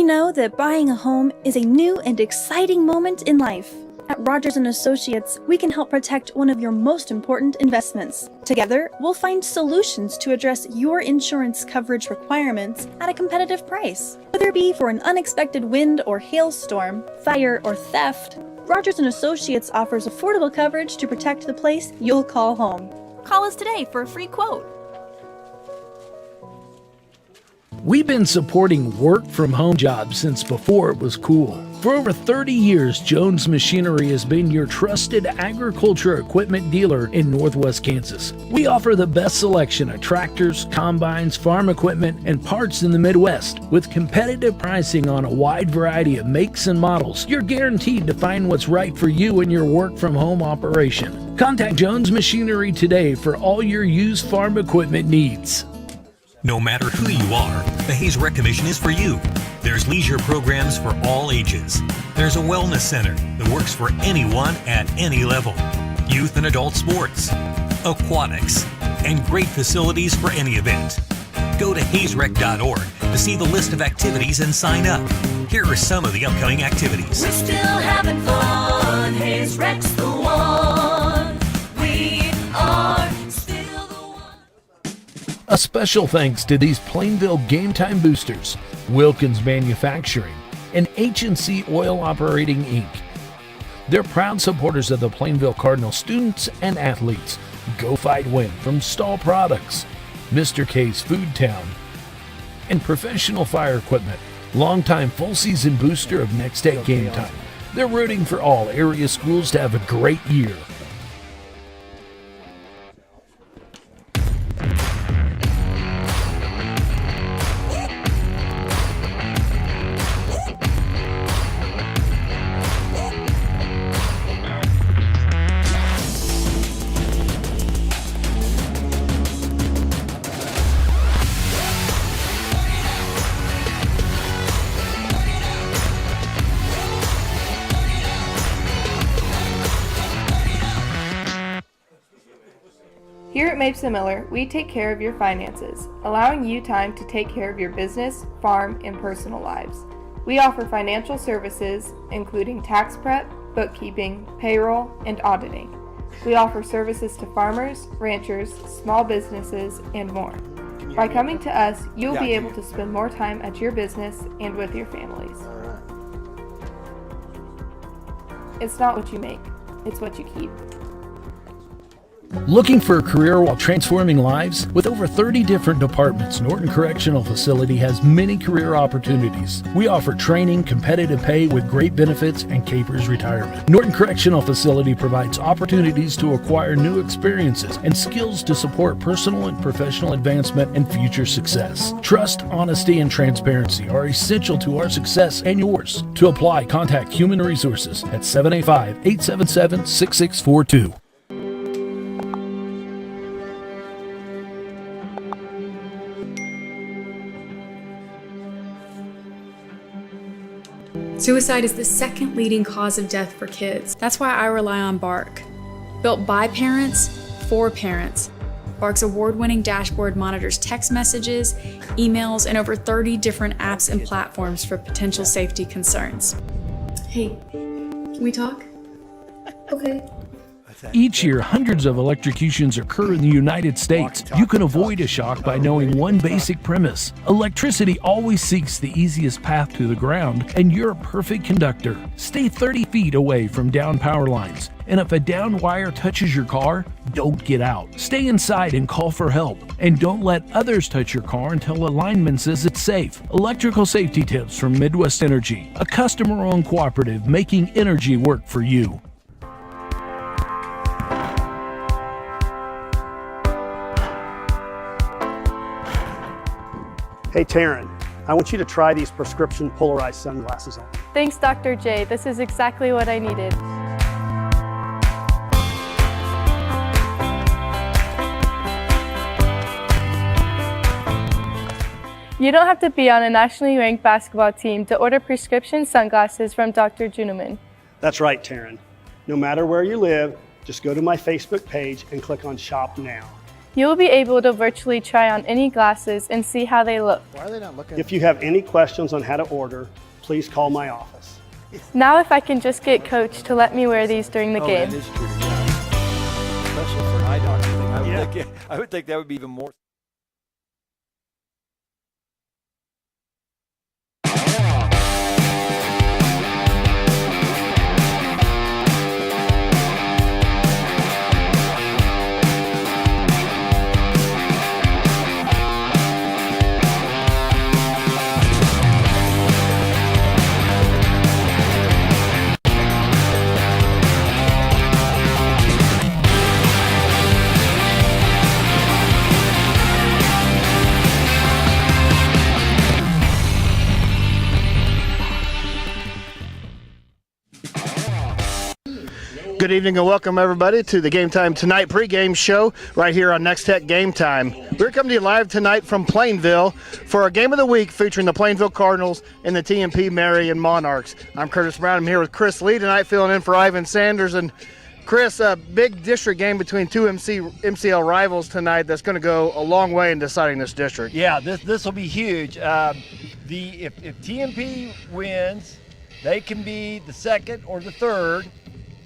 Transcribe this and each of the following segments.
know that buying a home is a new and exciting moment in life. At Rogers & Associates, we can help protect one of your most important investments. Together, we'll find solutions to address your insurance coverage requirements at a competitive price. Whether it be for an unexpected wind or hailstorm, fire or theft, Rogers & Associates offers affordable coverage to protect the place you'll call home. Call us today for a free quote. We've been supporting work-from-home jobs since before it was cool. For over 30 years, Jones Machinery has been your trusted agriculture equipment dealer in Northwest Kansas. We offer the best selection of tractors, combines, farm equipment, and parts in the Midwest. With competitive pricing on a wide variety of makes and models, you're guaranteed to find what's right for you and your work-from-home operation. Contact Jones Machinery today for all your used farm equipment needs. No matter who you are, the Hayes Rec Commission is for you. There's leisure programs for all ages. There's a wellness center that works for anyone at any level. Youth and adult sports, aquatics, and great facilities for any event. Go to hayesrec.org to see the list of activities and sign up. Here are some of the upcoming activities. We're still having fun. Hayes Rec's the one. We are still the one. A special thanks to these Plainville Game Time boosters, Wilkins Manufacturing, and H&C Oil Operating Inc. They're proud supporters of the Plainville Cardinal students and athletes. Go Fight Win from Stahl Products, Mr. K's Food Town, and Professional Fire Equipment, longtime full-season booster of Nex-Tech Game Time. They're rooting for all area schools to have a great year. Here at Mapes & Miller, we take care of your finances, allowing you time to take care of your business, farm, and personal lives. We offer financial services, including tax prep, bookkeeping, payroll, and auditing. We offer services to farmers, ranchers, small businesses, and more. By coming to us, you'll be able to spend more time at your business and with your families. It's not what you make, it's what you keep. Looking for a career while transforming lives? With over 30 different departments, Norton Correctional Facility has many career opportunities. We offer training, competitive pay with great benefits, and Capers retirement. Norton Correctional Facility provides opportunities to acquire new experiences and skills to support personal and professional advancement and future success. Trust, honesty, and transparency are essential to our success and yours. To apply, contact Human Resources at 785-877-6642. Suicide is the second leading cause of death for kids. That's why I rely on Bark. Built by parents, for parents. Bark's award-winning dashboard monitors text messages, emails, and over 30 different apps and platforms for potential safety concerns. Hey, can we talk? Okay. Each year, hundreds of electrocutions occur in the United States. You can avoid a shock by knowing one basic premise. Electricity always seeks the easiest path to the ground, and you're a perfect conductor. Stay 30 feet away from down power lines. And if a down wire touches your car, don't get out. Stay inside and call for help. And don't let others touch your car until a lineman says it's safe. Electrical safety tips from Midwest Energy, a customer-owned cooperative making energy work for you. Hey Taryn, I want you to try these prescription polarized sunglasses on. Thanks, Dr. J. This is exactly what I needed. You don't have to be on a nationally ranked basketball team to order prescription sunglasses from Dr. Juneman. That's right, Taryn. No matter where you live, just go to my Facebook page and click on Shop Now. You will be able to virtually try on any glasses and see how they look. Why are they not looking? If you have any questions on how to order, please call my office. Now if I can just get Coach to let me wear these during the game. That is true, yeah. Especially for an eye doctor thing. I would think that would be even more. Good evening and welcome everybody to the Game Time Tonight pregame show right here on Nex-Tech Game Time. We're coming to you live tonight from Plainville for our game of the week featuring the Plainville Cardinals and the TMP Marion Monarchs. I'm Curtis Brown. I'm here with Chris Lee tonight filling in for Ivan Sanders. And Chris, a big district game between two MCL rivals tonight that's going to go a long way in deciding this district. Yeah, this will be huge. If TMP wins, they can be the second or the third.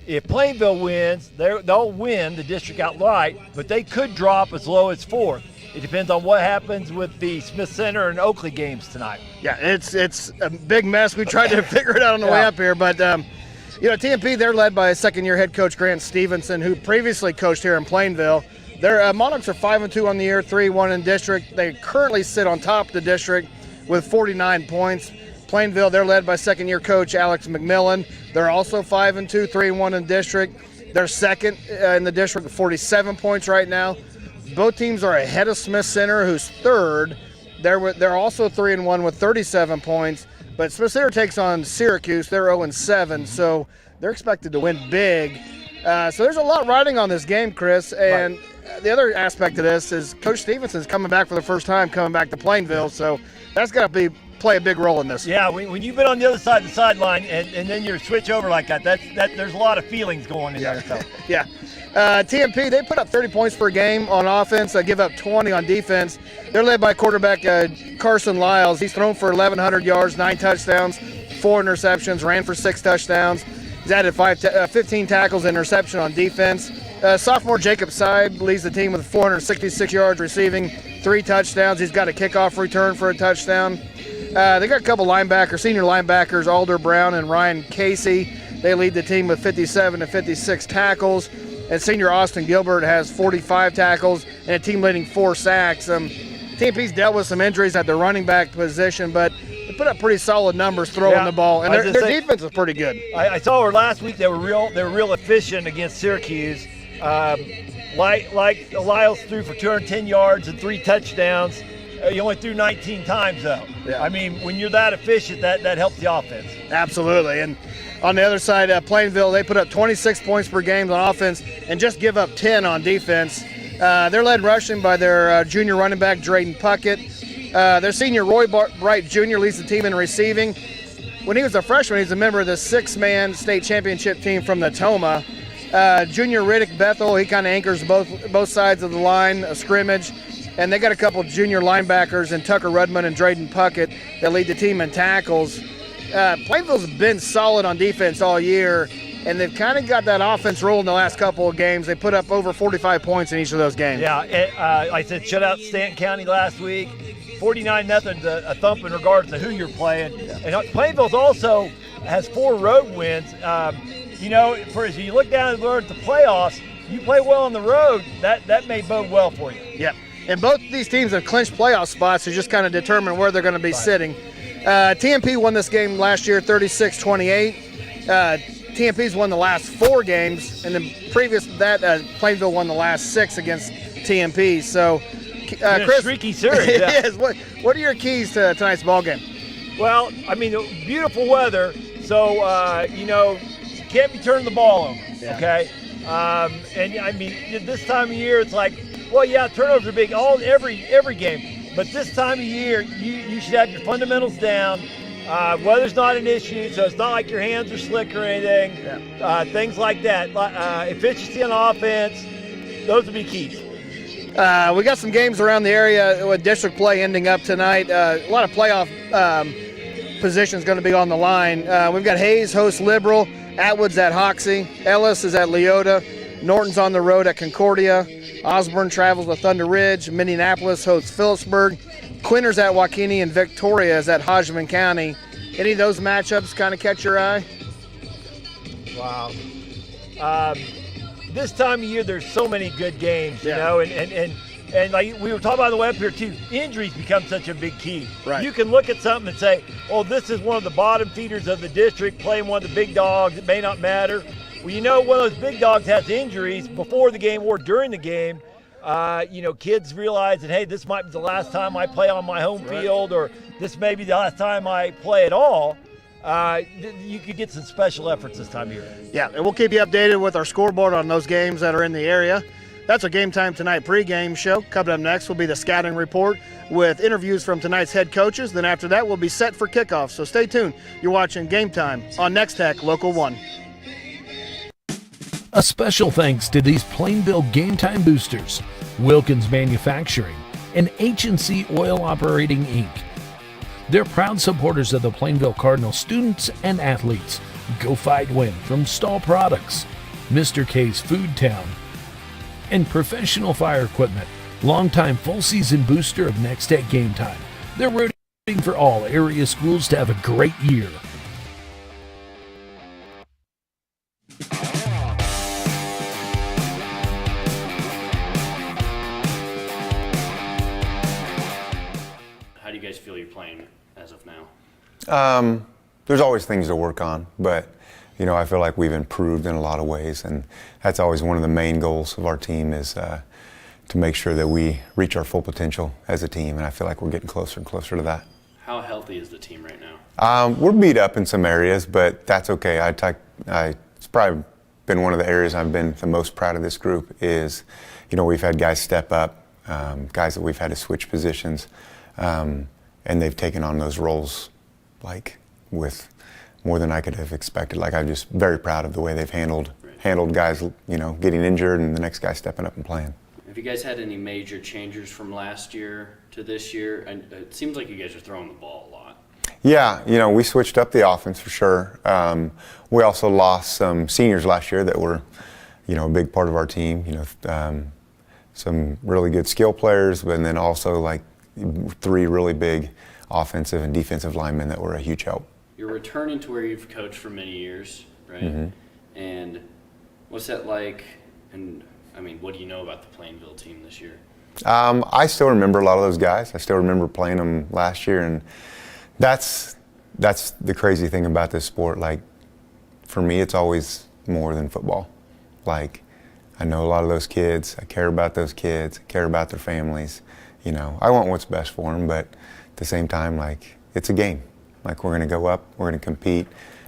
If Plainville wins, they'll win the district outright, but they could drop as low as fourth. It depends on what happens with the Smith Center and Oakley games tonight. Yeah, it's a big mess. We tried to figure it out on the way up here, but TMP, they're led by second-year head coach Grant Stevenson, who previously coached here in Plainville. Their Monarchs are 5-2 on the year, 3-1 in district. They currently sit on top of the district with 49 points. Plainville, they're led by second-year coach Alex McMillan. They're also 5-2, 3-1 in district. They're second in the district with 47 points right now. Both teams are ahead of Smith Center, who's third. They're also 3-1 with 37 points. But Smith Center takes on Syracuse. They're 0-7, so they're expected to win big. So there's a lot riding on this game, Chris. And the other aspect of this is Coach Stevenson's coming back for the first time, coming back to Plainville. So that's got to play a big role in this. Yeah, when you've been on the other side of the sideline and then you switch over like that, there's a lot of feelings going in there. So. Yeah. TMP, they put up 30 points per game on offense. They give up 20 on defense. They're led by quarterback Carson Lyles. He's thrown for 1,100 yards, 9 touchdowns, 4 interceptions, ran for 6 touchdowns. He's added 15 tackles, interception on defense. Sophomore Jacob Seib leads the team with 466 yards receiving, 3 touchdowns. He's got a kickoff return for a touchdown. They got a couple senior linebackers, Alder Brown and Ryan Casey. They lead the team with 57 and 56 tackles. And senior Austin Gilbert has 45 tackles and a team-leading 4 sacks. TMP's dealt with some injuries at the running back position, but they put up pretty solid numbers throwing the ball, and their defense is pretty good. I saw her last week. They were real efficient against Syracuse. Like Lyles threw for 210 yards and 3 touchdowns. He only threw 19 times, though. Yeah. I mean, when you're that efficient, that helps the offense. Absolutely. And on the other side, Plainville, they put up 26 points per game on offense and just give up 10 on defense. They're led rushing by their junior running back, Drayden Puckett. Their senior, Roy Bright Jr., leads the team in receiving. When he was a freshman, he was a member of the 6-man state championship team from the Toma. Junior Riddick Bethel, he kind of anchors both sides of the line, a scrimmage. And they got a couple junior linebackers in Tucker Rudman and Drayden Puckett that lead the team in tackles. Plainville's been solid on defense all year, and they've kind of got that offense rolling the last couple of games. They put up over 45 points in each of those games. Yeah, I said shut out Stanton County last week. 49-0's a thump in regards to who you're playing. Yeah. And Plainville's also has 4 road wins. As you look down the road at the playoffs, you play well on the road, that may bode well for you. Yep. And both these teams have clinched playoff spots to just kind of determine where they're going to be sitting. TMP won this game last year 36-28. TMP's won the last 4 games, and then previous to that, Plainville won the last 6 against TMP. So, Chris, streaky series. Yeah. It is. What are your keys to tonight's ball game? Well, I mean, beautiful weather, so can't be turning the ball over. Yeah. Okay, and I mean, this time of year, it's like, well, yeah, turnovers are big every game, but this time of year, you should have your fundamentals down. Weather's not an issue, so it's not like your hands are slick or anything. Yeah. Things like that. Efficiency on offense, those would be keys. We got some games around the area with district play ending up tonight. A lot of playoff positions going to be on the line. We've got Hayes hosts Liberal, Atwood's at Hoxie, Ellis is at Leota, Norton's on the road at Concordia, Osborne travels with Thunder Ridge, Minneapolis hosts Phillipsburg, Quinter's at Waukene, and Victoria is at Hodgman County. Any of those matchups kind of catch your eye? Wow. This time of year, there's so many good games, you know, and like we were talking about on the way up here too, injuries become such a big key. Right. You can look at something and say, oh, this is one of the bottom feeders of the district playing one of the big dogs. It may not matter. Well, you know, one of those big dogs has injuries before the game or during the game. You know, kids realize that, hey, this might be the last time I play on my home field, or this may be the last time I play at all. You could get some special efforts this time of year. Yeah, and we'll keep you updated with our scoreboard on those games that are in the area. That's our Game Time Tonight pregame show. Coming up next will be the scouting report with interviews from tonight's head coaches. Then after that, we'll be set for kickoff. So stay tuned. You're watching Game Time on Nex-Tech Local 1. A special thanks to these Plainville Game Time boosters, Wilkins Manufacturing, and H&C Oil Operating Inc. They're proud supporters of the Plainville Cardinal students and athletes. Go Fight Win from Stahl Products, Mr. K's Food Town, and Professional Fire Equipment, longtime full-season booster of Nex-Tech Game Time. They're rooting for all area schools to have a great year. How do you guys feel you're playing as of now? There's always things to work on, but you know, I feel like we've improved in a lot of ways, and that's always one of the main goals of our team is to make sure that we reach our full potential as a team, and I feel like we're getting closer and closer to that. How healthy is the team right now? We're beat up in some areas, but that's okay. It's probably been one of the areas I've been the most proud of this group is, you know, we've had guys step up, guys that we've had to switch positions, and they've taken on those roles like with more than I could have expected. Like, I'm just very proud of the way they've handled guys, you know, getting injured and the next guy stepping up and playing. Have you guys had any major changes from last year to this year? And it seems like you guys are throwing the ball a lot. Yeah, you know, we switched up the offense for sure. We also lost some seniors last year that were, you know, a big part of our team. You know, some really good skill players, and then also like 3 really big offensive and defensive linemen that were a huge help. You're returning to where you've coached for many years, right? Mm-hmm. And what's that like? And I mean, what do you know about the Plainville team this year? I still remember a lot of those guys. I still remember playing them last year, and that's the crazy thing about this sport. Like, for me, it's always more than football. Like, I know a lot of those kids. I care about those kids. I care about their families. You know, I want what's best for them, but at the same time, like, it's a game. Like, we're going to go up, we're going to compete.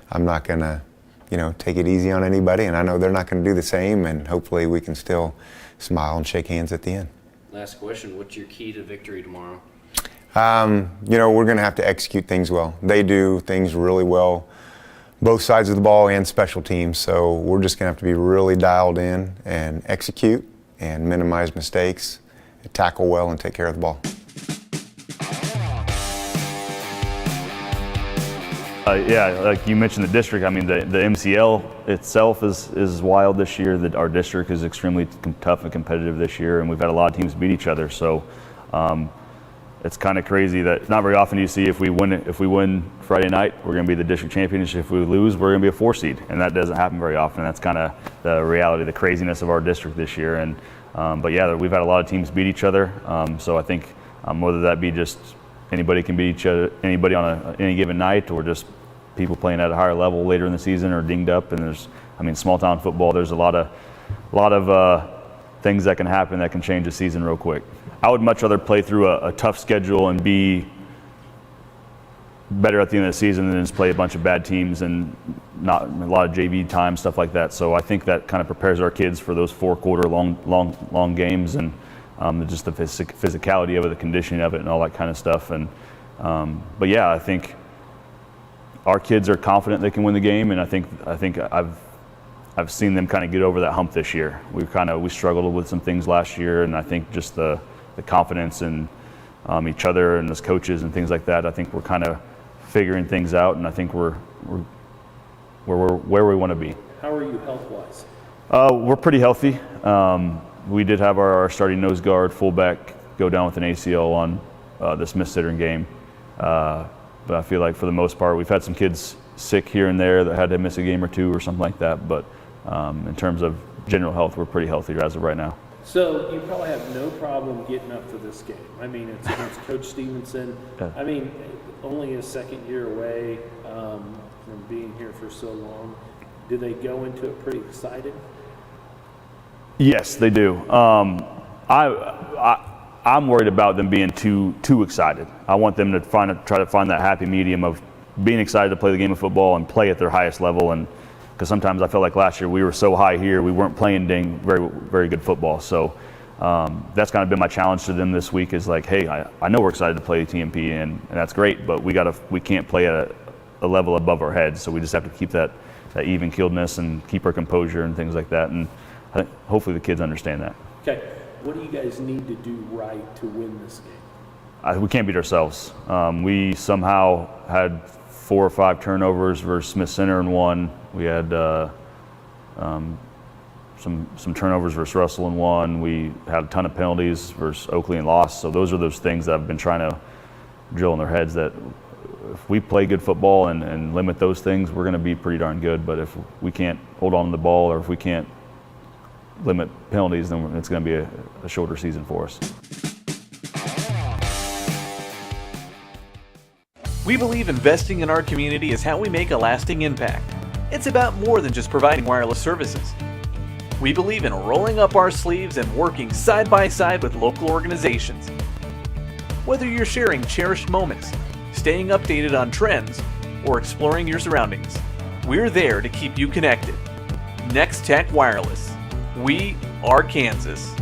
I'm not going to, you know, take it easy on anybody, and I know they're not going to do the same, and hopefully we can still smile and shake hands at the end. Last question, what's your key to victory tomorrow? You know, we're going to have to execute things well. They do things really well, both sides of the ball and special teams, so we're just going to have to be really dialed in and execute and minimize mistakes, tackle well, and take care of the ball. Yeah, like you mentioned the district, I mean, the MCL itself is wild this year. That our district is extremely tough and competitive this year, and we've had a lot of teams beat each other. So it's kind of crazy that not very often you see if we win Friday night, we're going to be the district champions. If we lose, we're going to be a 4 seed, and that doesn't happen very often. That's kind of the reality, the craziness of our district this year. And but yeah, we've had a lot of teams beat each other. So I think whether that be just anybody can beat each other, anybody on any given night, or just people playing at a higher level later in the season or dinged up. And there's, I mean, small town football, there's a lot of things that can happen that can change a season real quick. I would much rather play through a tough schedule and be better at the end of the season than just play a bunch of bad teams and not a lot of JV time, stuff like that. So I think that kind of prepares our kids for those 4-quarter long games, and just the physicality of it, the conditioning of it, and all that kind of stuff. And but yeah, I think our kids are confident they can win the game, and I think I've I've seen them kind of get over that hump this year. We struggled with some things last year, and I think just the confidence in each other and as coaches and things like that. I think we're kind of figuring things out, and I think we're where we want to be. How are you health-wise? We're pretty healthy. We did have our starting nose guard fullback go down with an ACL on the Smith-Citron game, but I feel like for the most part we've had some kids sick here and there that had to miss a game or two or something like that. But in terms of general health, we're pretty healthy as of right now. So you probably have no problem getting up for this game. I mean, it's against Coach Stevenson. I mean, only a second year away from being here for so long. Do they go into it pretty excited? Yes, they do. I'm worried about them being too excited. I want them to try to find that happy medium of being excited to play the game of football and play at their highest level. And because sometimes I felt like last year we were so high here, we weren't playing very, very good football. So that's kind of been my challenge to them this week is like, hey, I know we're excited to play TMP and that's great, but we can't play at a level above our heads. So we just have to keep that even-keeledness and keep our composure and things like that. And hopefully the kids understand that. Okay. What do you guys need to do right to win this game? We can't beat ourselves. We somehow had 4 or 5 turnovers versus Smith Center in one. We had some turnovers versus Russell in one. We had a ton of penalties versus Oakley and lost. So those are those things that I've been trying to drill in their heads that if we play good football and limit those things, we're going to be pretty darn good. But if we can't hold on to the ball or if we can't limit penalties, then it's going to be a shorter season for us. We believe investing in our community is how we make a lasting impact. It's about more than just providing wireless services. We believe in rolling up our sleeves and working side by side with local organizations. Whether you're sharing cherished moments, staying updated on trends, or exploring your surroundings, we're there to keep you connected. Nex-Tech Wireless. We are Kansas.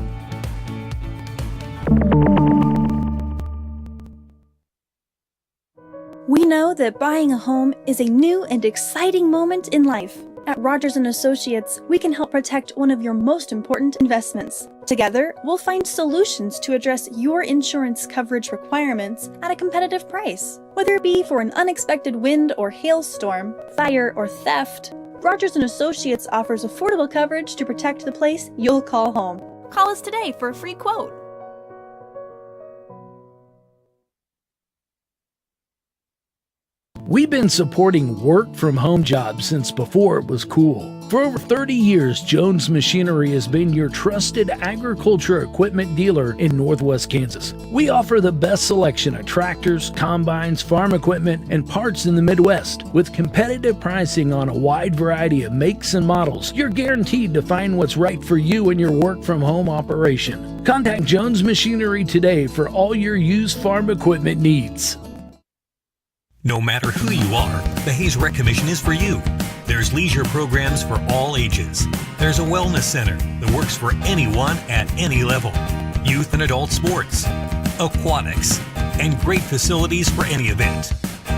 We know that buying a home is a new and exciting moment in life. At Rogers & Associates, we can help protect one of your most important investments. Together, we'll find solutions to address your insurance coverage requirements at a competitive price. Whether it be for an unexpected wind or hailstorm, fire or theft, Rogers & Associates offers affordable coverage to protect the place you'll call home. Call us today for a free quote. We've been supporting work from home jobs since before it was cool. For over 30 years, Jones Machinery has been your trusted agriculture equipment dealer in Northwest Kansas. We offer the best selection of tractors, combines, farm equipment, and parts in the Midwest. With competitive pricing on a wide variety of makes and models, you're guaranteed to find what's right for you and your work from home operation. Contact Jones Machinery today for all your used farm equipment needs. No matter who you are, the Hayes Rec Commission is for you. There's leisure programs for all ages. There's a wellness center that works for anyone at any level. Youth and adult sports, aquatics, and great facilities for any event.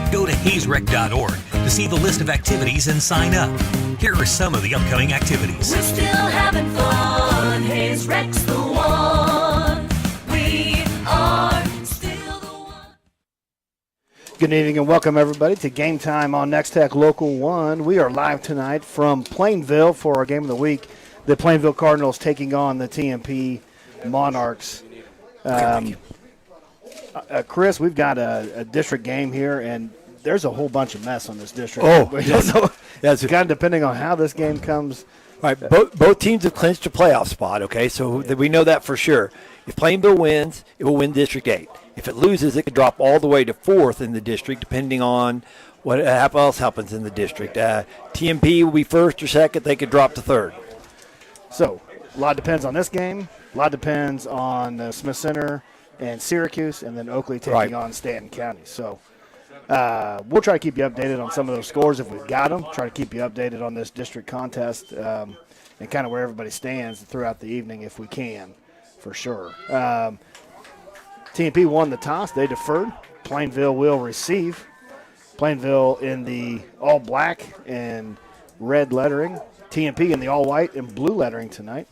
Go to hayesrec.org to see the list of activities and sign up. Here are some of the upcoming activities. We're still having fun. Hayes Rec's the one. We are still the one. Good evening and welcome everybody to Game Time on Nex-Tech Local 1. We are live tonight from Plainville for our game of the week. The Plainville Cardinals taking on the TMP Monarchs. Chris, we've got a district game here, and there's a whole bunch of mess on this district. It's kind of depending on how this game comes. Right, both teams have clinched a playoff spot, okay, so we know that for sure. If Plainville wins, it will win District 8. If it loses, it could drop all the way to 4th in the district, depending on what else happens in the district. TMP will be 1st or 2nd. They could drop to 3rd. So, a lot depends on this game. A lot depends on Smith Center and Syracuse, and then Oakley taking on Stanton County. So, we'll try to keep you updated on some of those scores if we've got them. Try to keep you updated on this district contest and kind of where everybody stands throughout the evening if we can, for sure. TMP won the toss. They deferred. Plainville will receive. Plainville in the all black and red lettering. TMP in the all-white and blue lettering tonight.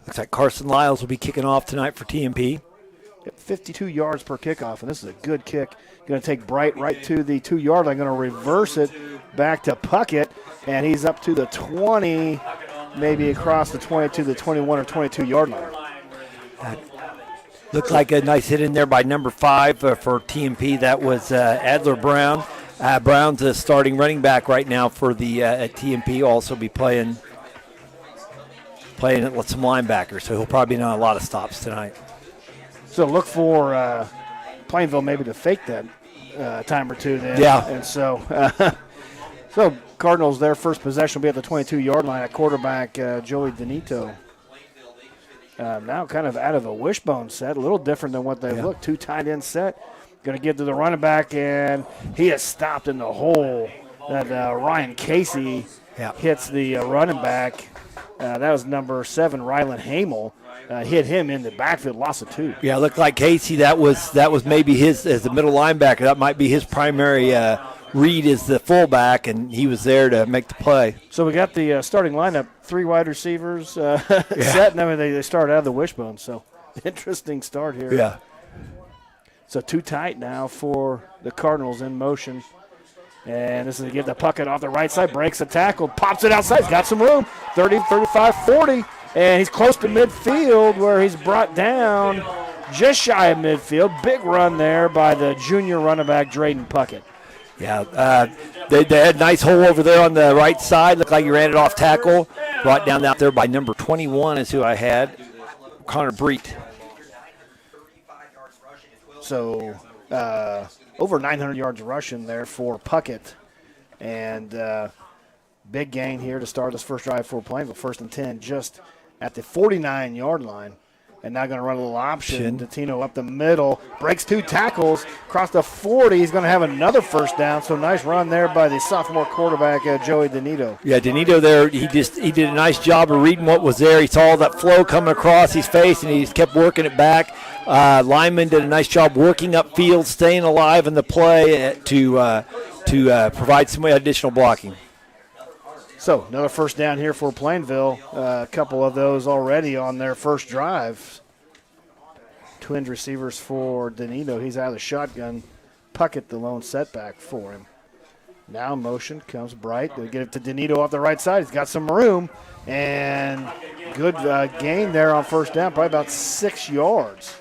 Looks like Carson Lyles will be kicking off tonight for TMP. 52 yards per kickoff, and this is a good kick. Going to take Bright right to the 2-yard line. Going to reverse it back to Puckett, and he's up to the 20, maybe across the 20 to the 21 or 22-yard line. Looked like a nice hit in there by number 5 for TMP. That was Adler Brown. Brown's a starting running back right now for the at TMP. Also be playing with some linebackers, so he'll probably be on a lot of stops tonight. So look for Plainville maybe to fake that time or two then. Yeah. And so Cardinals, their first possession will be at the 22-yard line at quarterback Joey Benito. Now kind of out of a wishbone set, a little different than what they've looked. 2 tight end set. Going to give to the running back, and he is stopped in the hole. That Ryan Casey hits the running back. That was number 7, Rylan Hamel. Hit him in the backfield, loss of 2. Yeah, it looked like Casey. That was maybe his as the middle linebacker. That might be his primary read as the fullback, and he was there to make the play. So we got the starting lineup: 3 wide receivers set, and then they started out of the wishbone. So interesting start here. Yeah. So 2 tight now for the Cardinals in motion. And this is to get the Puckett off the right side, breaks a tackle, pops it outside. He's got some room, 30, 35, 40. And he's close to midfield where he's brought down just shy of midfield. Big run there by the junior running back, Drayden Puckett. Yeah, they had a nice hole over there on the right side. Looked like he ran it off tackle. Brought down out there by number 21 is who I had, Connor Breet. So over 900 yards rushing there for Puckett. And big gain here to start this first drive for Plainville. 1st and 10 just at the 49-yard line. And now going to run a little option. Dottino up the middle. Breaks 2 tackles. Across the 40. He's going to have another first down. So nice run there by the sophomore quarterback, Joey Donito. Yeah, Donito there, he did a nice job of reading what was there. He saw that flow coming across his face, and he just kept working it back. Lyman did a nice job working upfield, staying alive in the play to provide some additional blocking. So another first down here for Plainville. A couple of those already on their first drive. Twins receivers for Donito. He's out of the shotgun. Puckett, the lone setback for him. Now in motion comes Bright. They get it to Donito off the right side. He's got some room. And good gain there on first down, probably about 6 yards.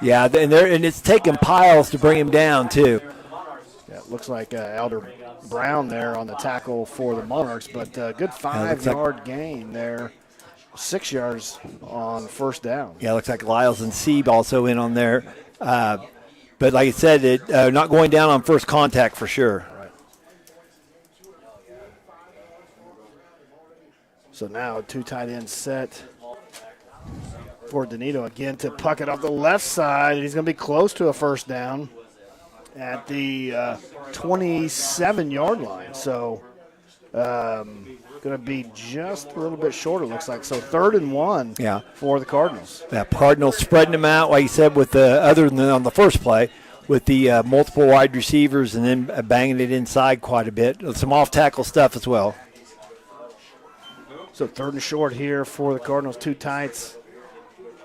Yeah, and it's taken piles to bring him down, too. Yeah, it looks like Elder Brown there on the tackle for the Monarchs, but good 5-yard gain there. 6 yards on first down. Yeah, looks like Lyles and Sieb also in on there. But like I said, not going down on first contact for sure. Right. So now a 2 tight end set for Donito again to Puckett off the left side. He's going to be close to a first down at the 27-yard line. So going to be just a little bit shorter, looks like. So 3rd and 1 for the Cardinals. Yeah, Cardinals spreading them out, like you said, with the other than on the first play, with the multiple wide receivers and then banging it inside quite a bit. Some off-tackle stuff as well. So 3rd and short here for the Cardinals. 2 tights.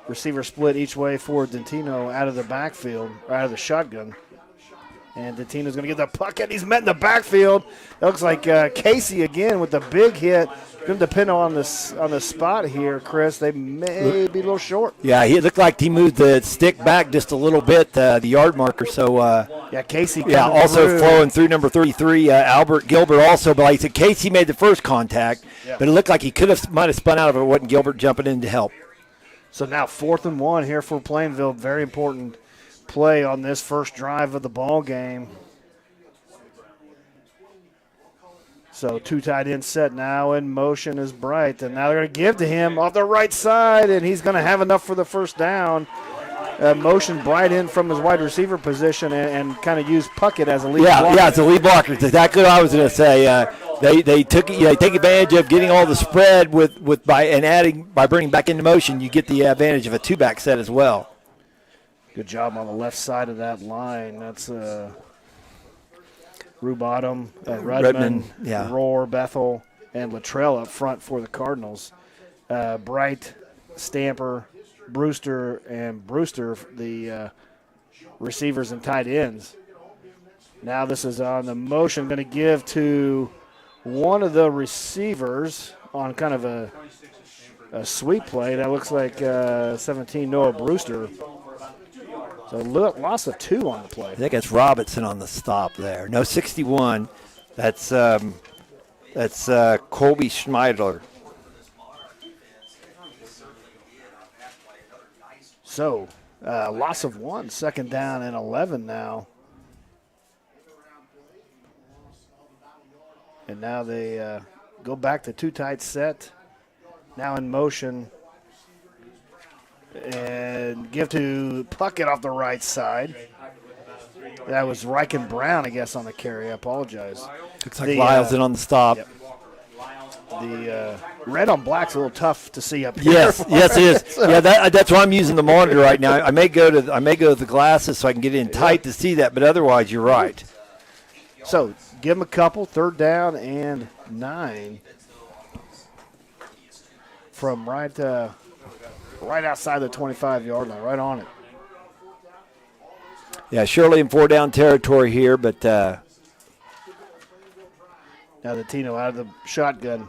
Receiver split each way for Dottino out of the backfield, or out of the shotgun. And Dottino's going to get the Puckett. He's met in the backfield. It looks like Casey again with the big hit. Going to depend on the spot here, Chris. They may be a little short. Yeah, it looked like he moved the stick back just a little bit, the yard marker. So Casey. Yeah, also flowing through number 33, Albert Gilbert also. But like I said, Casey made the first contact, but it looked like he might have spun out of it. Wasn't Gilbert jumping in to help? So now 4th and 1 here for Plainville. Very important play on this first drive of the ball game. So 2 tight end set now in motion is Bright. And now they're going to give to him off the right side, and he's going to have enough for the first down. Motion Bright in from his wide receiver position and kind of use Puckett as a lead blocker. Yeah, it's a lead blocker. That's exactly what I was going to say. They take advantage of getting all the spread by bringing back into motion. You get the advantage of a 2-back set as well. Good job on the left side of that line. That's Rue Bottom, Rudman, Roar, Bethel, and Luttrell up front for the Cardinals. Bright, Stamper, Brewster, and Brewster, the receivers and tight ends. Now this is on the motion, going to give to one of the receivers on kind of a sweep play. That looks like 17, Noah Brewster. So loss of 2 on the play. I think it's Robinson on the stop there. No, 61. That's Colby Schmeidler. So loss of 1, 2nd down and 11 now. And now they go back to 2 tight set. Now in motion. And give to Puckett off the right side. That was Riken Brown, I guess, on the carry. I apologize. Looks like Lyles in on the stop. Yep. The red on black's a little tough to see up here. Yes, it is. So. Yeah, that's why I'm using the monitor right now. I may go to the glasses so I can get in tight to see that, but otherwise, you're right. So give them a couple. 3rd down and 9 from right outside the 25-yard line, right on it. Yeah, surely in 4-down territory here, but now the Tino out of the shotgun,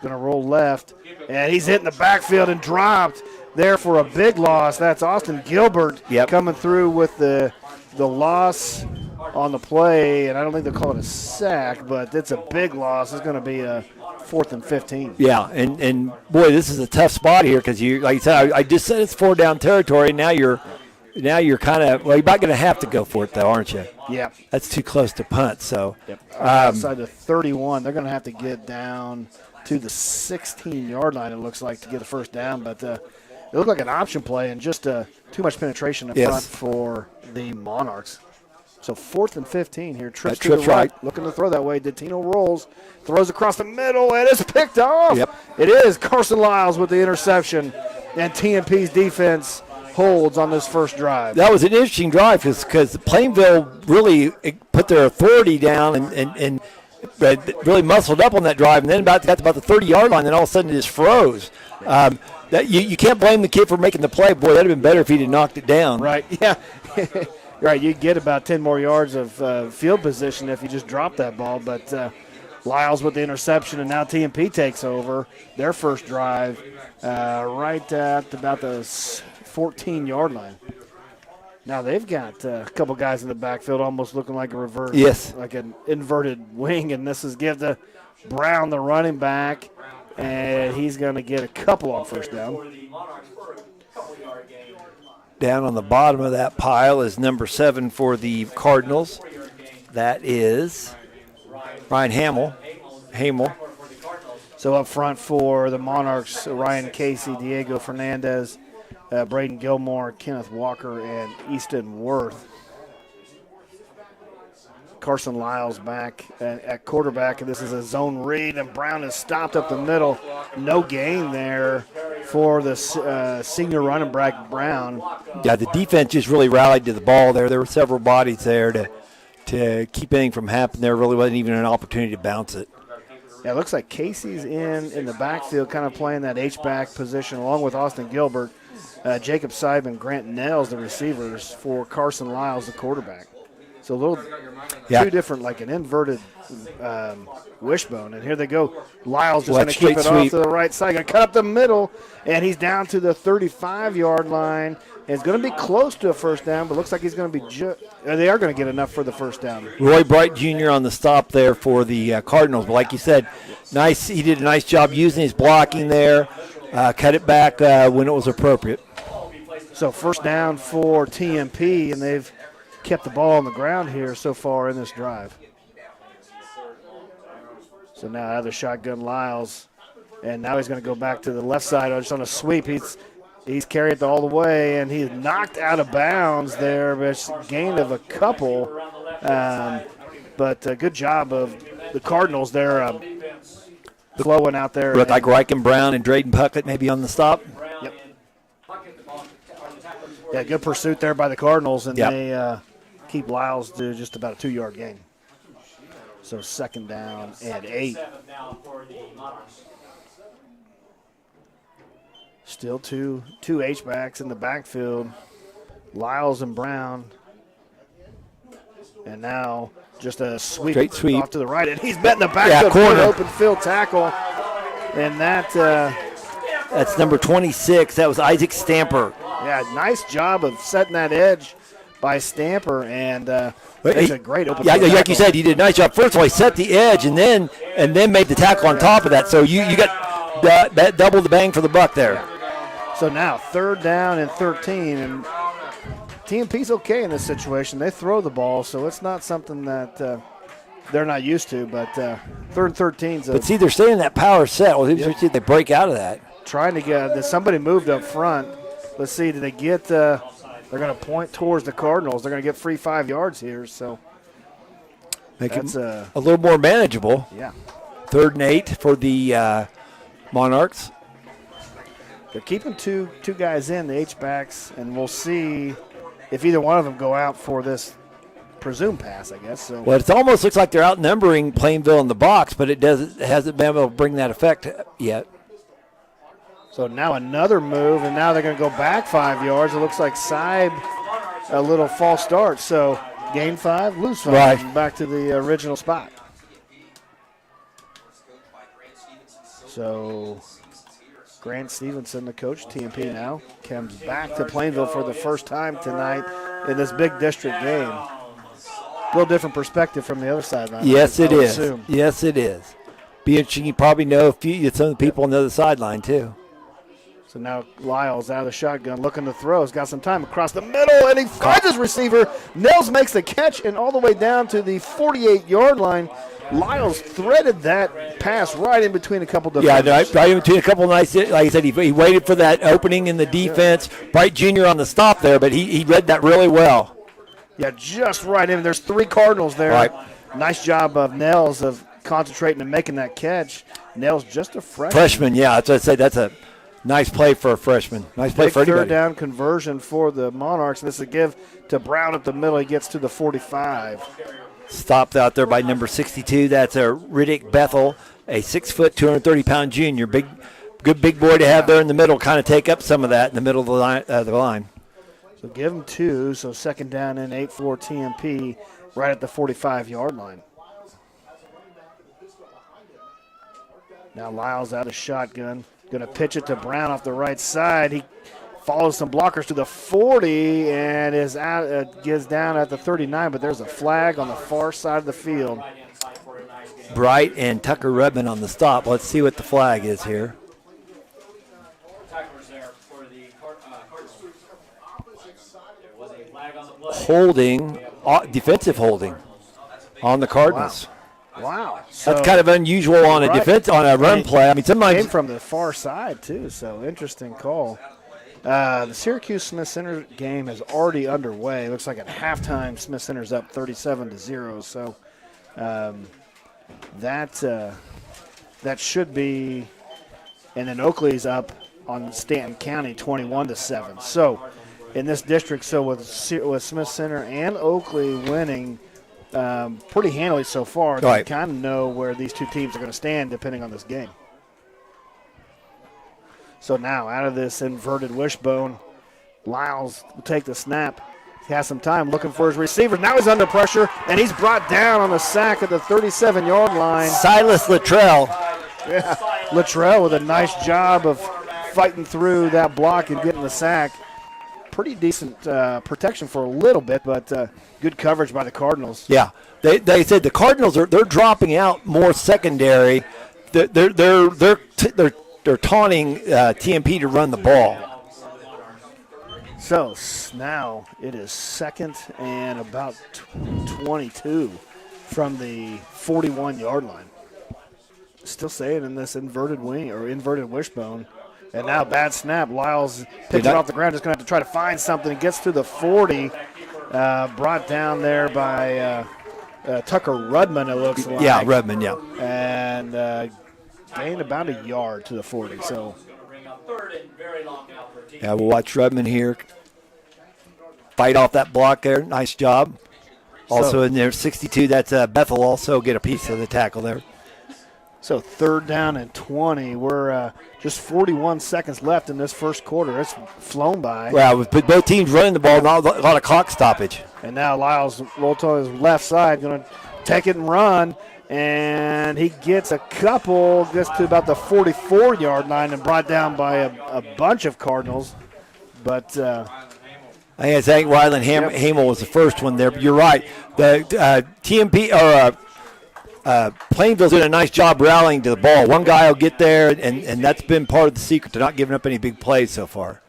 going to roll left, and he's hitting the backfield and dropped there for a big loss. That's Austin Gilbert coming through with the loss on the play, and I don't think they'll call it a sack, but it's a big loss. It's going to be a 4th and 15. Yeah, and boy, this is a tough spot here because you, like you said, I just said it's 4-down territory. Now you're kind of you're about going to have to go for it though, aren't you? Yeah, that's too close to punt. So outside the 31, they're going to have to get down to the 16-yard line. It looks like to get a 1st down, but it looked like an option play and just too much penetration up front for the Monarchs. So 4th and 15 here. Trips to the right. Looking to throw that way. Tino rolls. Throws across the middle, and it's picked off. Yep. It is Carson Lyles with the interception, and TMP's defense holds on this first drive. That was an interesting drive because Plainville really put their authority down and really muscled up on that drive, and then got to about the 30-yard line, and all of a sudden it just froze. You can't blame the kid for making the play. Boy, that would have been better if he'd have knocked it down. Right, yeah. Right, you get about 10 more yards of field position if you just drop that ball, but Lyles with the interception, and now TMP takes over their first drive right at about the 14-yard line. Now they've got a couple guys in the backfield almost looking like a reverse, like an inverted wing, and this is give to Brown, the running back, and he's going to get a couple on 1st down. Down on the bottom of that pile is number 7 for the Cardinals. That is Ryan Hamel. So up front for the Monarchs, Ryan Casey, Diego Fernandez, Braden Gilmore, Kenneth Walker, and Easton Worth. Carson Lyles back at quarterback, and this is a zone read, and Brown is stopped up the middle. No gain there for the senior running back, Brown. Yeah, the defense just really rallied to the ball there. There were several bodies there to keep anything from happening. There really wasn't even an opportunity to bounce it. Yeah, it looks like Casey's in the backfield kind of playing that H-back position along with Austin Gilbert, Jacob Seib, Grant Nels, the receivers, for Carson Lyles, the quarterback. So a little two different, like an inverted wishbone. And here they go. Lyles just going to keep it off to the right side. Going to cut up the middle, and he's down to the 35-yard line. And it's going to be close to a 1st down, but looks like he's going to be they are going to get enough for the 1st down. Roy Bright Jr. on the stop there for the Cardinals. But like you said, nice. He did a nice job using his blocking there, cut it back when it was appropriate. So 1st down for TMP, and they've kept the ball on the ground here so far in this drive. So now out of the shotgun, Lyles, and now he's going to go back to the left side just on a sweep. He's carried it all the way, and he's knocked out of bounds there, but it's a gain of a couple. But a good job of the Cardinals there, flowing out there. Looked like Riken Brown and Drayden Puckett maybe on the stop. Yep. Yeah, good pursuit there by the Cardinals, and they keep Lyles to just about a 2-yard gain. So second down and 8. Still two H-backs in the backfield, Lyles and Brown. And now just a sweep, Straight sweep off to the right, and he's met in the backfield for an open field tackle. And that's number 26. That was Isaac Stamper. Yeah, nice job of setting that edge by Stamper, and it's a great open field tackle. Like you said, he did a nice job. First of all, he set the edge and then made the tackle on top of that. So you got that double the bang for the buck there. So now third down and 13, and TMP's okay in this situation. They throw the ball, so it's not something that they're not used to. But third and 13. But see, they're staying in that power set. Well, they break out of that. Trying to get somebody moved up front. Let's see, do they get? They're going to point towards the Cardinals. They're going to get free 5 yards here. So make that's it a little more manageable. Yeah. 3rd and 8 for the Monarchs. They're keeping two guys in, the H-backs, and we'll see if either one of them go out for this presumed pass, I guess. So. Well, it almost looks like they're outnumbering Plainville in the box, but it hasn't been able to bring that effect yet. So now another move, and now they're going to go back 5 yards. It looks like Saib, a little false start. So gain 5, lose 5, right. Back to the original spot. So Grant Stevenson, the coach, TMP now, comes back to Plainville for the first time tonight in this big district game. A little different perspective from the other sideline. Yes, it is. Assume. Yes, it is. Be interesting. You probably know some of the people on the other sideline, too. So now Lyles out of the shotgun, looking to throw. He's got some time across the middle, and he finds his receiver. Nels makes the catch, and all the way down to the 48-yard line. Lyles threaded that pass right in between a couple defenders. Yeah, right in between a couple of nice. Like I said, he waited for that opening in the defense. Bright Jr. on the stop there, but he read that really well. Yeah, just right in. There's 3 Cardinals there. Right. Nice job of Nels of concentrating and making that catch. Nels just a freshman. Freshman, yeah. That's what I say. That's a nice play for a freshman. Nice play for anybody. Third down conversion for the Monarchs. This is a give to Brown up the middle. He gets to the 45. Stopped out there by number 62. That's a Riddick Bethel, a 6 foot, 230-pound junior. Good big boy to have there in the middle. Kind of take up some of that in the middle of the line. So give him 2. So second down and 8 for TMP, right at the 45-yard line. Now Lyles out of shotgun, going to pitch it to Brown off the right side. He follows some blockers to the 40 and is out. Gets down at the 39, but there's a flag on the far side of the field. Bright and Tucker Redmond on the stop. Let's see what the flag is here. Holding, defensive holding on the Cardinals. Wow. That's kind of unusual on a defense on a run play. I mean, sometimes came from the far side too, so interesting call. The Syracuse Smith Center game is already underway. It looks like at halftime, Smith Center's up 37-0. So that should be, and then Oakley's up on Stanton County 21-7. So in this district, with Smith Center and Oakley winning pretty handily so far, right, you kind of know where these two teams are going to stand depending on this game. So now out of this inverted wishbone, Lyles will take the snap. He has some time looking for his receiver. Now he's under pressure, and he's brought down on the sack at the 37-yard line. Silas Luttrell. Yeah, Luttrell with a nice job of fighting through that block and getting the sack. Pretty decent protection for a little bit, but good coverage by the Cardinals. Yeah, they said the Cardinals they're dropping out more secondary. They're taunting TMP to run the ball. So now it is second and about 22 from the 41-yard line. Still staying in this inverted wing or inverted wishbone. And now bad snap. Lyles picks it off the ground. Just going to have to try to find something. It gets to the 40. Brought down there by Tucker Rudman, it looks like. Yeah, Rudman, yeah. And gained about a yard to the 40. So, yeah, we'll watch Rudman here fight off that block there. Nice job. Also in there, 62, that's Bethel also get a piece of the tackle there. So 3rd down and 20. We're just 41 seconds left in this first quarter. It's flown by. Well, with both teams running the ball, not a lot of clock stoppage. And now Lyles rolled to his left side, going to take it and run. And he gets a couple, gets to about the 44-yard line and brought down by a bunch of Cardinals. But I think it's Hank Ryland Hamel was the first one there. But you're right. The TMP Plainville's doing a nice job rallying to the ball. One guy will get there, and that's been part of the secret to not giving up any big plays so far.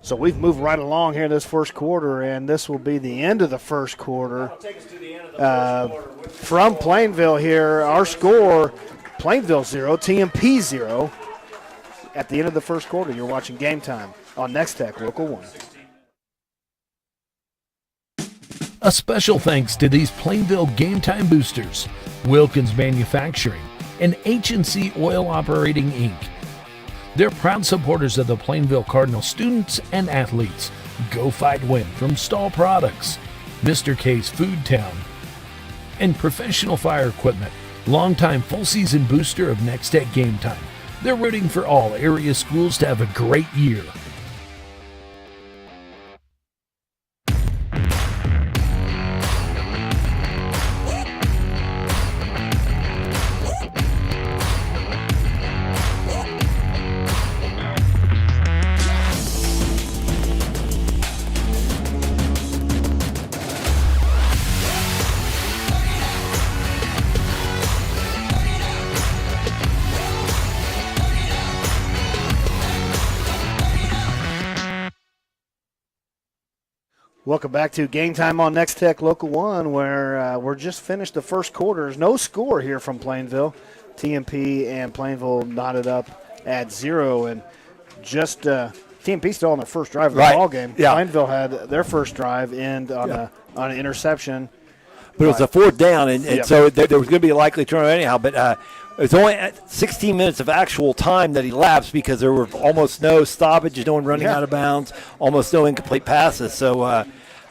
So we've moved right along here in this first quarter, and this will be the end of the first quarter. From Plainville here, our score, Plainville 0, TMP 0. At the end of the first quarter, you're watching Game Time on Nex-Tech Local 1. A special thanks to these Plainville Game Time boosters, Wilkins Manufacturing, and H&C Oil Operating, Inc. They're proud supporters of the Plainville Cardinal students and athletes. Go Fight Win from Stahl Products, Mr. K's Food Town, and Professional Fire Equipment, longtime full-season booster of Nex-Tech Game Time. They're rooting for all area schools to have a great year. Welcome back to Game Time on Nex-Tech Local 1, where we're just finished the first quarter. There's no score here from Plainville. TMP and Plainville knotted up at 0, and just TMP still on their first drive of the ball game. Yeah. Plainville had their first drive end on an interception. But it was a 4th down, and so there was going to be a likely turnover anyhow. But it was only at 16 minutes of actual time that elapsed because there were almost no stoppages, no one running out of bounds, almost no incomplete passes. So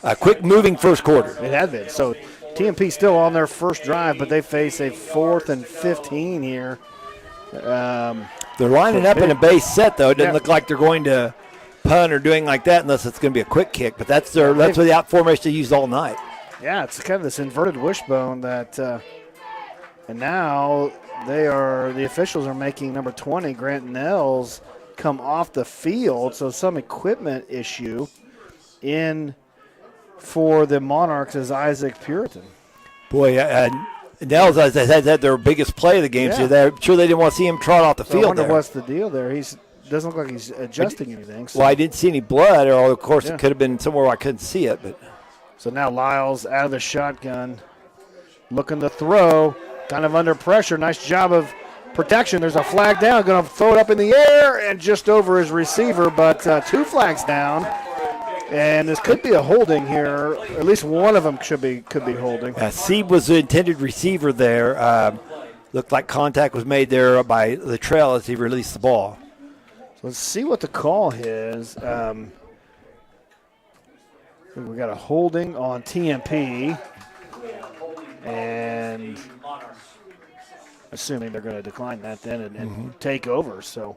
a quick moving first quarter. It had been. So TMP still on their first drive, but they face a 4th and 15 here. They're lining up in a base set, though. It doesn't look like they're going to punt or doing like that unless it's going to be a quick kick. But that's what the out formation they used all night. Yeah, it's kind of this inverted wishbone that, and now the officials are making number 20, Grant Nels, come off the field. So some equipment issue in for the Monarchs is Isaac Puritan. Boy, Nels, as I said, had their biggest play of the game. So I'm sure they didn't want to see him trot off the field. I wonder there. what's the deal there. He doesn't look like he's adjusting anything. So. Well, I didn't see any blood, or of course it could have been somewhere where I couldn't see it. But so now Lyles out of the shotgun, looking to throw, kind of under pressure. Nice job of protection. There's a flag down, going to throw it up in the air and just over his receiver, but 2 flags down. And this could be a holding here. At least one of them could be holding. Sieb was the intended receiver there. Looked like contact was made there by Luttrell as he released the ball. So let's see what the call is. We got a holding on TMP, and assuming they're going to decline that then and take over. So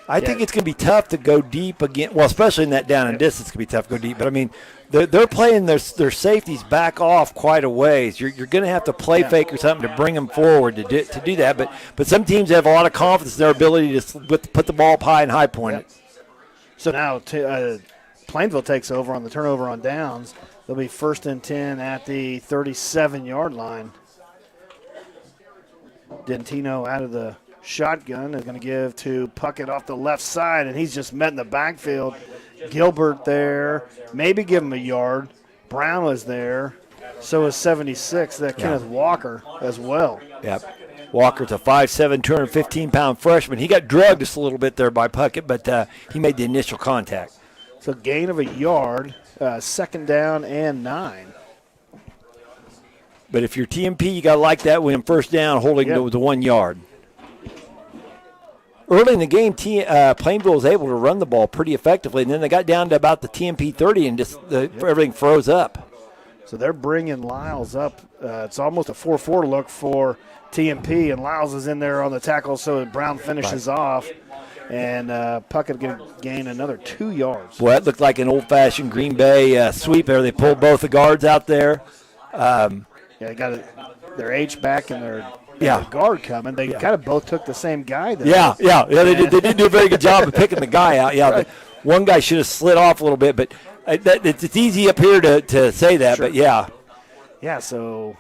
I think it's going to be tough to go deep again. Well, especially in that down and distance, it's going to be tough to go deep. But, I mean, they're playing their safeties back off quite a ways. You're going to have to play fake or something to bring them forward to do that. But some teams have a lot of confidence in their ability to put the ball up high and high point it. So now Plainville takes over on the turnover on downs. They'll be 1st and 10 at the 37-yard line. Dentino out of the shotgun is going to give to Puckett off the left side, and he's just met in the backfield. Gilbert there, maybe give him a yard. Brown was there. So is 76, Kenneth Walker as well. Yep. Walker's a 5'7", 215-pound freshman. He got drugged just a little bit there by Puckett, but he made the initial contact. So gain of a yard, 2nd down and 9. But if you're TMP, you got to like that win 1st down, holding to the 1 yard. early in the game, Plainville was able to run the ball pretty effectively, and then they got down to about the TMP 30, and just everything froze up. So they're bringing Lyles up. It's almost a 4-4 look for TMP, and Lyles is in there on the tackle, so Brown finishes off. And Puckett going to gain another 2 yards. Well, that looked like an old-fashioned Green Bay sweep there. They pulled both the guards out there. They got their H-back and their guard coming. They kind of both took the same guy. Though. Yeah. They did do a very good job of picking the guy out. Yeah, right. One guy should have slid off a little bit, but it's easy up here to say that. Sure. But yeah. So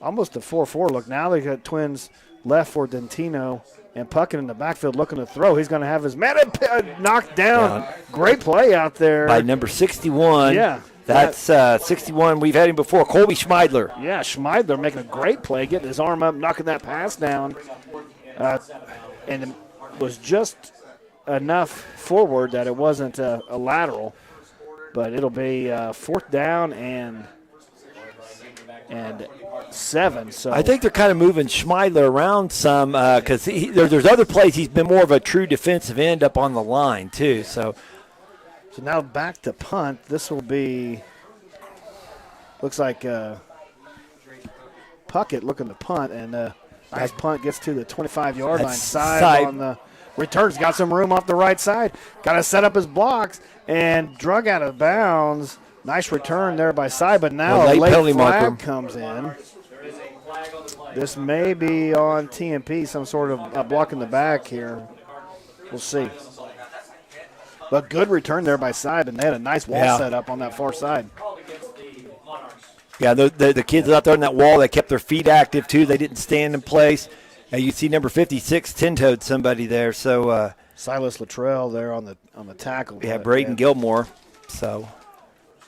almost a 4-4 look. Now they got twins left for Dentino. And Puckett in the backfield looking to throw. He's going to have his man knocked down. Yeah. Great play out there. By number 61. Yeah. That's 61. We've had him before. Colby Schmeidler. Yeah, Schmeidler making a great play, getting his arm up, knocking that pass down. And it was just enough forward that it wasn't a lateral. But it'll be 4th down and 7. So I think they're kind of moving Schmeidler around some because there's other plays. He's been more of a true defensive end up on the line too. So now back to punt. This will be looks like Puckett looking to punt, and nice punt gets to the 25-yard line. Side on the returns. Got some room off the right side. Got to set up his blocks and drug out of bounds. Nice return there by Side, but now a late flag comes in. This may be on TMP, some sort of block in the back here. We'll see. But good return there by Side, and they had a nice wall set up on that far side. Yeah, the kids out there on that wall, they kept their feet active too. They didn't stand in place. You see number 56 ten-toed somebody there. So Silas Luttrell there on the tackle. Yeah, Braden Gilmore. So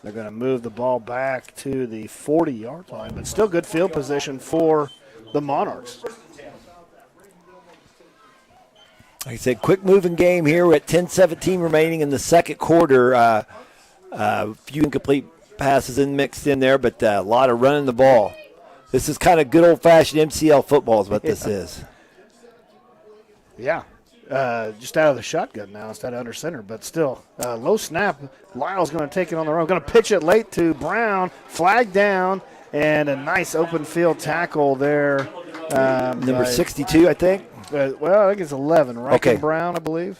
they're going to move the ball back to the 40-yard line, but still good field position for the Monarchs. Like I said, quick moving game here. We're at 10-17 remaining in the second quarter. A few incomplete passes mixed in there, but a lot of running the ball. This is kind of good old-fashioned MCL football is what this is. Yeah. Just out of the shotgun now instead of under center, but still low snap. Lyle's going to take it on the run. Going to pitch it late to Brown. Flag down, and a nice open field tackle there. Number 62, I think. Well, I think it's 11. Right, Brown, I believe.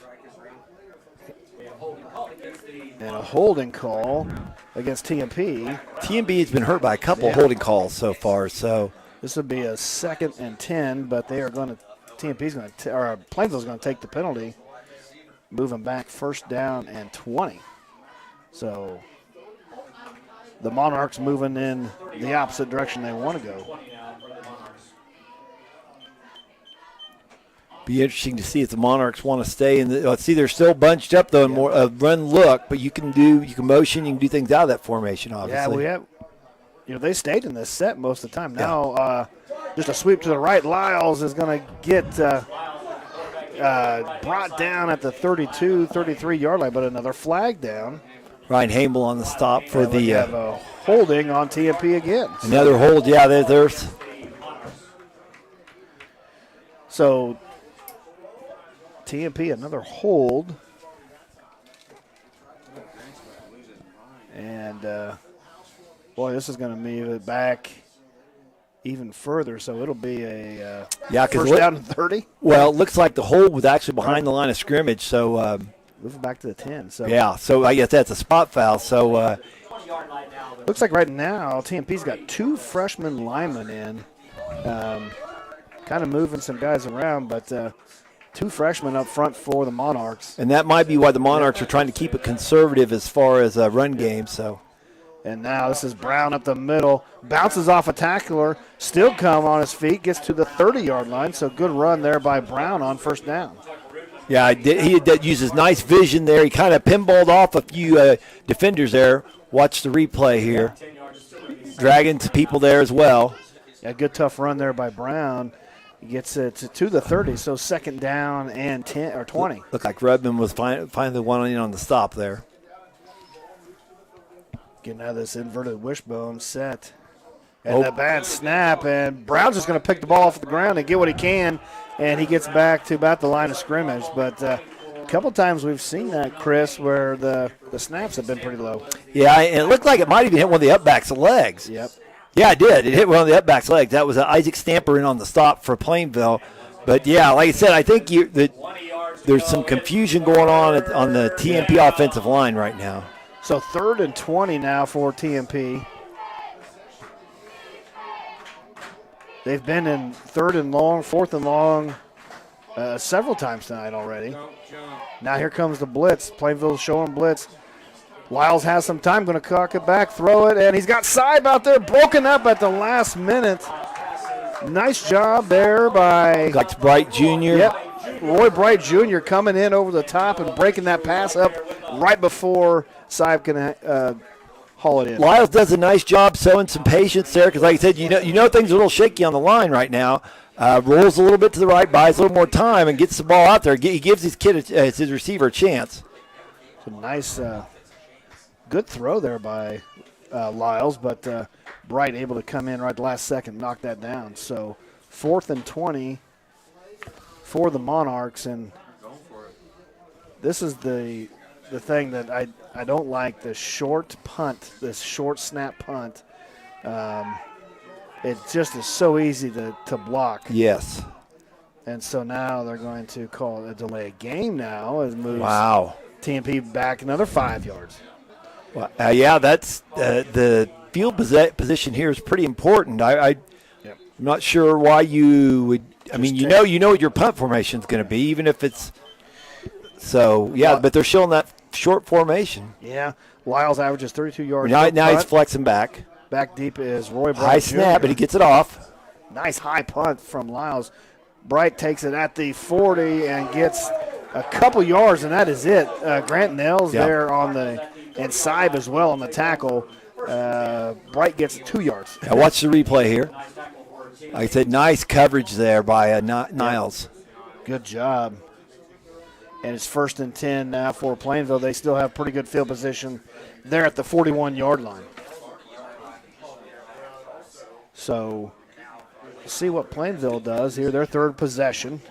And a holding call against TMP. TMP has been hurt by a couple holding calls so far. So this would be a 2nd and 10, but they are going to. TMP's going to, or Plainville's going to take the penalty, moving back 1st down and 20. So the Monarchs moving in the opposite direction they want to go. Be interesting to see if the Monarchs want to stay in the. See, they're still bunched up though, and more run look, but you can motion, you can do things out of that formation. Obviously, yeah, we have. They stayed in this set most of the time. Now, just a sweep to the right. Lyles is going to get brought down at the 32, 33-yard line, but another flag down. Ryan Hamel on the stop for the. We have a holding on TMP again. Another hold, there's. So TMP, another hold. And, boy, this is going to move it back even further, so it'll be a first down and 30. Well, it looks like the hold was actually behind the line of scrimmage, so moving back to the 10. So so I guess that's a spot foul. So looks like right now TMP's got 2 freshman linemen in, kind of moving some guys around, but 2 freshmen up front for the Monarchs. And that might be why the Monarchs are trying to keep it conservative as far as a run game. So. And now this is Brown up the middle, bounces off a tackler, still come on his feet, gets to the 30-yard line. So good run there by Brown on 1st down. Yeah, he did use his nice vision there. He kind of pinballed off a few defenders there. Watch the replay here. Dragging some people there as well. Yeah, good tough run there by Brown. He gets it to the 30, so 2nd down and 10 or 20. Looked like Rudman was finally one in on the stop there. Getting out of this inverted wishbone set. And a bad snap, and Brown's just going to pick the ball off the ground and get what he can, and he gets back to about the line of scrimmage. But a couple times we've seen that, Chris, where the snaps have been pretty low. Yeah, and it looked like it might even hit one of the upbacks' legs. Yep. Yeah, it did. It hit one of the upbacks' legs. That was Isaac Stamper in on the stop for Plainville. But, yeah, like I said, I think there's some confusion going on the TMP offensive line right now. So 3rd and 20 now for TMP. They've been in 3rd and long, 4th and long several times tonight already. Now here comes the blitz. Plainville's showing blitz. Lyles has some time, going to cock it back, throw it, and he's got Seib out there broken up at the last minute. Nice job there by like Bright Jr. Yep, Roy Bright Jr. coming in over the top and breaking that pass up right before Seib can haul it in. Lyles does a nice job showing some patience there because, like I said, you know things are a little shaky on the line right now. Rolls a little bit to the right, buys a little more time, and gets the ball out there. He gives his his receiver a chance. So nice, good throw there by Lyles, but Bright able to come in right the last second, knock that down. So 4th and 20 for the Monarchs, and this is the thing that I don't like, the short punt, this short snap punt. It just is so easy to block. Yes. And so now they're going to call it a delay of game now. It moves TMP back another 5 yards. Well, yeah, that's the field position here is pretty important. I'm not sure why you would. I mean, you know what your punt formation is going to be, even if it's. So, yeah, but they're showing that short formation. Yeah. Lyles averages 32 yards. Now he's flexing back. Back deep is Roy Bright. High snap, but he gets it off. Nice high punt from Lyles. Bright takes it at the 40 and gets a couple yards, and that is it. Grant Nels there on the and Seib as well on the tackle. Bright gets 2 yards. Now watch the replay here. Like I said, nice coverage there by Niles. Good job. And it's 1st and 10 now for Plainville. They still have pretty good field position there at the 41-yard line. So see what Plainville does here. Their 3rd possession.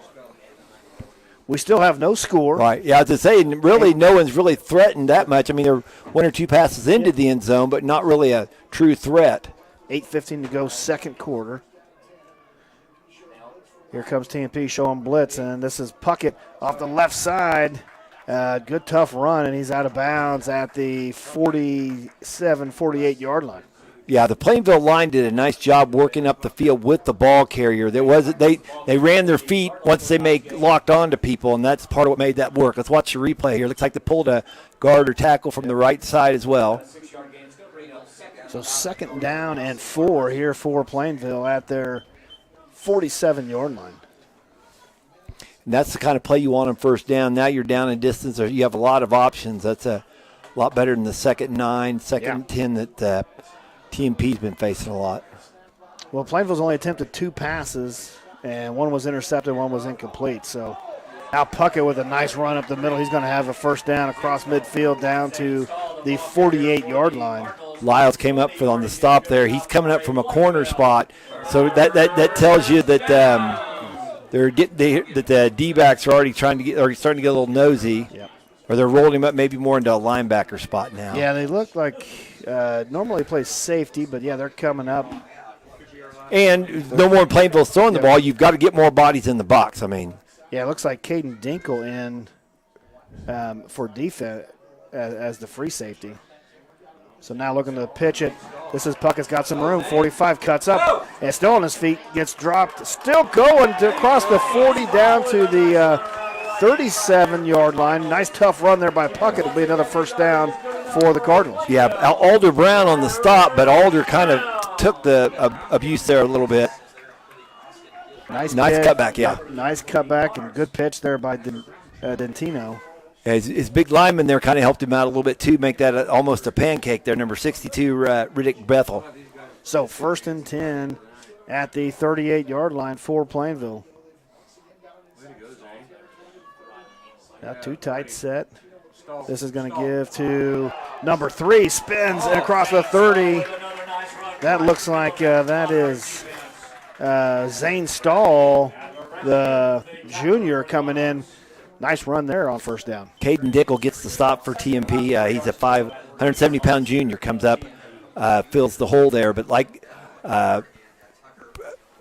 We still have no score. Right. Yeah, as I say, really no one's really threatened that much. I mean, there are 1 or 2 passes into the end zone, but not really a true threat. 8:15 to go, 2nd quarter. Here comes TMP showing blitz, and this is Puckett off the left side. Good, tough run, and he's out of bounds at the 47, 48-yard line. Yeah, the Plainville line did a nice job working up the field with the ball carrier. They ran their feet once they locked on to people, and that's part of what made that work. Let's watch the replay here. Looks like they pulled a guard or tackle from the right side as well. So 2nd down and 4 here for Plainville at their 47-yard line. And that's the kind of play you want on 1st down. Now you're down in distance, or you have a lot of options. That's a lot better than the 2nd 9, 2nd 10 that TMP's been facing a lot. Well, Plainville's only attempted 2 passes, and 1 was intercepted, 1 was incomplete. So now Puckett with a nice run up the middle. He's going to have a 1st down across midfield down to the 48-yard line. Lyles came up on the stop there. He's coming up from a corner spot, so that tells you that the D-backs are already starting to get a little nosy, or they're rolling him up maybe more into a linebacker spot now. Yeah, they look like normally play safety, but yeah, they're coming up. And no more Plainville's throwing the ball. You've got to get more bodies in the box. I mean, yeah, it looks like Caden Dinkle in for defense as the free safety. So now looking to pitch it. This is Puckett's got some room. 45 cuts up and still on his feet. Gets dropped. Still going across the 40 down to the 37-yard line. Nice tough run there by Puckett. It'll be another 1st down for the Cardinals. Yeah, Alder Brown on the stop, but Alder kind of took the abuse there a little bit. Nice cutback, yeah. Nice cutback and good pitch there by Dentino. His big lineman there kind of helped him out a little bit, too, make that almost a pancake there, number 62, Riddick Bethel. So 1st and 10 at the 38-yard line for Plainville. Now 2 tight set. This is going to give to number 3, spins and across the 30. That looks like that is Zane Stahl, the junior, coming in. Nice run there on first down. Caden Dickel gets the stop for TMP. He's a 170-pound junior, comes up, fills the hole there. But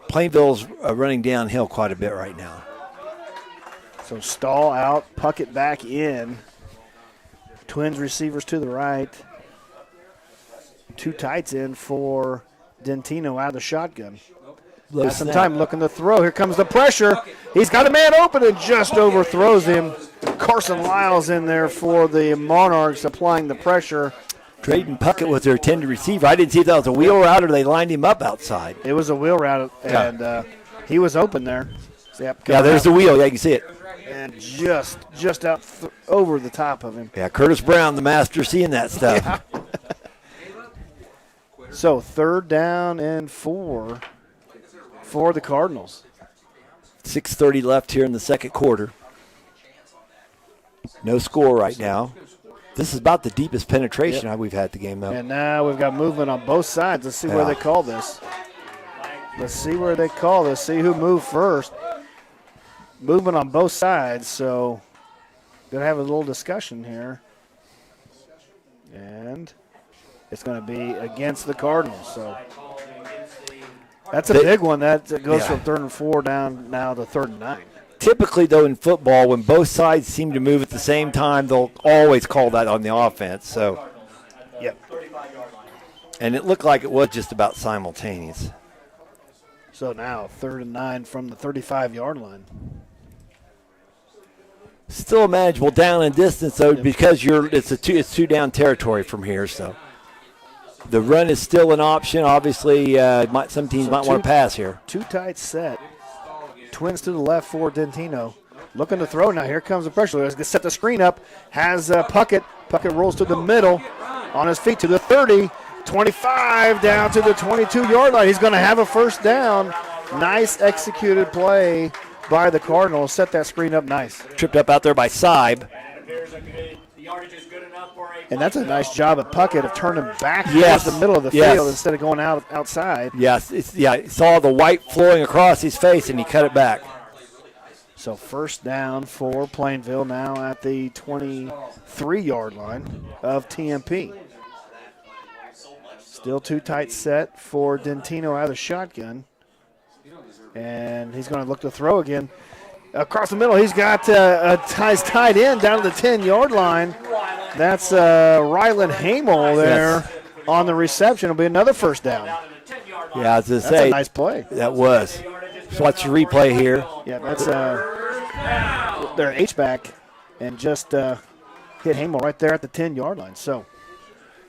Plainville's running downhill quite a bit right now. So Stahl out, Puckett back in. Twins receivers to the right. Two tights in for Dentino out of the shotgun. Got some time looking to throw. Here comes the pressure. He's got a man open and just overthrows him. Carson Lyles in there for the Monarchs applying the pressure. Drayden Puckett was their intended receiver. I didn't see if that was a wheel route or they lined him up outside. It was a wheel route, and he was open there. Yep, there's the wheel. Yeah, you can see it. And just out over the top of him. Yeah, Curtis Brown, the master, seeing that stuff. Yeah. So 3rd down and 4 for the Cardinals. 6:30 left here in the second quarter. No score right now. This is about the deepest penetration we've had the game, though. And now we've got movement on both sides. Let's see where they call this. See who moved first. Movement on both sides, so going to have a little discussion here. And it's going to be against the Cardinals. So that's a big one. That goes from 3rd and 4 down now to 3rd and 9. Typically, though, in football, when both sides seem to move at the same time, they'll always call that on the offense. So, yep. And it looked like it was just about simultaneous. So now 3rd and 9 from the 35-yard line. Still manageable down in distance, though, because it's two down territory from here. So the run is still an option. Obviously, some teams might want to pass here. Two tight set. Twins to the left for Dentino. Looking to throw now. Here comes the pressure. Let's set the screen up. Has Puckett. Puckett rolls to the middle. On his feet to the 30. 25 down to the 22-yard line. He's going to have a first down. Nice executed play by the Cardinals. Set that screen up nice. Tripped up out there by Seib. And that's a nice job of Puckett of turning back towards the middle of the field instead of going outside. Yes, he saw the white flowing across his face, and he cut it back. So first down for Plainville now at the 23-yard line of TMP. Still two tight set for Dentino out of the shotgun. And he's going to look to throw again. Across the middle, he's got his tight end down to the 10-yard line. That's Rylan Hamel there on the reception. It'll be another first down. Yeah, I was going to say. That's a nice play. That was. Let's watch the replay here. Yeah, that's their H-back and just hit Hamel right there at the 10-yard line. So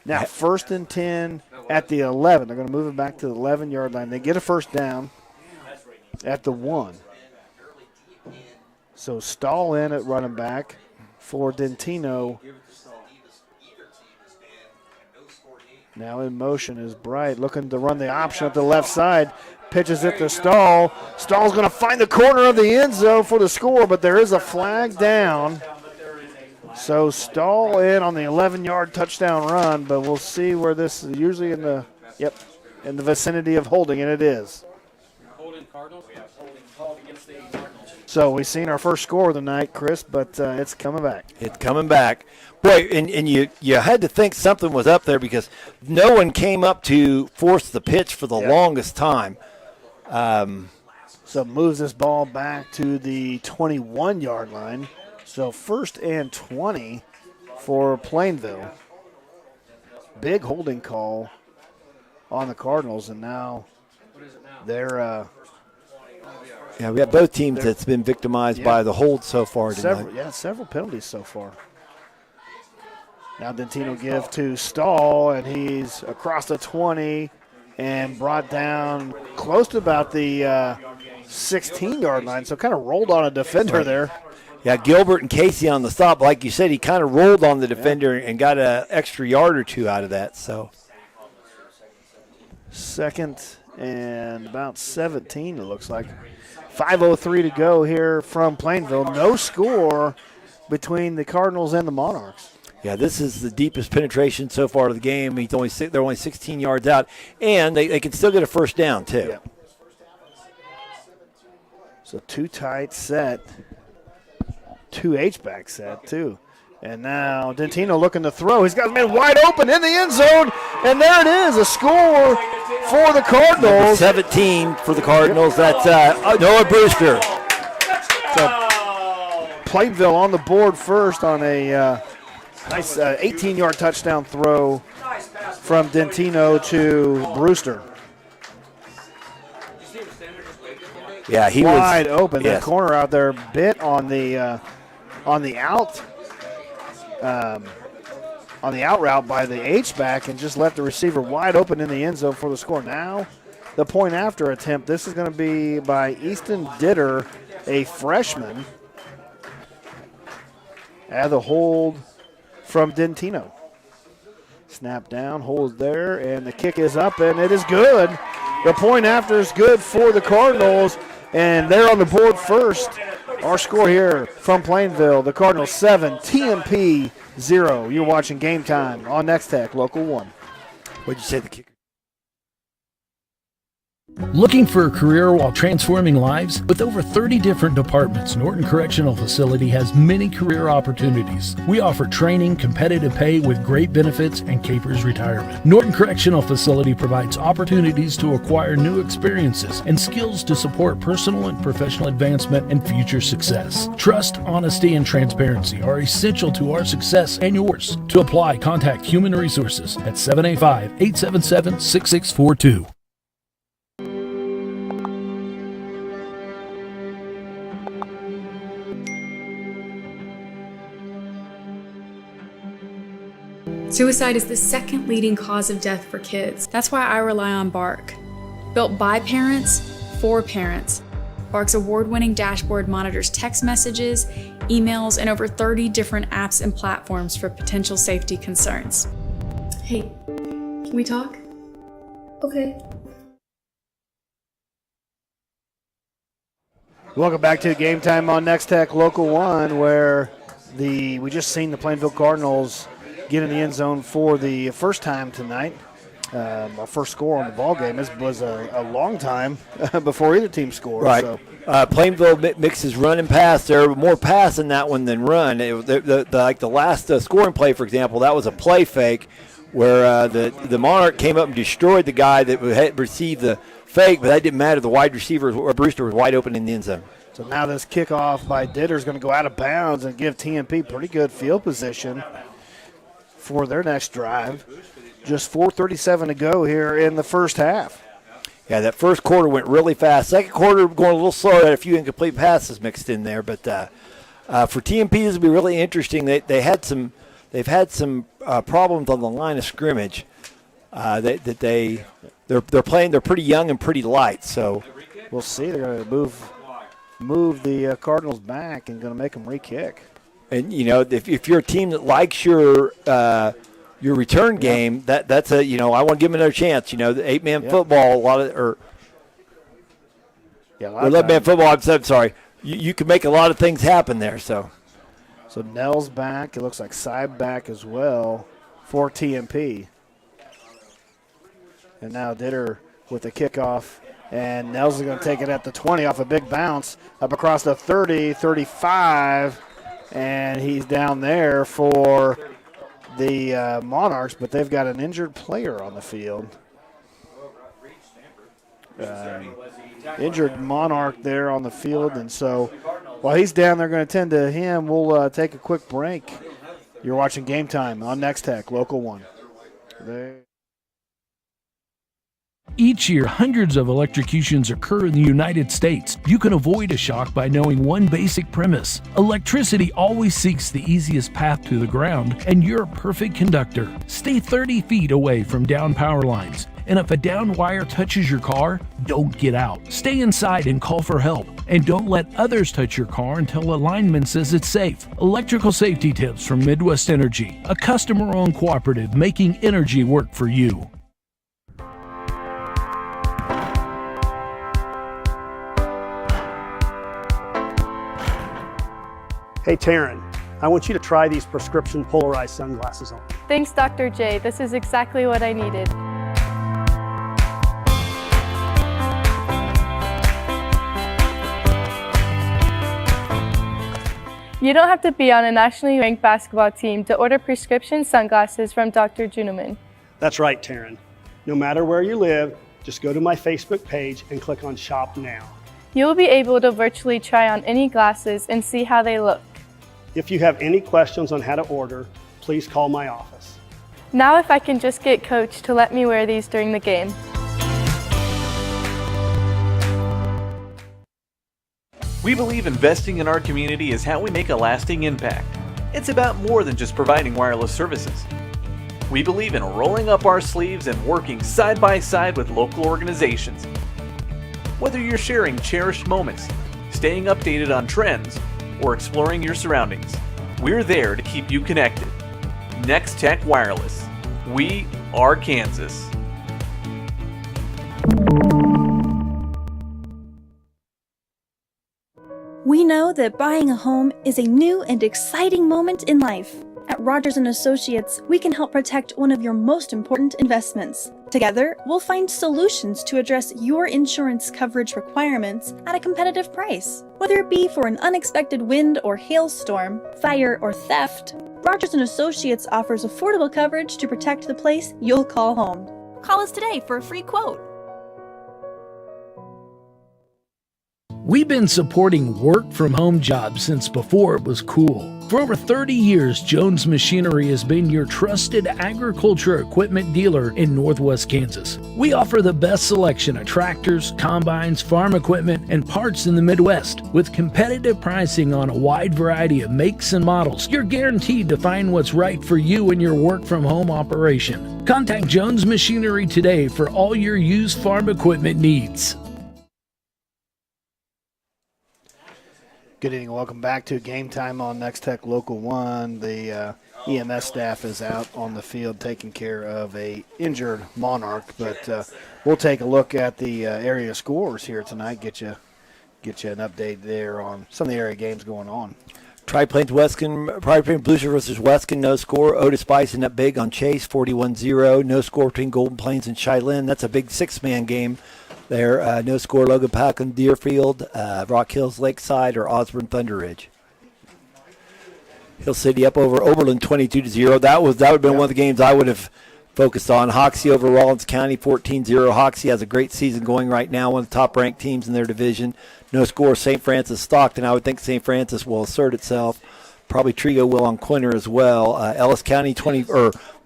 now 1st and 10 at the 11. They're going to move it back to the 11-yard line. They get a first down at the 1. So Stahl in at running back for Dentino. Now in motion is Bright, looking to run the option at the left side. Pitches it to Stahl. Stahl's going to find the corner of the end zone for the score, but there is a flag down. So Stahl in on the 11-yard touchdown run, but we'll see where this is usually in the vicinity of holding, and it is. So we've seen our first score of the night, Chris, but it's coming back. It's coming back. Boy, and you had to think something was up there because no one came up to force the pitch for the longest time. So moves this ball back to the 21-yard line. So 1st and 20 for Plainville. Big holding call on the Cardinals, and now they're yeah, we have both teams that's been victimized by the hold so far tonight. Several penalties so far. Now Dentino give to Stahl, and he's across the 20 and brought down close to about the 16-yard line, so kind of rolled on a defender there. Yeah, Gilbert and Casey on the stop. Like you said, he kind of rolled on the defender and got an extra yard or two out of that. So 2nd and about 17, it looks like. 5:03 to go here from Plainville. No score between the Cardinals and the Monarchs. Yeah, this is the deepest penetration so far of the game. They're only 16 yards out, and they can still get a first down too. Yeah. So 2 tight set, 2 H-back set too. And now Dentino looking to throw. He's got his man wide open in the end zone, and there it is, a score for the Cardinals. Number 17 for the Cardinals. That's Noah Brewster. So Plainville on the board first on a nice 18-yard touchdown throw from Dentino to Brewster. Yeah, he wide was open. Yes. That corner out there bit on the out route by the H-back and just left the receiver wide open in the end zone for the score. Now the point after attempt. This is going to be by Easton Ditter, a freshman. At the hold from Dentino. Snap down, hold there, and the kick is up, and it is good. The point after is good for the Cardinals, and they're on the board first. Our score here from Plainville, the Cardinals 7, TMP 0. You're watching Game Time on Nex-Tech, Local 1. What'd you say the kicker? Looking for a career while transforming lives? With over 30 different departments, Norton Correctional Facility has many career opportunities. We offer training, competitive pay with great benefits, and Capers retirement. Norton Correctional Facility provides opportunities to acquire new experiences and skills to support personal and professional advancement and future success. Trust, honesty, and transparency are essential to our success and yours. To apply, contact Human Resources at 785-877-6642. Suicide is the second leading cause of death for kids. That's why I rely on Bark. Built by parents, for parents. Bark's award-winning dashboard monitors text messages, emails, and over 30 different apps and platforms for potential safety concerns. Hey, can we talk? Okay. Welcome back to Game Time on Nex-Tech Local 1, where we just seen the Plainville Cardinals get in the end zone for the first time tonight. Our first score on the ball game. This was a long time before either team scored. Right. So. Plainville mixes run and pass. There were more pass in that one than run. Like the last scoring play, for example, that was a play fake where the Monarch came up and destroyed the guy that had received the fake, but that didn't matter. The wide receiver, or Brewster, was wide open in the end zone. So now this kickoff by Ditter is going to go out of bounds and give TMP pretty good field position for their next drive. Just 4:37 to go here in the first half. Yeah, that first quarter went really fast. Second quarter going a little slower. Had a few incomplete passes mixed in there, but for TMP this will be really interesting. They've had some problems on the line of scrimmage. They're playing. They're pretty young and pretty light. So we'll see. They're going to move the Cardinals back and going to make them re-kick. And if you're a team that likes your return game, that's I want to give them another chance. The 8-man football, a lot of 11-man football. I'm sorry. You can make a lot of things happen there. So Nell's back. It looks like Seib back as well for TMP. And now Ditter with the kickoff. And Nels is going to take it at the 20 off a big bounce up across the 30, 35. And he's down there for the Monarchs, but they've got an injured player on the field. Injured Monarch there on the field, and so while he's down there going to tend to him, we'll take a quick break. You're watching Game Time on Nex-Tech, Local 1. Each year, hundreds of electrocutions occur in the United States. You can avoid a shock by knowing one basic premise. Electricity always seeks the easiest path to the ground, and you're a perfect conductor. Stay 30 feet away from down power lines. And if a down wire touches your car, don't get out. Stay inside and call for help. And don't let others touch your car until a lineman says it's safe. Electrical safety tips from Midwest Energy, a customer-owned cooperative making energy work for you. Hey, Taryn, I want you to try these prescription polarized sunglasses on. Thanks, Dr. J. This is exactly what I needed. You don't have to be on a nationally ranked basketball team to order prescription sunglasses from Dr. Juneman. That's right, Taryn. No matter where you live, just go to my Facebook page and click on Shop Now. You will be able to virtually try on any glasses and see how they look. If you have any questions on how to order, please call my office. Now if I can just get Coach to let me wear these during the game. We believe investing in our community is how we make a lasting impact. It's about more than just providing wireless services. We believe in rolling up our sleeves and working side by side with local organizations. Whether you're sharing cherished moments, staying updated on trends, or exploring your surroundings, we're there to keep you connected. Nex-Tech Wireless. We are Kansas. We know that buying a home is a new and exciting moment in life. At Rogers & Associates, we can help protect one of your most important investments. Together, we'll find solutions to address your insurance coverage requirements at a competitive price. Whether it be for an unexpected wind or hailstorm, fire or theft, Rogers & Associates offers affordable coverage to protect the place you'll call home. Call us today for a free quote. We've been supporting work from home jobs since before it was cool. For over 30 years, Jones Machinery has been your trusted agriculture equipment dealer in Northwest Kansas. We offer the best selection of tractors, combines, farm equipment, and parts in the Midwest. With competitive pricing on a wide variety of makes and models, you're guaranteed to find what's right for you and your work from home operation. Contact Jones Machinery today for all your used farm equipment needs. Good evening. Welcome back to Game Time on Nex-Tech Local 1. The EMS staff is out on the field taking care of a injured Monarch, but we'll take a look at the area scores here tonight, get you an update there on some of the area games going on. Tri-Plains Blues versus Weston, no score. Otis Bison up big on Chase, 41-0. No score between Golden Plains and Cheyenne. That's a big six-man game there. No score, Logan Pack on Deerfield, Rock Hills Lakeside, or Osborne Thunder Ridge. Hill City up over Oberlin 22-0. That would have been one of the games I would have focused on. Hoxie over Rollins County 14-0. Hoxie has a great season going right now, one of the top-ranked teams in their division. No score, St. Francis Stockton. I would think St. Francis will assert itself. Probably Trigo will on Quinter as well. Ellis County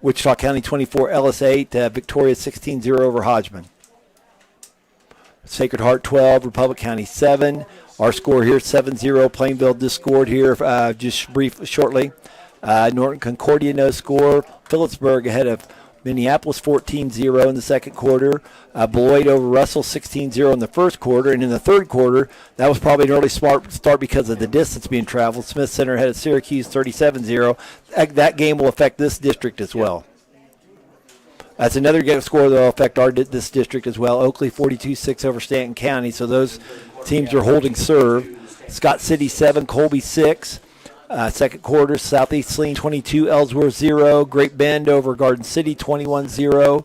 Wichita County 24, Ellis 8. Victoria 16-0 over Hodgman. Sacred Heart 12, Republic County 7. Our score here 7-0. Plainville just scored here shortly. Norton Concordia no score. Phillipsburg ahead of Minneapolis 14-0 in the second quarter. Beloit over Russell 16-0 in the first quarter. And in the third quarter, that was probably an early smart start because of the distance being traveled. Smith Center ahead of Syracuse 37-0. That game will affect this district as well. That's another game score that will affect this district as well. Oakley 42-6 over Stanton County. So those teams are holding serve. Scott City 7, Colby 6. Second quarter, Southeast Saline 22, Ellsworth 0. Great Bend over Garden City 21-0.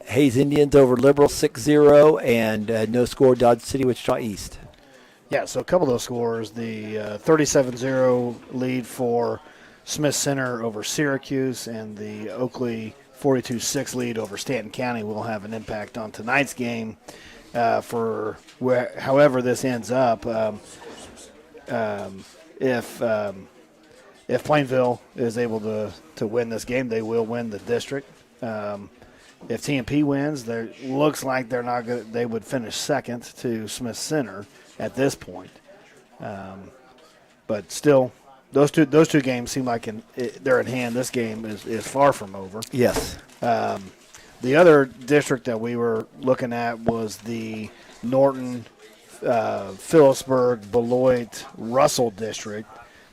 Hayes Indians over Liberal 6-0. And no score, Dodge City, Wichita East. Yeah, so a couple of those scores. The 37-0 lead for Smith Center over Syracuse and the Oakley 42-6 lead over Stanton County will have an impact on tonight's game. However this ends up, if Plainville is able to win this game, they will win the district. If TMP wins, looks like they're not good. They would finish second to Smith Center at this point. But still, those two games seem like they're in hand. This game is far from over. Yes. The other district that we were looking at was the Norton, Phillipsburg, Beloit, Russell district.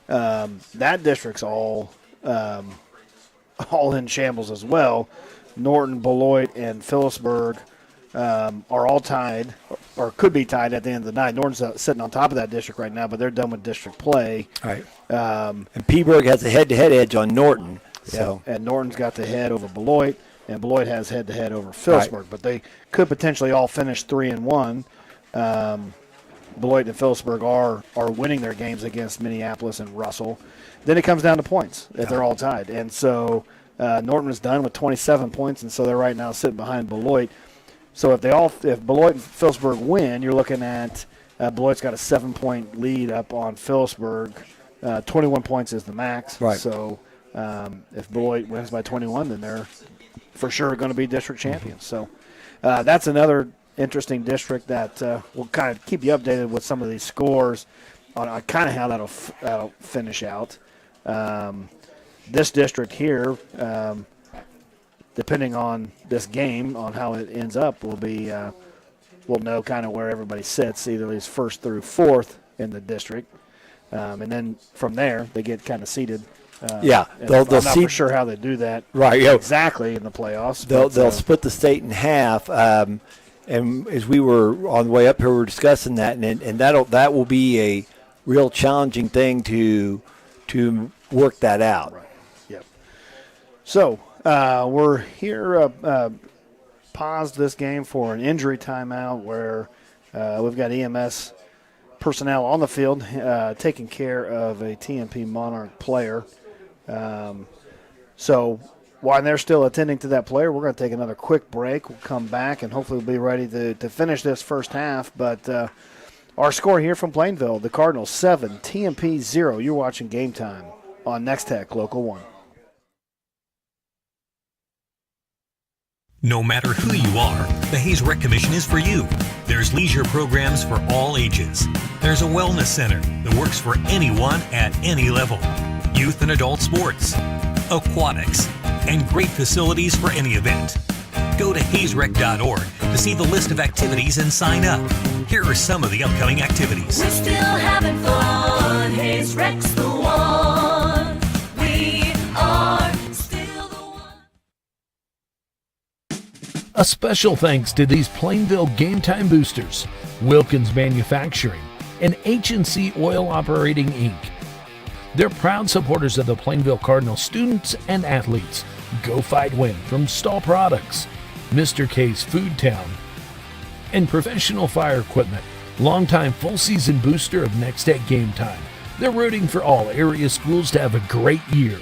That district's all in shambles as well. Norton, Beloit, and Phillipsburg are all tied or could be tied at the end of the night. Norton's sitting on top of that district right now, but they're done with district play. Right. And Peaburg has a head-to-head edge on Norton. So. Yeah. And Norton's got the head over Beloit, and Beloit has head-to-head over Phillipsburg. Right. But they could potentially all finish 3-1. Beloit and Phillipsburg are winning their games against Minneapolis and Russell. Then it comes down to points if they're all tied. And so Norton is done with 27 points, and so they're right now sitting behind Beloit. So if Beloit and Phillipsburg win, you're looking at Beloit's got a 7-point lead up on Phillipsburg. 21 points is the max. Right. So if Beloit wins by 21, then they're for sure going to be district champions. So that's another interesting district that will kind of keep you updated with some of these scores on kind of how that'll finish out. This district here, depending on this game, on how it ends up, will be we'll know kind of where everybody sits, either is first through fourth in the district, and then from there they get kind of seated. Yeah, I'm not for sure how they do that. Right, yeah. Exactly in the playoffs. They'll split the state in half. And as we were on the way up here, we were discussing that, and that will be a real challenging thing to work that out. Right. Yep. So we're here. Paused this game for an injury timeout where we've got EMS personnel on the field taking care of a TMP Monarch player. So while they're still attending to that player, we're going to take another quick break. We'll come back, and hopefully we'll be ready to finish this first half. But our score here from Plainville, the Cardinals 7, TMP 0. You're watching Game Time on Nex-Tech Local 1. No matter who you are, the Hayes Rec Commission is for you. There's leisure programs for all ages. There's a wellness center that works for anyone at any level. Youth and adult sports, aquatics, and great facilities for any event. Go to hazerec.org to see the list of activities and sign up. Here are some of the upcoming activities. We're still having fun. Hayes Rec's the one. We are still the one. A special thanks to these Plainville Game Time boosters, Wilkins Manufacturing, and H&C Oil Operating Inc. They're proud supporters of the Plainville Cardinal students and athletes. Go Fight Win from Stahl Products, Mr. K's Food Town, and Professional Fire Equipment, longtime full-season booster of Nex-Tech Game Time. They're rooting for all area schools to have a great year.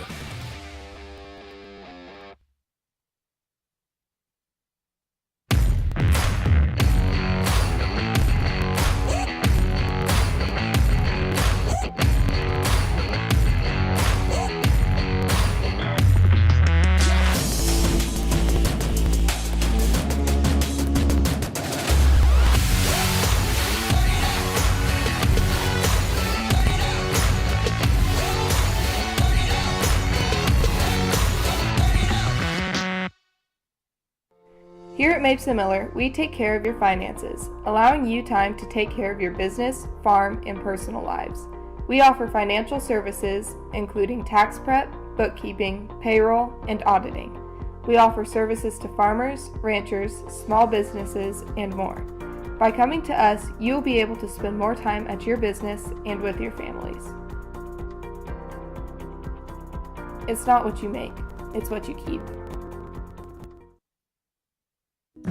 Here at Mapes & Miller, we take care of your finances, allowing you time to take care of your business, farm, and personal lives. We offer financial services, including tax prep, bookkeeping, payroll, and auditing. We offer services to farmers, ranchers, small businesses, and more. By coming to us, you'll be able to spend more time at your business and with your families. It's not what you make, it's what you keep.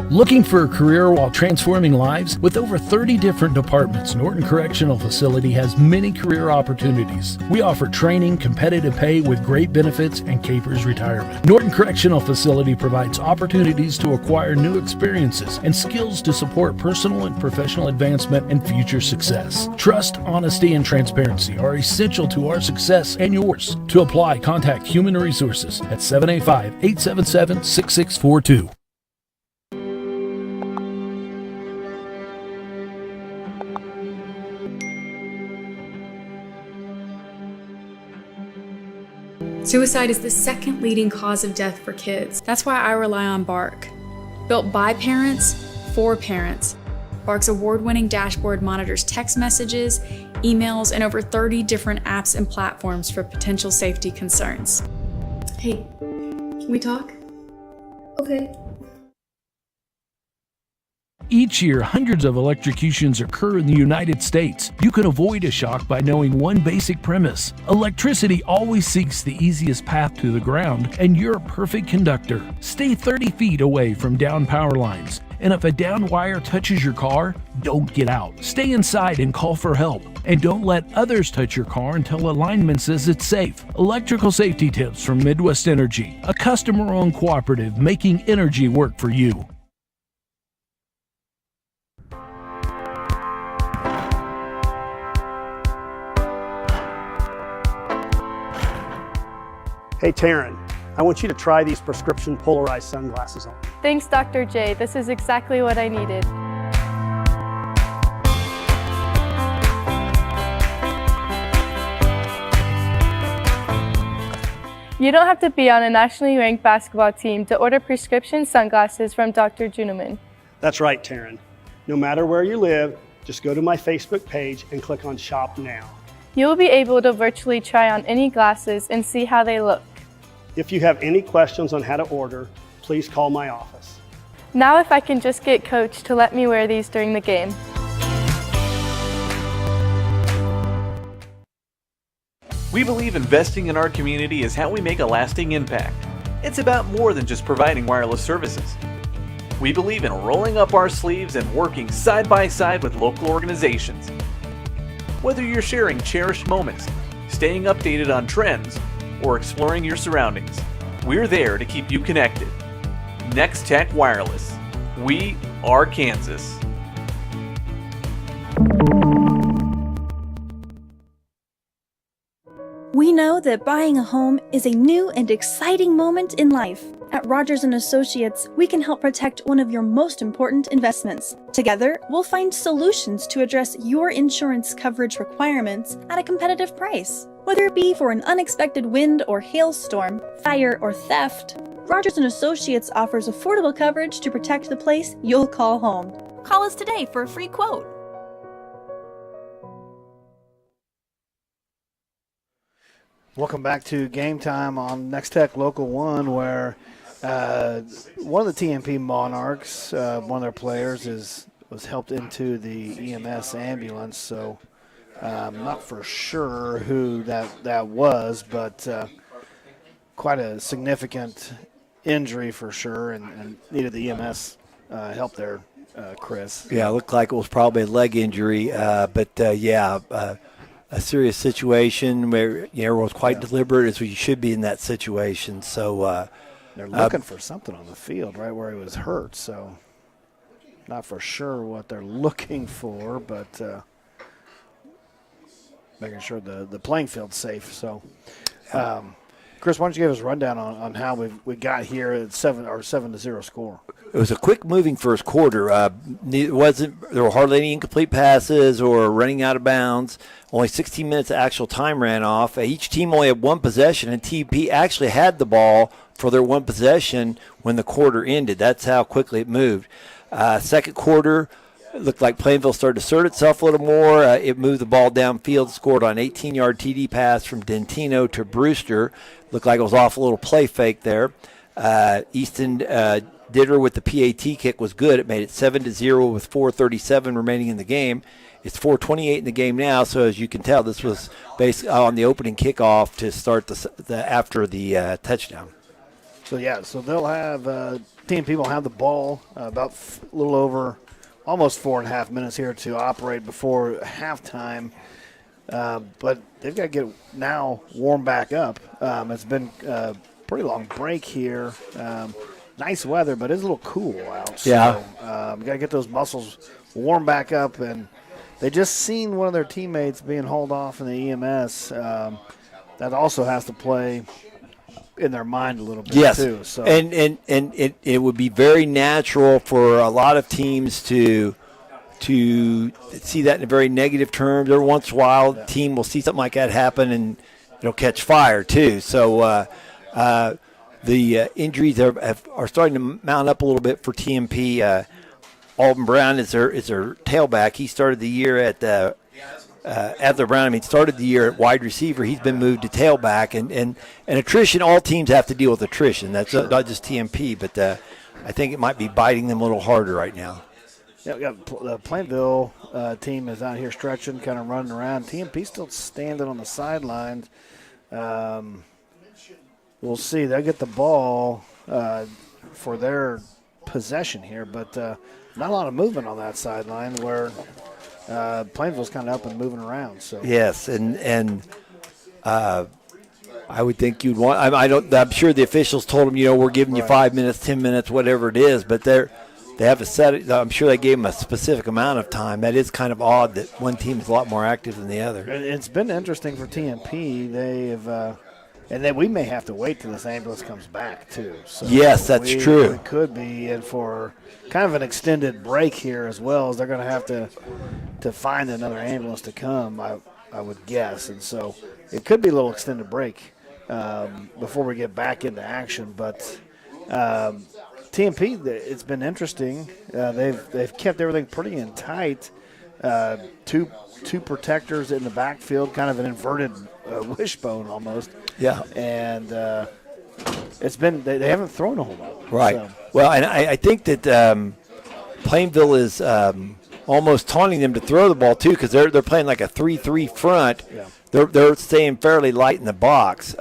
Looking for a career while transforming lives? With over 30 different departments, Norton Correctional Facility has many career opportunities. We offer training, competitive pay with great benefits, and Capers retirement. Norton Correctional Facility provides opportunities to acquire new experiences and skills to support personal and professional advancement and future success. Trust, honesty, and transparency are essential to our success and yours. To apply, contact Human Resources at 785-877-6642. Suicide is the second leading cause of death for kids. That's why I rely on Bark. Built by parents, for parents, Bark's award-winning dashboard monitors text messages, emails, and over 30 different apps and platforms for potential safety concerns. Hey, can we talk? Okay. Each year, hundreds of electrocutions occur in the United States. You can avoid a shock by knowing one basic premise. Electricity always seeks the easiest path to the ground, and you're a perfect conductor. Stay 30 feet away from down power lines. And if a down wire touches your car, don't get out. Stay inside and call for help. And don't let others touch your car until a lineman says it's safe. Electrical safety tips from Midwest Energy, a customer-owned cooperative making energy work for you. Hey, Taryn, I want you to try these prescription polarized sunglasses on. Thanks, Dr. J. This is exactly what I needed. You don't have to be on a nationally ranked basketball team to order prescription sunglasses from Dr. Juneman. That's right, Taryn. No matter where you live, just go to my Facebook page and click on Shop Now. You will be able to virtually try on any glasses and see how they look. If you have any questions on how to order, please call my office. Now if I can just get Coach to let me wear these during the game. We believe investing in our community is how we make a lasting impact. It's about more than just providing wireless services. We believe in rolling up our sleeves and working side by side with local organizations. Whether you're sharing cherished moments, staying updated on trends, or exploring your surroundings, we're there to keep you connected. Nex-Tech Wireless. We are Kansas. We know that buying a home is a new and exciting moment in life. At Rogers & Associates, we can help protect one of your most important investments. Together, we'll find solutions to address your insurance coverage requirements at a competitive price. Whether it be for an unexpected wind or hailstorm, fire or theft, Rogers & Associates offers affordable coverage to protect the place you'll call home. Call us today for a free quote. Welcome back to Game Time on Nex-Tech Local 1, where one of the TMP Monarchs, one of their players, was helped into the EMS ambulance. So I'm not for sure who that was, but quite a significant injury for sure, and needed the EMS help there, Chris. Yeah, it looked like it was probably a leg injury, but a serious situation where everyone's quite deliberate, as we should be in that situation. So they're looking for something on the field right where he was hurt, so not for sure what they're looking for, but making sure the playing field's safe. So, Chris, why don't you give us a rundown on how we got here at 7-0 score? It was a quick moving first quarter. There were hardly any incomplete passes or running out of bounds. Only 16 minutes of actual time ran off. Each team only had one possession, and TP actually had the ball for their one possession when the quarter ended. That's how quickly it moved. Second quarter, it looked like Plainville started to assert itself a little more. It moved the ball downfield, scored on an 18-yard TD pass from Dentino to Brewster. Looked like it was off a little play fake there. Easton Ditter with the PAT kick was good. It made it 7-0 with 4:37 remaining in the game. It's 4:28 in the game now, so as you can tell, this was based on the opening kickoff to start after the touchdown. So they'll have team people have the ball about a little over almost 4.5 minutes here to operate before halftime. But they've got to get now warm back up. It's been a pretty long break here. Nice weather, but it's a little cool out. So, got to get those muscles warm back up. And they just seen one of their teammates being hauled off in the EMS. That also has to play in their mind a little bit too. So. And it would be very natural for a lot of teams to see that in very negative terms. Every once in a while, a team will see something like that happen, and it'll catch fire too. So the injuries are starting to mount up a little bit for TMP. Alton Brown is their tailback. He started the year at Adler Brown. Started the year at wide receiver. He's been moved to tailback, and attrition. All teams have to deal with attrition. That's not just TMP, but I think it might be biting them a little harder right now. Yeah, the Plainville team is out here stretching, kind of running around. TMP still standing on the sidelines. We'll see. They'll get the ball for their possession here, but not a lot of movement on that sideline where Plainville's kind of up and moving around. So Yes, and I would think you'd want. I'm sure the officials told them, we're giving you 5 minutes, 10 minutes, whatever it is, but they have a set. I'm sure they gave them a specific amount of time. That is kind of odd that one team is a lot more active than the other. It's been interesting for TMP. They've and then we may have to wait till this ambulance comes back too. So yes, that's true. We could be in for kind of an extended break here as well, as they're going to have to find another ambulance to come. I would guess, and so it could be a little extended break before we get back into action. But TMP, it's been interesting. They've kept everything pretty in tight. Two protectors in the backfield, kind of an inverted wishbone almost. Yeah. And it's been they haven't thrown a whole lot. Right. So. Well, and I think that Plainville is almost taunting them to throw the ball too, because they're playing like a 3-3 front. Yeah. They're staying fairly light in the box.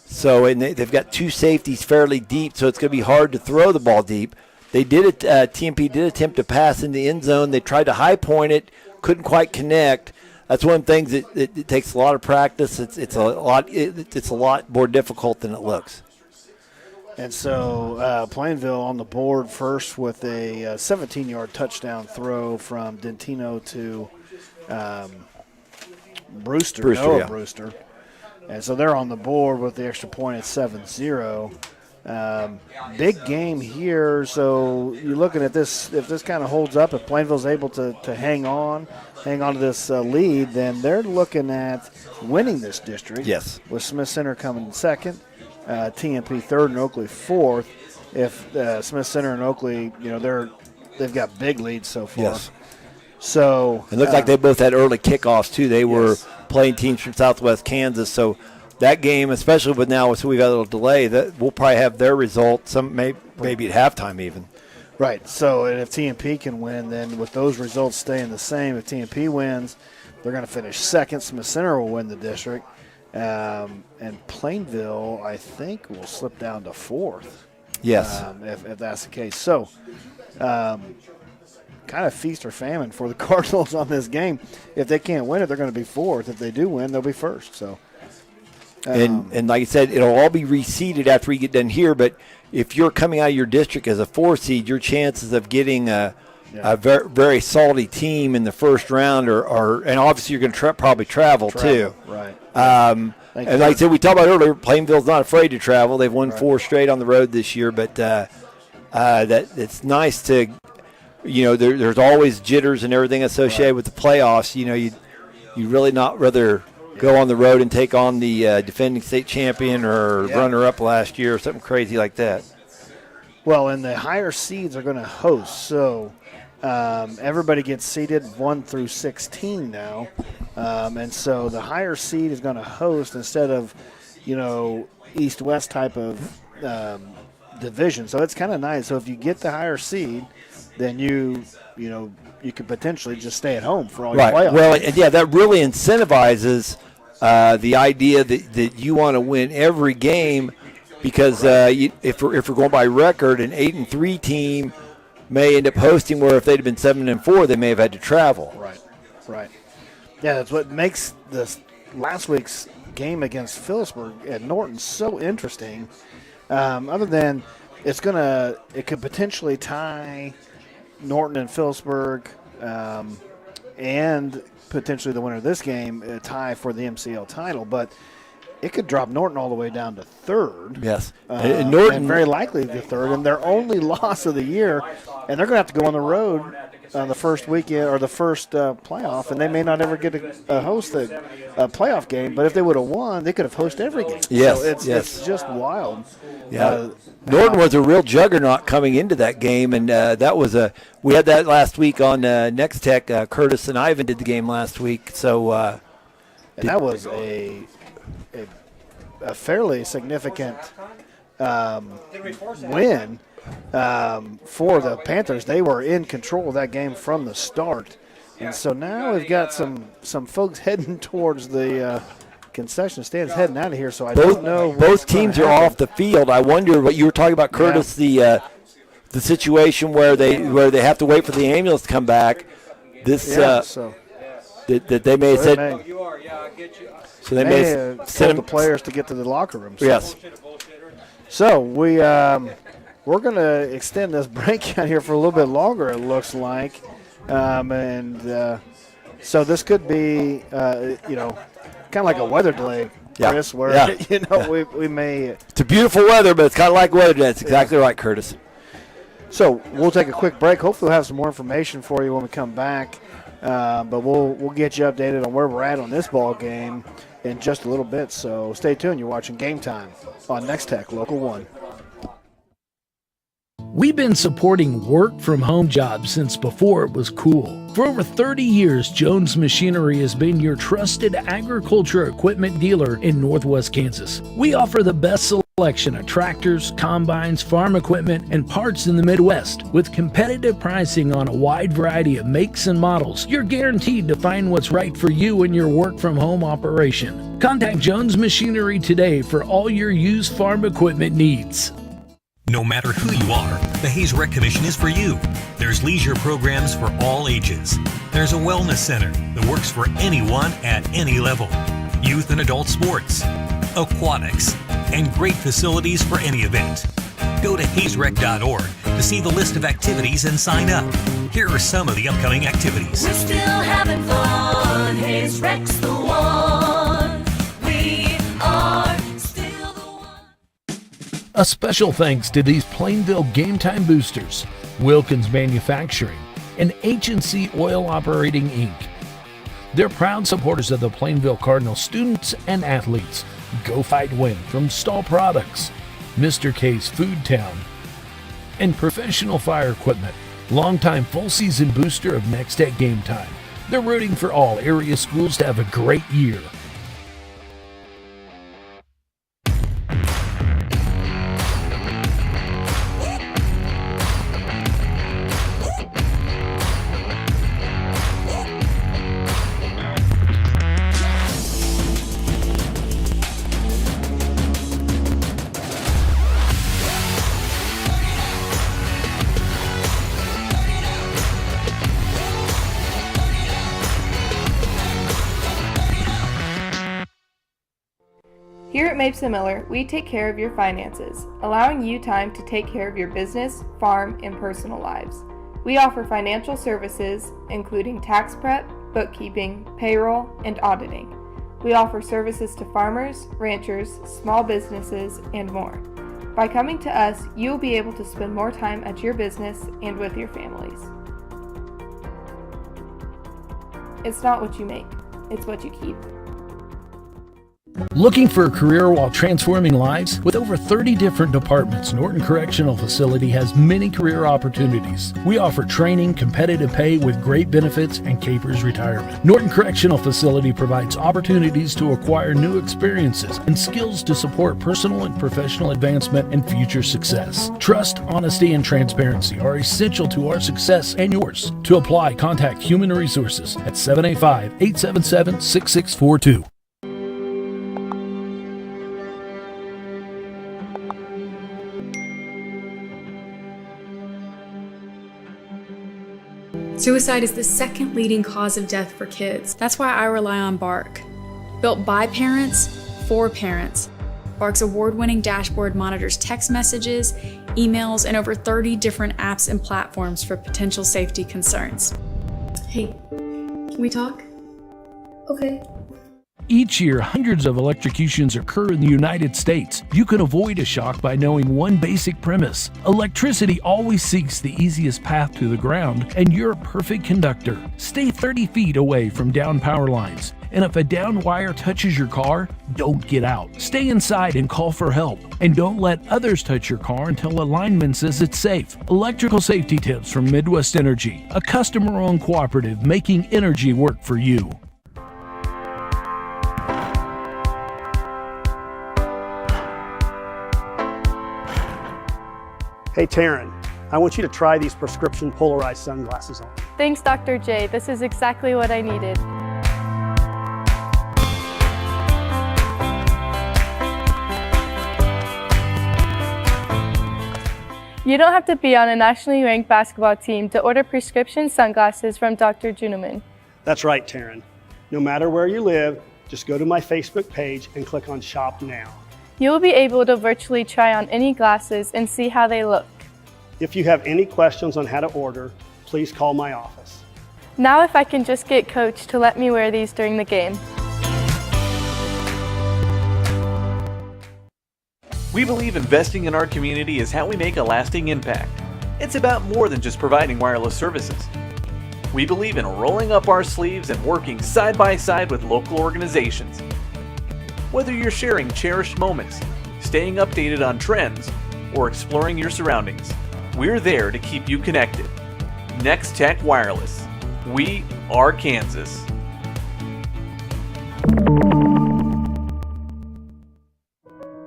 So they've got two safeties fairly deep, so it's going to be hard to throw the ball deep. They did it. TMP did attempt to pass in the end zone. They tried to high point it, couldn't quite connect. That's one of the things that it takes a lot of practice. It's a lot more difficult than it looks. And so Plainville on the board first with a 17-yard touchdown throw from Dentino to Brewster. Noah Brewster. And so they're on the board with the extra point at 7-0. Big game here, so you're looking at this. If this kind of holds up, if Plainville's able to hang on to this lead, then they're looking at winning this district. Yes. With Smith Center coming in second, TMP third, and Oakley fourth. If Smith Center and Oakley, they've got big leads so far. Yes. So it looked like they both had early kickoffs too. They were playing teams from Southwest Kansas, so that game, especially with now, so we've got a little delay, that we'll probably have their result maybe at halftime even. Right. So if TMP can win, then with those results staying the same, if TMP wins, they're going to finish second. Smith Center will win the district, and Plainville, I think, will slip down to fourth. Yes. If that's the case. So, kind of feast or famine for the Cardinals on this game. If they can't win it, they're going to be fourth. If they do win, they'll be first. So. And like I said, it'll all be reseeded after we get done here. But if you're coming out of your district as a 4 seed, your chances of getting a very, very salty team in the first round are and obviously you're going to probably travel too. Right. And like I said, we talked about earlier, Plainville's not afraid to travel. They've won 4 straight on the road this year. But that it's nice to, there's always jitters and everything associated with the playoffs. You really not rather go on the road and take on the defending state champion or runner-up last year or something crazy like that. Well, and the higher seeds are going to host, so everybody gets seeded 1 through 16 now, and so the higher seed is going to host instead of, east-west type of division. So it's kind of nice. So if you get the higher seed, then you could potentially just stay at home for all your playoffs. Well, and that really incentivizes the idea that you want to win every game, because if we're going by record, an 8-3 team may end up hosting, where if they'd have been 7-4, they may have had to travel. Right. Yeah, that's what makes this last week's game against Phillipsburg and Norton so interesting. Other than it could potentially tie Norton and Phillipsburg, and potentially the winner of this game a tie for the MCL title, but it could drop Norton all the way down to third. Yes, and Norton very likely the third, and their only loss of the year, and they're going to have to go on the road the first weekend or the first playoff, and they may not ever get to host a playoff game. But if they would have won, they could have hosted every game. Yes, so it's just wild. Yeah, Norton was a real juggernaut coming into that game, and we had that last week on Nex-Tech. Curtis and Ivan did the game last week, so and that was a fairly significant win for the Panthers. They were in control of that game from the start. And so now we've got some folks heading towards the concession stands heading out of here. So I don't know. Both teams are off the field. I wonder what you were talking about, Curtis, the situation where they have to wait for the ambulance to come back. That they may have said. So they may have sent the players to get to the locker room. So. Yes. So we're going to extend this break out here for a little bit longer, it looks like. So this could be, kind of like a weather delay, Chris, where, we may. It's a beautiful weather, but it's kind of like weather delay. That's exactly right, Curtis. So we'll take a quick break. Hopefully we'll have some more information for you when we come back. But we'll get you updated on where we're at on this ball game in just a little bit. So stay tuned. You're watching Game Time on Nex-Tech Local 1. We've been supporting work from home jobs since before it was cool. For over 30 years, Jones Machinery has been your trusted agriculture equipment dealer in Northwest Kansas. We offer the best selection of tractors, combines, farm equipment, and parts in the Midwest. With competitive pricing on a wide variety of makes and models, you're guaranteed to find what's right for you and your work from home operation. Contact Jones Machinery today for all your used farm equipment needs. No matter who you are, the Hayes Rec Commission is for you. There's leisure programs for all ages. There's a wellness center that works for anyone at any level. Youth and adult sports, aquatics, and great facilities for any event. Go to hazerec.org to see the list of activities and sign up. Here are some of the upcoming activities. We're still having fun. Hayes Rec's the one. We are still the one. A special thanks to these Plainville Game Time boosters, Wilkins Manufacturing, and H&C Oil Operating Inc. They're proud supporters of the Plainville Cardinal students and athletes. Go Fight Win from Stahl Products, Mr. K's Food Town, and Professional Fire Equipment, longtime full-season booster of Nex-Tech Game Time. They're rooting for all area schools to have a great year. Here at Mapes & Miller, we take care of your finances, allowing you time to take care of your business, farm, and personal lives. We offer financial services, including tax prep, bookkeeping, payroll, and auditing. We offer services to farmers, ranchers, small businesses, and more. By coming to us, you'll be able to spend more time at your business and with your families. It's not what you make, it's what you keep. Looking for a career while transforming lives? With over 30 different departments, Norton Correctional Facility has many career opportunities. We offer training, competitive pay with great benefits, and Capers retirement. Norton Correctional Facility provides opportunities to acquire new experiences and skills to support personal and professional advancement and future success. Trust, honesty, and transparency are essential to our success and yours. To apply, contact Human Resources at 785-877-6642. Suicide is the second leading cause of death for kids. That's why I rely on Bark. Built by parents, for parents, Bark's award-winning dashboard monitors text messages, emails, and over 30 different apps and platforms for potential safety concerns. Hey, can we talk? Okay. Each year, hundreds of electrocutions occur in the United States. You can avoid a shock by knowing one basic premise. Electricity always seeks the easiest path to the ground, and you're a perfect conductor. Stay 30 feet away from down power lines. And if a down wire touches your car, don't get out. Stay inside and call for help. And don't let others touch your car until a lineman says it's safe. Electrical safety tips from Midwest Energy, a customer-owned cooperative making energy work for you. Hey Taryn, I want you to try these prescription polarized sunglasses on. Thanks, Dr. J. This is exactly what I needed. You don't have to be on a nationally ranked basketball team to order prescription sunglasses from Dr. Juneman. That's right, Taryn. No matter where you live, just go to my Facebook page and click on Shop Now. You will be able to virtually try on any glasses and see how they look. If you have any questions on how to order, please call my office. Now if I can just get Coach to let me wear these during the game. We believe investing in our community is how we make a lasting impact. It's about more than just providing wireless services. We believe in rolling up our sleeves and working side by side with local organizations. Whether you're sharing cherished moments, staying updated on trends, or exploring your surroundings, we're there to keep you connected. Nex-Tech Wireless. We are Kansas.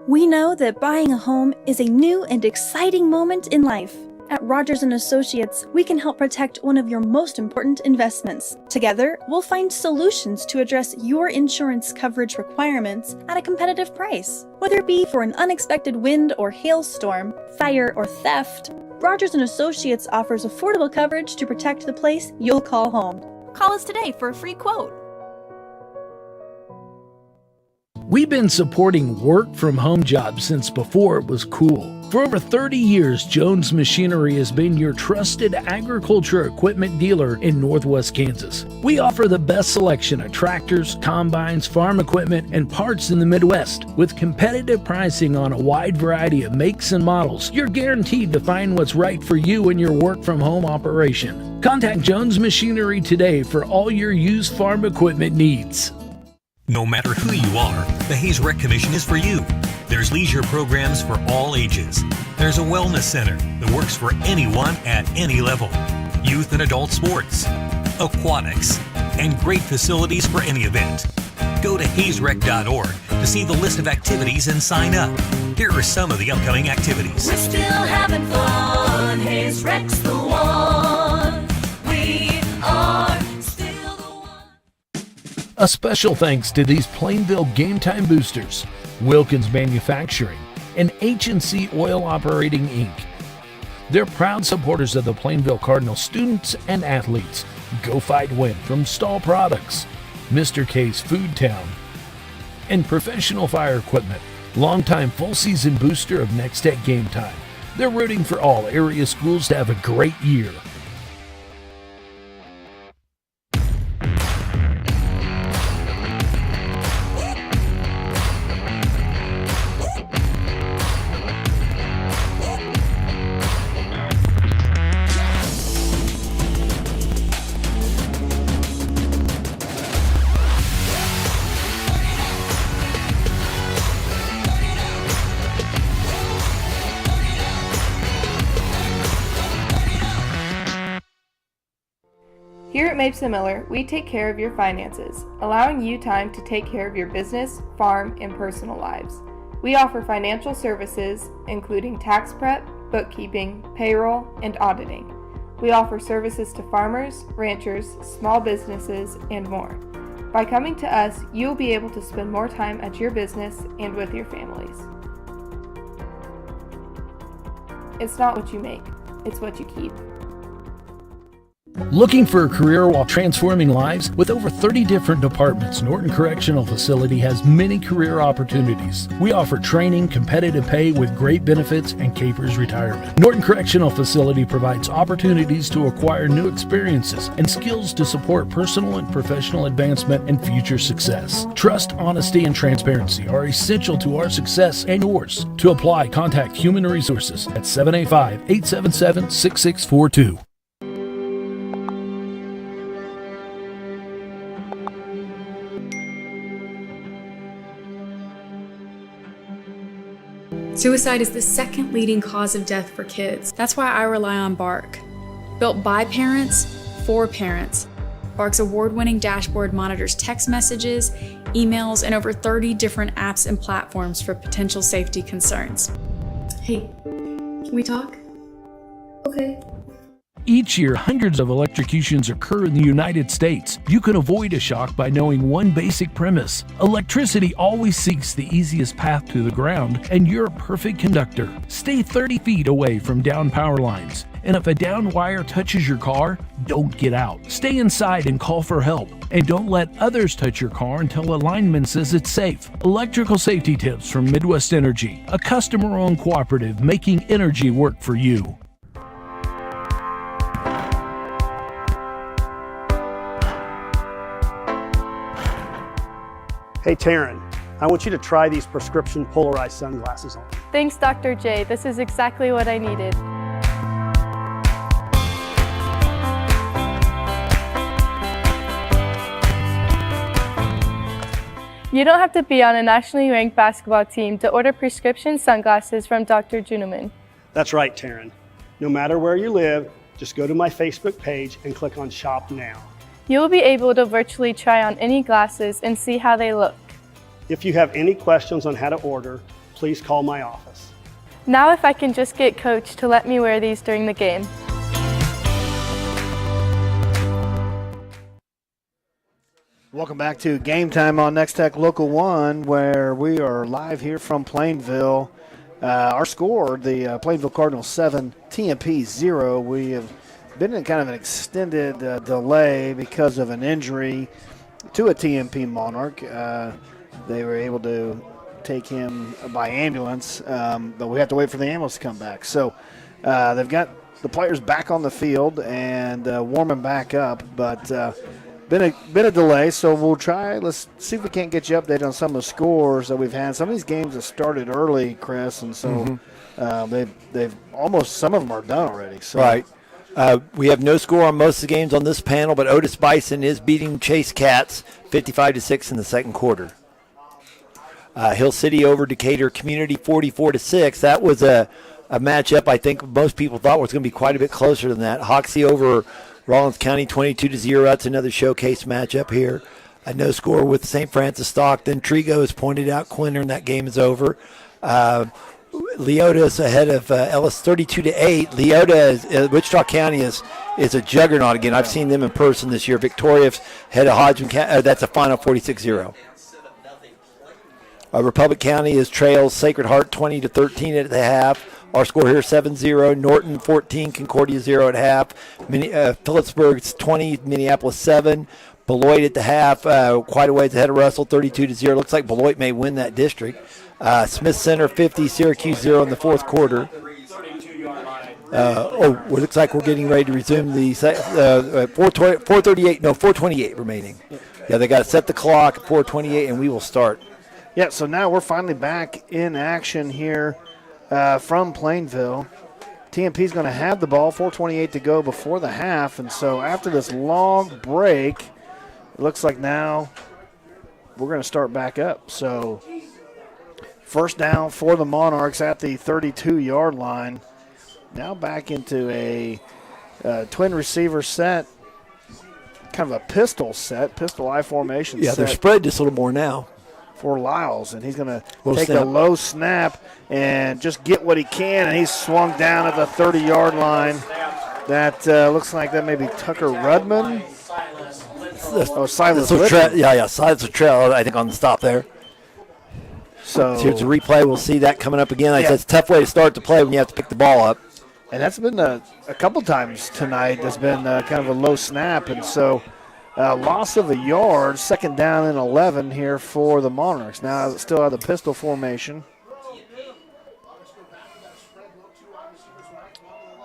We know that buying a home is a new and exciting moment in life. At Rogers & Associates, we can help protect one of your most important investments. Together, we'll find solutions to address your insurance coverage requirements at a competitive price. Whether it be for an unexpected wind or hailstorm, fire or theft, Rogers & Associates offers affordable coverage to protect the place you'll call home. Call us today for a free quote. We've been supporting work from home jobs since before it was cool. For over 30 years, Jones Machinery has been your trusted agriculture equipment dealer in Northwest Kansas. We offer the best selection of tractors, combines, farm equipment, and parts in the Midwest. With competitive pricing on a wide variety of makes and models, you're guaranteed to find what's right for you in your work from home operation. Contact Jones Machinery today for all your used farm equipment needs. No matter who you are, the Hayes Rec Commission is for you. There's leisure programs for all ages. There's a wellness center that works for anyone at any level. Youth and adult sports, aquatics, and great facilities for any event. Go to hayesrec.org to see the list of activities and sign up. Here are some of the upcoming activities. We're still having fun. Hayes Rec's the one. We are still the one. A special thanks to these Plainville Game Time boosters, Wilkins Manufacturing, and H&C Oil Operating Inc. They're proud supporters of the Plainville Cardinal students and athletes. Go Fight Win from Stahl Products, Mr. K's Food Town, and Professional Fire Equipment, longtime full-season booster of Nex-Tech Game Time. They're rooting for all area schools to have a great year. Here at Mapes & Miller, we take care of your finances, allowing you time to take care of your business, farm, and personal lives. We offer financial services, including tax prep, bookkeeping, payroll, and auditing. We offer services to farmers, ranchers, small businesses, and more. By coming to us, you'll be able to spend more time at your business and with your families. It's not what you make, it's what you keep. Looking for a career while transforming lives? With over 30 different departments, Norton Correctional Facility has many career opportunities. We offer training, competitive pay with great benefits, and Capers retirement. Norton Correctional Facility provides opportunities to acquire new experiences and skills to support personal and professional advancement and future success. Trust, honesty, and transparency are essential to our success and yours. To apply, contact Human Resources at 785-877-6642. Suicide is the second leading cause of death for kids. That's why I rely on Bark. Built by parents, for parents, Bark's award-winning dashboard monitors text messages, emails, and over 30 different apps and platforms for potential safety concerns. Hey, can we talk? Okay. Each year, hundreds of electrocutions occur in the United States. You can avoid a shock by knowing one basic premise. Electricity always seeks the easiest path to the ground, and you're a perfect conductor. Stay 30 feet away from down power lines. And if a down wire touches your car, don't get out. Stay inside and call for help. And don't let others touch your car until a lineman says it's safe. Electrical safety tips from Midwest Energy, a customer-owned cooperative making energy work for you. Hey, Taryn, I want you to try these prescription polarized sunglasses on. Thanks, Dr. J. This is exactly what I needed. You don't have to be on a nationally ranked basketball team to order prescription sunglasses from Dr. Juneman. That's right, Taryn. No matter where you live, just go to my Facebook page and click on Shop Now. You will be able to virtually try on any glasses and see how they look. If you have any questions on how to order, please call my office. Now if I can just get Coach to let me wear these during the game. Welcome back to Game Time on Nex-Tech Local 1, where we are live here from Plainville. Our score, the Plainville Cardinals 7, TMP 0. We have been in kind of an extended delay because of an injury to a TMP Monarch. They were able to take him by ambulance, but we have to wait for the ambulance to come back. So they've got the players back on the field and warming back up, but been a delay, so we'll try. Let's see if we can't get you updated on some of the scores that we've had. Some of these games have started early, Chris, and so they've almost, some of them are done already. So. Right. We have no score on most of the games on this panel, but Otis Bison is beating Chase Cats 55-6 in the second quarter. Hill City over Decatur Community 44-6. That was a matchup I think most people thought was going to be quite a bit closer than that. Hoxie over Rollins County 22-0. That's another showcase matchup here. A no score with St. Francis Stockton. Trigo has pointed out Quinter, and that game is over. Leota is ahead of Ellis 32-8. Leota, Wichita County is a juggernaut again. I've seen them in person this year. Victoria's ahead of Hodgman County. That's a final 46-0. Republic County is trails Sacred Heart 20-13 at the half. Our score here 7-0. Norton 14, Concordia 0 at half. Phillipsburg 20, Minneapolis 7. Beloit at the half, quite a ways ahead of Russell 32-0. Looks like Beloit may win that district. Smith Center 50, Syracuse 0 in the fourth quarter. It looks like we're getting ready to resume the 4:28 remaining. Yeah, they got to set the clock at 4:28, and we will start. Yeah, so now we're finally back in action here from Plainville. TMP's going to have the ball, 4:28 to go before the half, and so after this long break, it looks like now we're going to start back up. So first down for the Monarchs at the 32-yard line. Now back into a twin receiver set, kind of a pistol I formation set. Yeah, they're spread just a little more now. For Lyles, and he's going to take a low snap and just get what he can, and he's swung down at the 30-yard line. That looks like that may be Tucker Rudman. Silas Litton. Silas Trail, I think, on the stop there. So here's a replay. We'll see that coming up again. It's a tough way to start the play when you have to pick the ball up. And that's been a couple times tonight. There's been kind of a low snap, and so loss of a yard, second down and 11 here for the Monarchs. Now still have the pistol formation.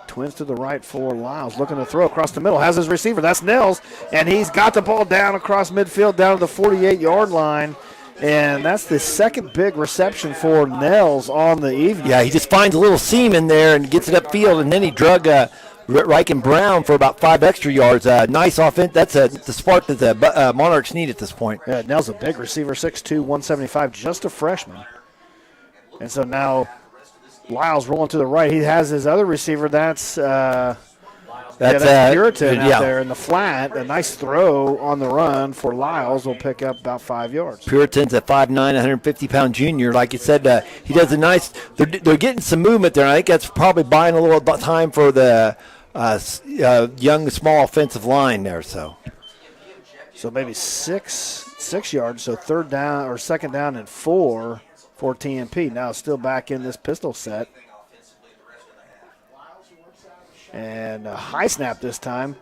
Twins to the right for Lyles, looking to throw across the middle. Has his receiver, that's Nels, and he's got the ball down across midfield, down to the 48-yard line. And that's the second big reception for Nels on the evening. Yeah, he just finds a little seam in there and gets it upfield, and then he drug Riken Brown for about 5 extra yards. Nice offense. That's the spark that the Monarchs need at this point. Yeah, Nels a big receiver, 6'2", 175, just a freshman. And so now Lyles rolling to the right. He has his other receiver. That's That's Puritan out there in the flat. A nice throw on the run for Lyles will pick up about 5 yards. Puritan's a 5'9", 150-pound junior. Like you said, he does a nice – they're getting some movement there, and I think that's probably buying a little time for the young, small offensive line there. So maybe six yards, so third down or second down and 4 for TMP. Now still back in this pistol set. And a high snap this time.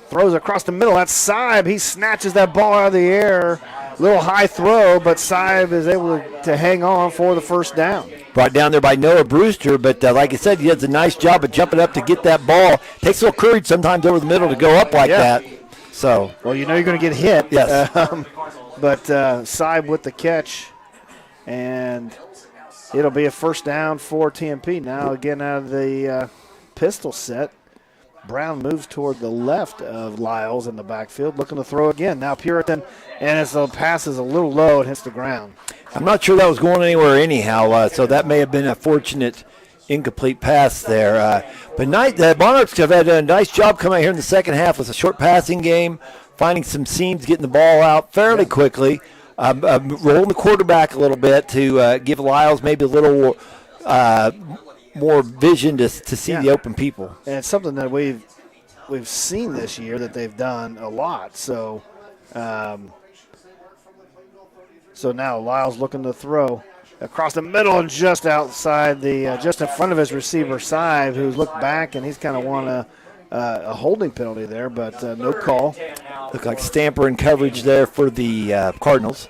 Throws across the middle. That's Saib. He snatches that ball out of the air. Little high throw, but Saib is able to hang on for the first down. Brought down there by Noah Brewster, but like I said, he does a nice job of jumping up to get that ball. Takes a little courage sometimes over the middle to go up like that. So, well, you know you're going to get hit. Yes. But Saib with the catch, and it'll be a first down for TMP. Now again out of the pistol set. Brown moves toward the left of Lyles in the backfield, looking to throw again. Now Puritan, and as the pass is a little low, it hits the ground. I'm not sure that was going anywhere anyhow, so that may have been a fortunate incomplete pass there. But the Monarchs have had a nice job coming out here in the second half with a short passing game, finding some seams, getting the ball out fairly quickly, rolling the quarterback a little bit to give Lyles maybe a little more vision to see the open people. And it's something that we've seen this year that they've done a lot. So now Lyles looking to throw across the middle and just outside just in front of his receiver Saib, who's looked back and he's kind of won a holding penalty there, but no call. Looked like Stamper in coverage there for the Cardinals.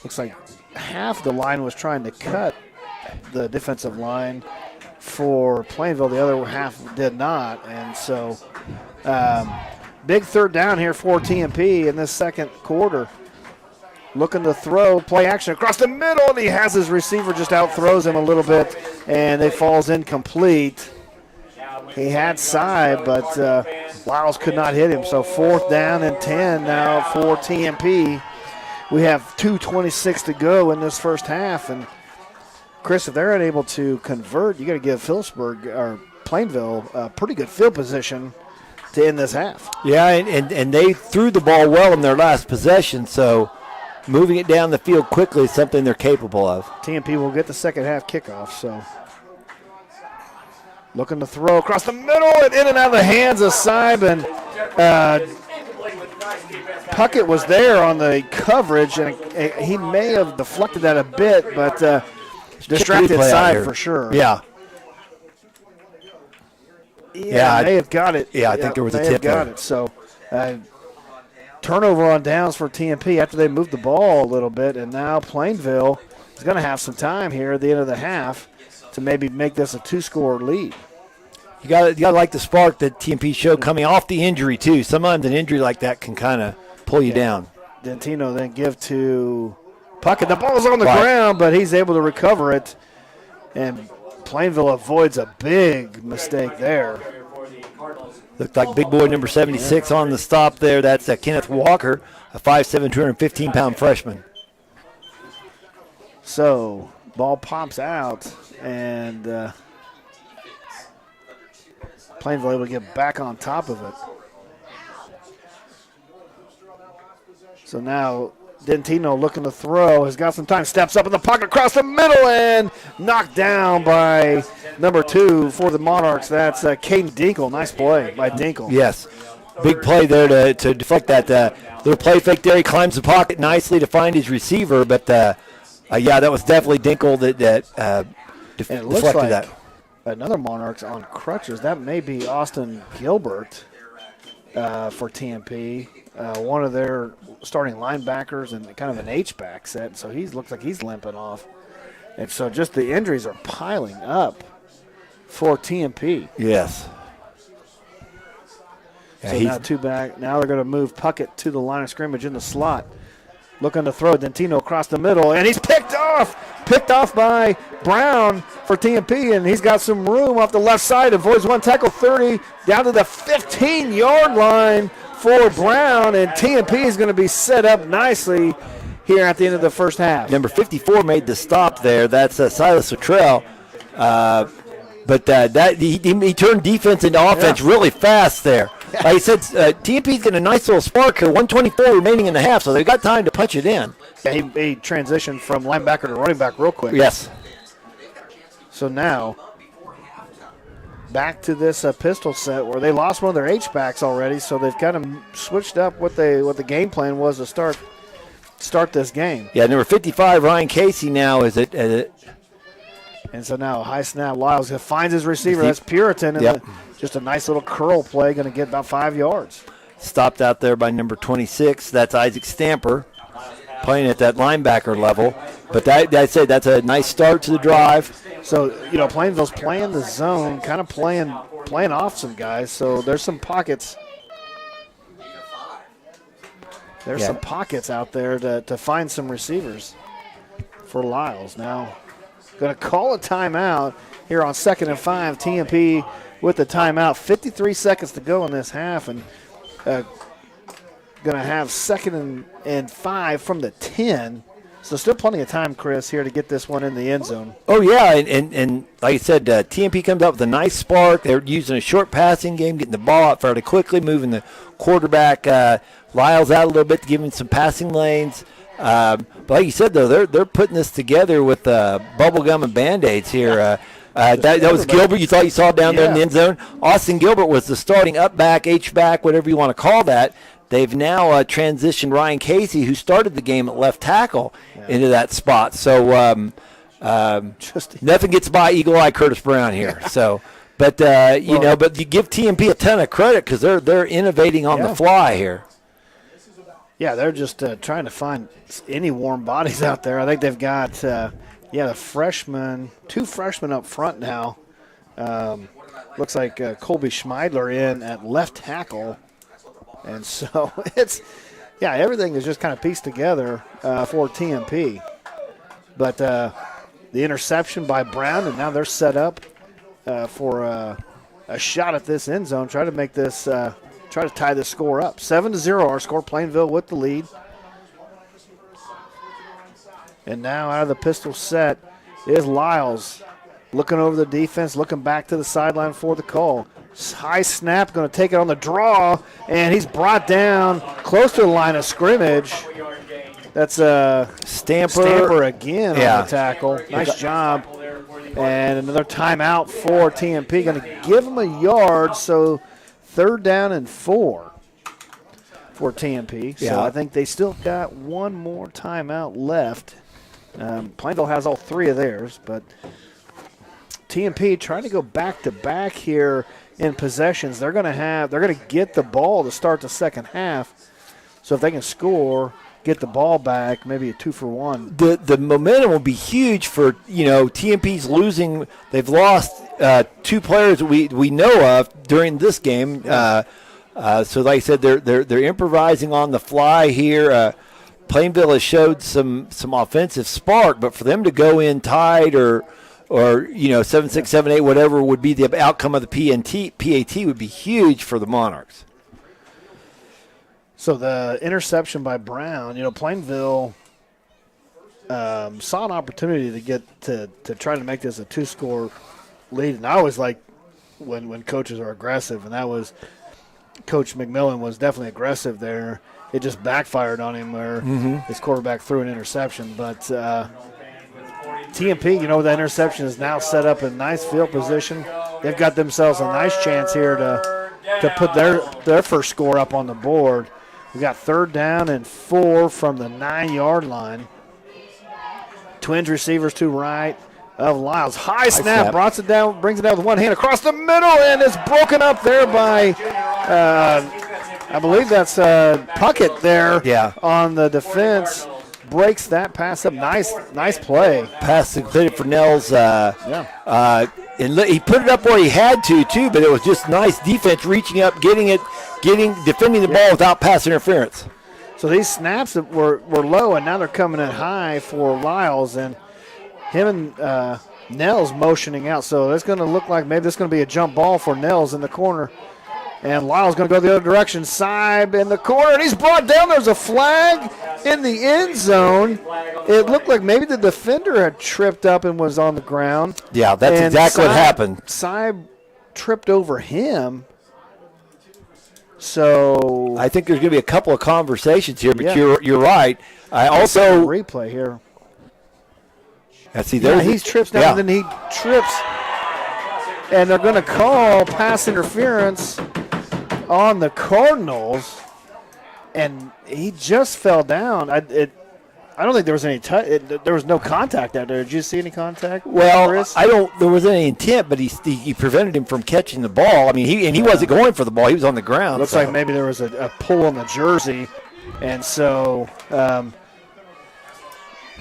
Looks like half the line was trying to cut the defensive line for Plainville. The other half did not. And so big third down here for TMP in this second quarter. Looking to throw, play action across the middle, and he has his receiver just out, throws him a little bit, and it falls incomplete. He had Saib, but Lyles could not hit him. So fourth down and 10 now for TMP. We have 2:26 to go in this first half, and Chris, if they're unable to convert, you got to give Phillipsburg or Plainville a pretty good field position to end this half. Yeah, and they threw the ball well in their last possession, so moving it down the field quickly is something they're capable of. TMP will get the second half kickoff, so looking to throw across the middle and in and out of the hands of Saib, and Puckett was there on the coverage, and he may have deflected that a bit, but distracted Saib for sure. Yeah. Yeah, they have got it. Yeah, I think there was a tip there. It. So turnover on downs for TMP after they moved the ball a little bit, and now Plainville is going to have some time here at the end of the half to maybe make this a 2-score lead. You got to like the spark that TMP showed coming off the injury too. Sometimes an injury like that can kind of pull you down. Dentino then give to Puckett. The ball's on the ground, but he's able to recover it, and Plainville avoids a big mistake there. Looked like big boy number 76 on the stop there. That's Kenneth Walker, a 5'7", 215-pound freshman. So ball pops out, and Plainville able to get back on top of it. So now Dentino looking to throw, has got some time, steps up in the pocket across the middle and knocked down by number 2 for the Monarchs. That's Caden Dinkle. Nice play by Dinkle. Yes, big play there to deflect that little play fake there. He climbs the pocket nicely to find his receiver, but yeah, that was definitely Dinkle that deflected that. Another Monarchs on crutches. That may be Austin Gilbert for TMP. One of their starting linebackers and kind of an H-back set, so he looks like he's limping off. And so just the injuries are piling up for TMP. Yes. So now 2 back. Now they're going to move Puckett to the line of scrimmage in the slot. Looking to throw Dentino across the middle, and he's picked off by Brown for TMP, and he's got some room off the left side. Avoids one tackle, 30 down to the 15-yard line for Brown, and TMP is going to be set up nicely here at the end of the first half. Number 54 made the stop there. That's Silas Luttrell. But he turned defense into offense really fast there. Like I said, TMP's getting a nice little spark here. 124 remaining in the half, so they've got time to punch it in. Yeah, he transitioned from linebacker to running back real quick. Yes. So now, back to this pistol set where they lost one of their H-backs already, so they've kind of switched up what the game plan was to start this game. Yeah, number 55, Ryan Casey now is it. And so now high snap, Lyles finds his receiver. That's Puritan, and just a nice little curl play, going to get about 5 yards. Stopped out there by number 26. That's Isaac Stamper playing at that linebacker level. But that's a nice start to the drive. So, Plainville's playing the zone, kind of playing off some guys. So there's some pockets. There's some pockets out there to find some receivers for Lyles. Now, going to call a timeout here on 2nd and 5. TMP with the timeout. 53 seconds to go in this half, and going to have 2nd and 5 from the 10. So still plenty of time, Chris, here to get this one in the end zone. Oh, yeah, and like I said, TMP comes up with a nice spark. They're using a short passing game, getting the ball out fairly quickly, moving the quarterback Lyles out a little bit to give him some passing lanes. But like you said, though, they're putting this together with bubble gum and Band-Aids here. That was Gilbert you thought you saw down there in the end zone. Austin Gilbert was the starting up back, H-back, whatever you want to call that. They've now transitioned Ryan Casey, who started the game at left tackle, into that spot. So nothing gets by Eagle Eye Curtis Brown here. So, but but you give TMP a ton of credit because they're innovating on the fly here. Yeah, they're just trying to find any warm bodies out there. I think they've got the freshmen, 2 freshmen up front now. Looks like Colby Schmeidler in at left tackle. And so everything is just kind of pieced together for TMP. But the interception by Brown, and now they're set up for a shot at this end zone, try to make this, try to tie this score up. 7-0, our score, Plainville with the lead. And now out of the pistol set is Lyles, looking over the defense, looking back to the sideline for the call. High snap, going to take it on the draw, and he's brought down close to the line of scrimmage. That's Stamper again on the tackle. Nice job. And another timeout for TMP. Going to give him a yard, so 3rd down and 4 for TMP. So I think they still got one more timeout left. Plainville has all 3 of theirs, but TMP trying to go back-to-back here in possessions. They're going to get the ball to start the second half. So if they can score, get the ball back, maybe a 2-for-1. The momentum will be huge for TMP's losing. They've lost 2 players that we know of during this game. So like I said, they're improvising on the fly here. Plainville has showed some offensive spark, but for them to go in tied or 7-6, 7-8, whatever would be the outcome of the PAT would be huge for the Monarchs. So the interception by Brown, Plainville saw an opportunity to get to try to make this a 2-score lead. And I always like when coaches are aggressive, and that was Coach McMillan was definitely aggressive there. It just backfired on him where his quarterback threw an interception. But TMP, that interception is now set up in nice field position. They've got themselves a nice chance here to put their first score up on the board. We got 3rd down and 4 from the 9-yard line. Twins receivers to right of Lyles. High snap, brings it down with one hand across the middle, and it's broken up there by, I believe that's Puckett there on the defense. Breaks that pass up. Nice play. Pass completed for Nels. And he put it up where he had to, too, but it was just nice defense reaching up, defending the ball without pass interference. So these snaps that were low, and now they're coming in high for Lyles, and him and Nels motioning out. So it's going to look like maybe this is going to be a jump ball for Nels in the corner. And Lyle's going to go the other direction. Saib in the corner, and he's brought down. There's a flag in the end zone. It looked like maybe the defender had tripped up and was on the ground. Yeah, that's exactly what happened. Saib tripped over him. So I think there's going to be a couple of conversations here, but you're right. I also replay here. See, he trips down, and then he trips, and they're going to call pass interference on the Cardinals, and he just fell down. I don't think there was any there was no contact out there. Did you see any contact? Well, Chris? There wasn't any intent, but he prevented him from catching the ball. I mean, he wasn't going for the ball. He was on the ground. Looks like maybe there was a pull on the jersey, and so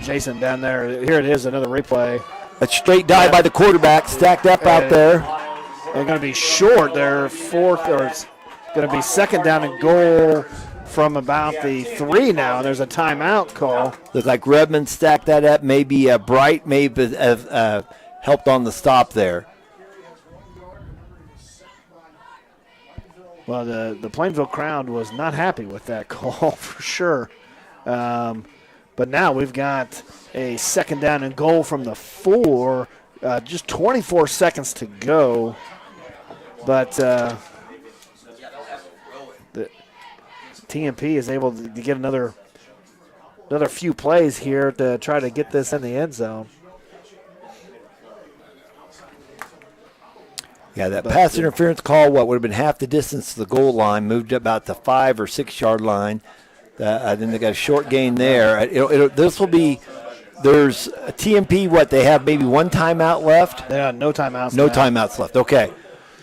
Jason down there. Here it is, another replay. A straight dive by the quarterback, stacked up out there. They're going to be short there, fourth, or it's going to be second down and goal from about the 3 now, and there's a timeout call. Looks like Redmond stacked that up. Maybe Bright may have helped on the stop there. Well, the Plainville crowd was not happy with that call for sure. But now we've got a second down and goal from the 4, just 24 seconds to go. But the TMP is able to get another few plays here to try to get this in the end zone. Yeah, that pass interference call, what would have been half the distance to the goal line, moved about the 5 or 6 yard line. Then they got a short gain there. This will be. There's a TMP. What they have, maybe one timeout left. They have no timeouts. No timeouts left. Okay,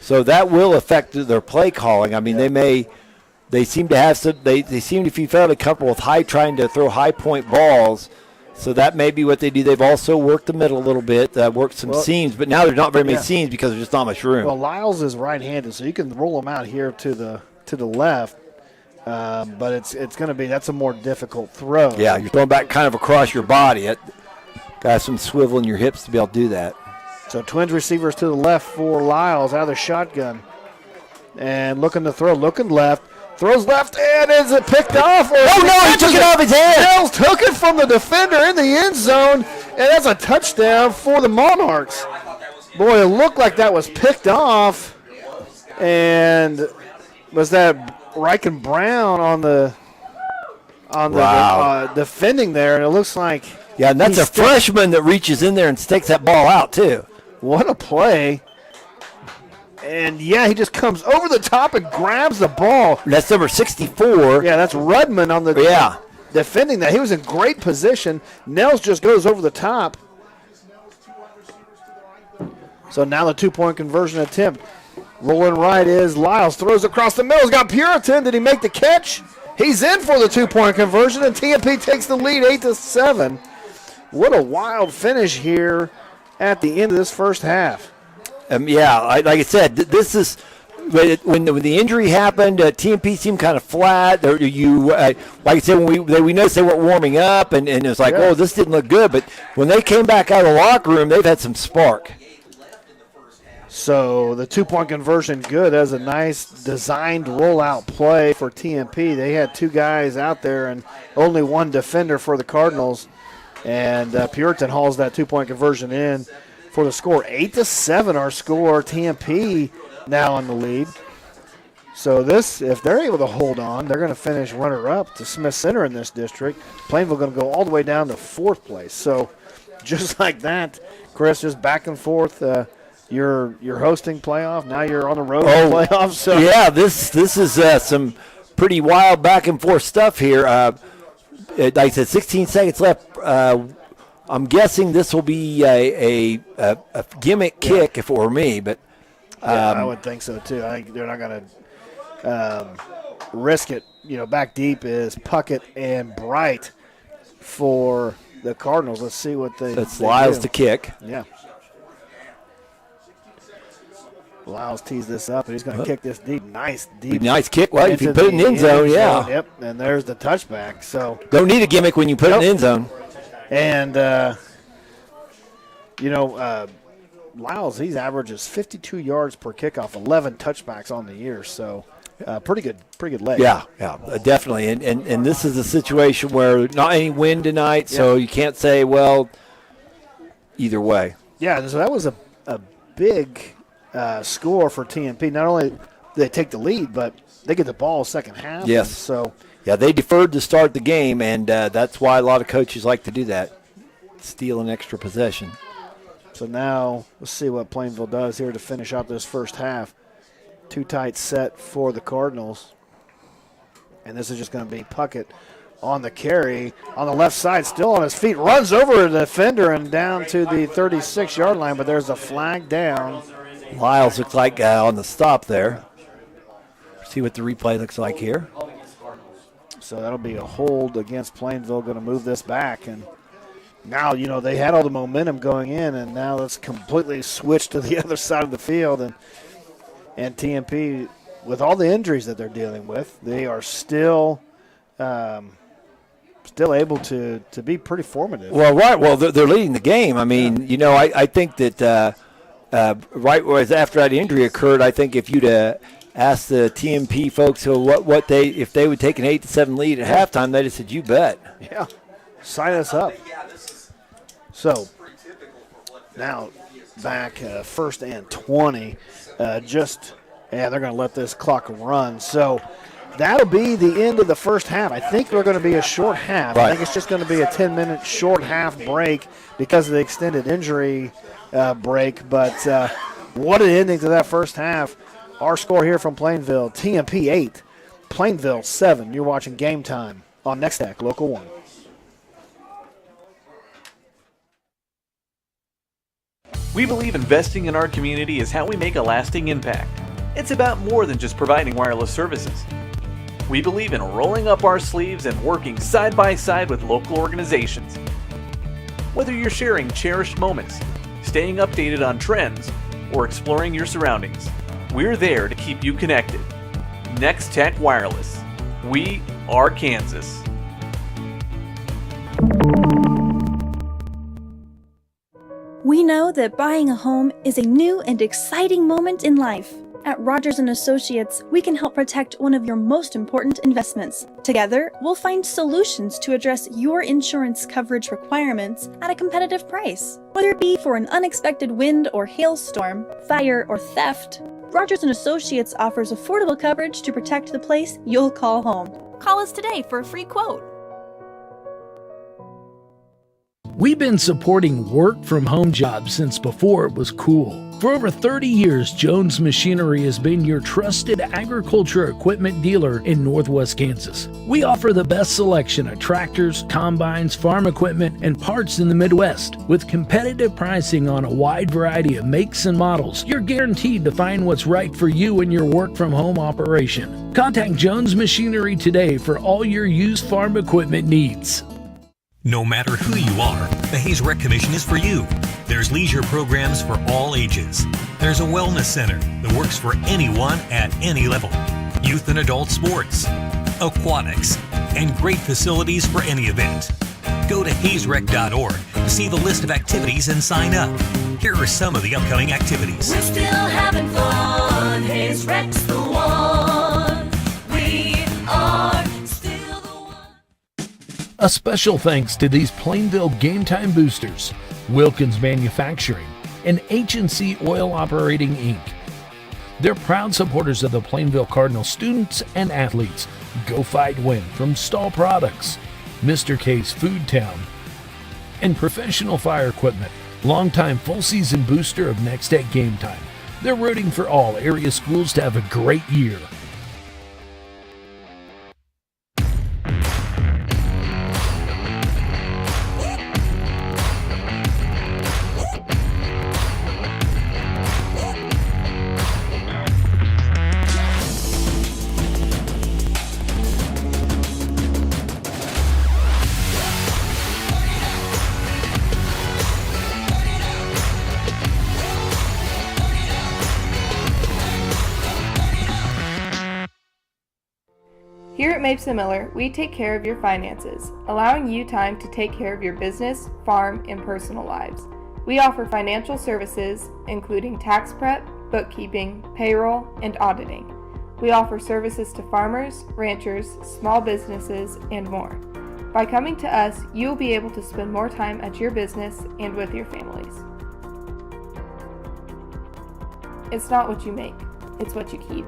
so that will affect their play calling. I mean, they seem to have some. They seem to be fairly comfortable with trying to throw high point balls. So that may be what they do. They've also worked the middle a little bit, worked some seams, but now there's not very many seams because there's just not much room. Well, Lyles is right-handed, so you can roll him out here to the left. But it's going to be, that's a more difficult throw. Yeah, you're throwing back kind of across your body. Got some swivel in your hips to be able to do that. So Twins receivers to the left for Lyles out of the shotgun. And looking to throw, looking left. Throws left, and is it picked off? Oh, no, he took it off his hand. Nels took it from the defender in the end zone, and that's a touchdown for the Monarchs. Boy, it looked like that was picked off. And was that Riken Brown on the defending there, and it looks like and that's a freshman that reaches in there and takes that ball out too. What a play! And he just comes over the top and grabs the ball. That's number 64. Yeah, that's Rudman on the defending that. He was in great position. Nels just goes over the top. So now the 2-point conversion attempt. Rolling right is Lyles. Throws across the middle. He's got Puritan. Did he make the catch? He's in for the 2-point conversion, and TMP takes the lead 8-7. What a wild finish here at the end of this first half. Like I said, this is when the injury happened. TMP seemed kind of flat. Like I said, when we noticed they weren't warming up, and it was like, oh, this didn't look good. But when they came back out of the locker room, they've had some spark. So the 2-point conversion good. That was a nice designed rollout play for TMP. They had 2 guys out there and only 1 defender for the Cardinals. And Puritan hauls that 2-point conversion in for the score. 8-7 our score. TMP now on the lead. So this, if they're able to hold on, they're going to finish runner-up to Smith Center in this district. Plainville going to go all the way down to 4th place. So just like that, Chris, just back and forth. You're hosting playoff. Now you're on the road in playoff. So this is some pretty wild back and forth stuff here. Like I said, 16 seconds left. I'm guessing this will be a gimmick kick if it were me, but I would think so too. I think they're not going to risk it. Back deep is Puckett and Bright for the Cardinals. Let's see what they. That's Lyles to kick. Yeah. Lyles tees this up, and he's going to kick this deep. Nice kick. Well, if you put it in the end zone, Yep, and there's the touchback. So don't need a gimmick when you put it in the end zone. And, Lyles, he averages 52 yards per kickoff, 11 touchbacks on the year. So pretty good leg. Yeah, definitely. And this is a situation where not any wind tonight, so you can't say, well, either way. Yeah, so that was a big score for TMP. Not only did they take the lead, but they get the ball second half. Yes. So yeah, they deferred to start the game, and that's why a lot of coaches like to do that, steal an extra possession. So now let's see what Plainville does here to finish out this first half. Too tight set for the Cardinals. And this is just going to be Puckett on the carry. On the left side, still on his feet. Runs over the defender and down to the 36-yard line, but there's a flag down. Lyles looks like on the stop there. See what the replay looks like here. So that'll be a hold against Plainville, going to move this back. And now, they had all the momentum going in, and now it's completely switched to the other side of the field. And TMP, with all the injuries that they're dealing with, they are still able to be pretty formative. Well, right. Well, they're leading the game. I mean, I think that right whereas after that injury occurred, I think if you'd asked the TMP folks if they would take an 8-7 lead at halftime, they'd have said, "You bet." Yeah, sign us up. So now back first and 20. They're going to let this clock run. So that'll be the end of the first half. I think we're going to be a short half. Right. I think it's just going to be a 10-minute short half break because of the extended injury break. But what an ending to that first half. Our score here from Plainville, TMP 8, Plainville 7. You're watching Game Time on Nex-Tech, Local 1. We believe investing in our community is how we make a lasting impact. It's about more than just providing wireless services. We believe in rolling up our sleeves and working side by side with local organizations. Whether you're sharing cherished moments, staying updated on trends, or exploring your surroundings, we're there to keep you connected. Nex-Tech Wireless. We are Kansas. We know that buying a home is a new and exciting moment in life. At Rogers & Associates, we can help protect one of your most important investments. Together, we'll find solutions to address your insurance coverage requirements at a competitive price. Whether it be for an unexpected wind or hailstorm, fire or theft, Rogers & Associates offers affordable coverage to protect the place you'll call home. Call us today for a free quote. We've been supporting work-from-home jobs since before it was cool. For over 30 years, Jones Machinery has been your trusted agriculture equipment dealer in Northwest Kansas. We offer the best selection of tractors, combines, farm equipment, and parts in the Midwest. With competitive pricing on a wide variety of makes and models, you're guaranteed to find what's right for you and your work-from-home operation. Contact Jones Machinery today for all your used farm equipment needs. No matter who you are, the Hayes Rec Commission is for you. There's leisure programs for all ages. There's a wellness center that works for anyone at any level. Youth and adult sports, aquatics, and great facilities for any event. Go to hayesrec.org to see the list of activities and sign up. Here are some of the upcoming activities. We're still having fun. Hayes Rec's the one. We are still the one. A special thanks to these Plainville Game Time boosters, Wilkins Manufacturing, and H&C Oil Operating Inc. They're proud supporters of the Plainville Cardinal students and athletes. Go Fight Win from Stahl Products, Mr. K's Food Town, and Professional Fire Equipment, longtime full-season booster of Nex-Tech Game Time. They're rooting for all area schools to have a great year. Here at Mapes & Miller, we take care of your finances, allowing you time to take care of your business, farm, and personal lives. We offer financial services, including tax prep, bookkeeping, payroll, and auditing. We offer services to farmers, ranchers, small businesses, and more. By coming to us, you will be able to spend more time at your business and with your families. It's not what you make, it's what you keep.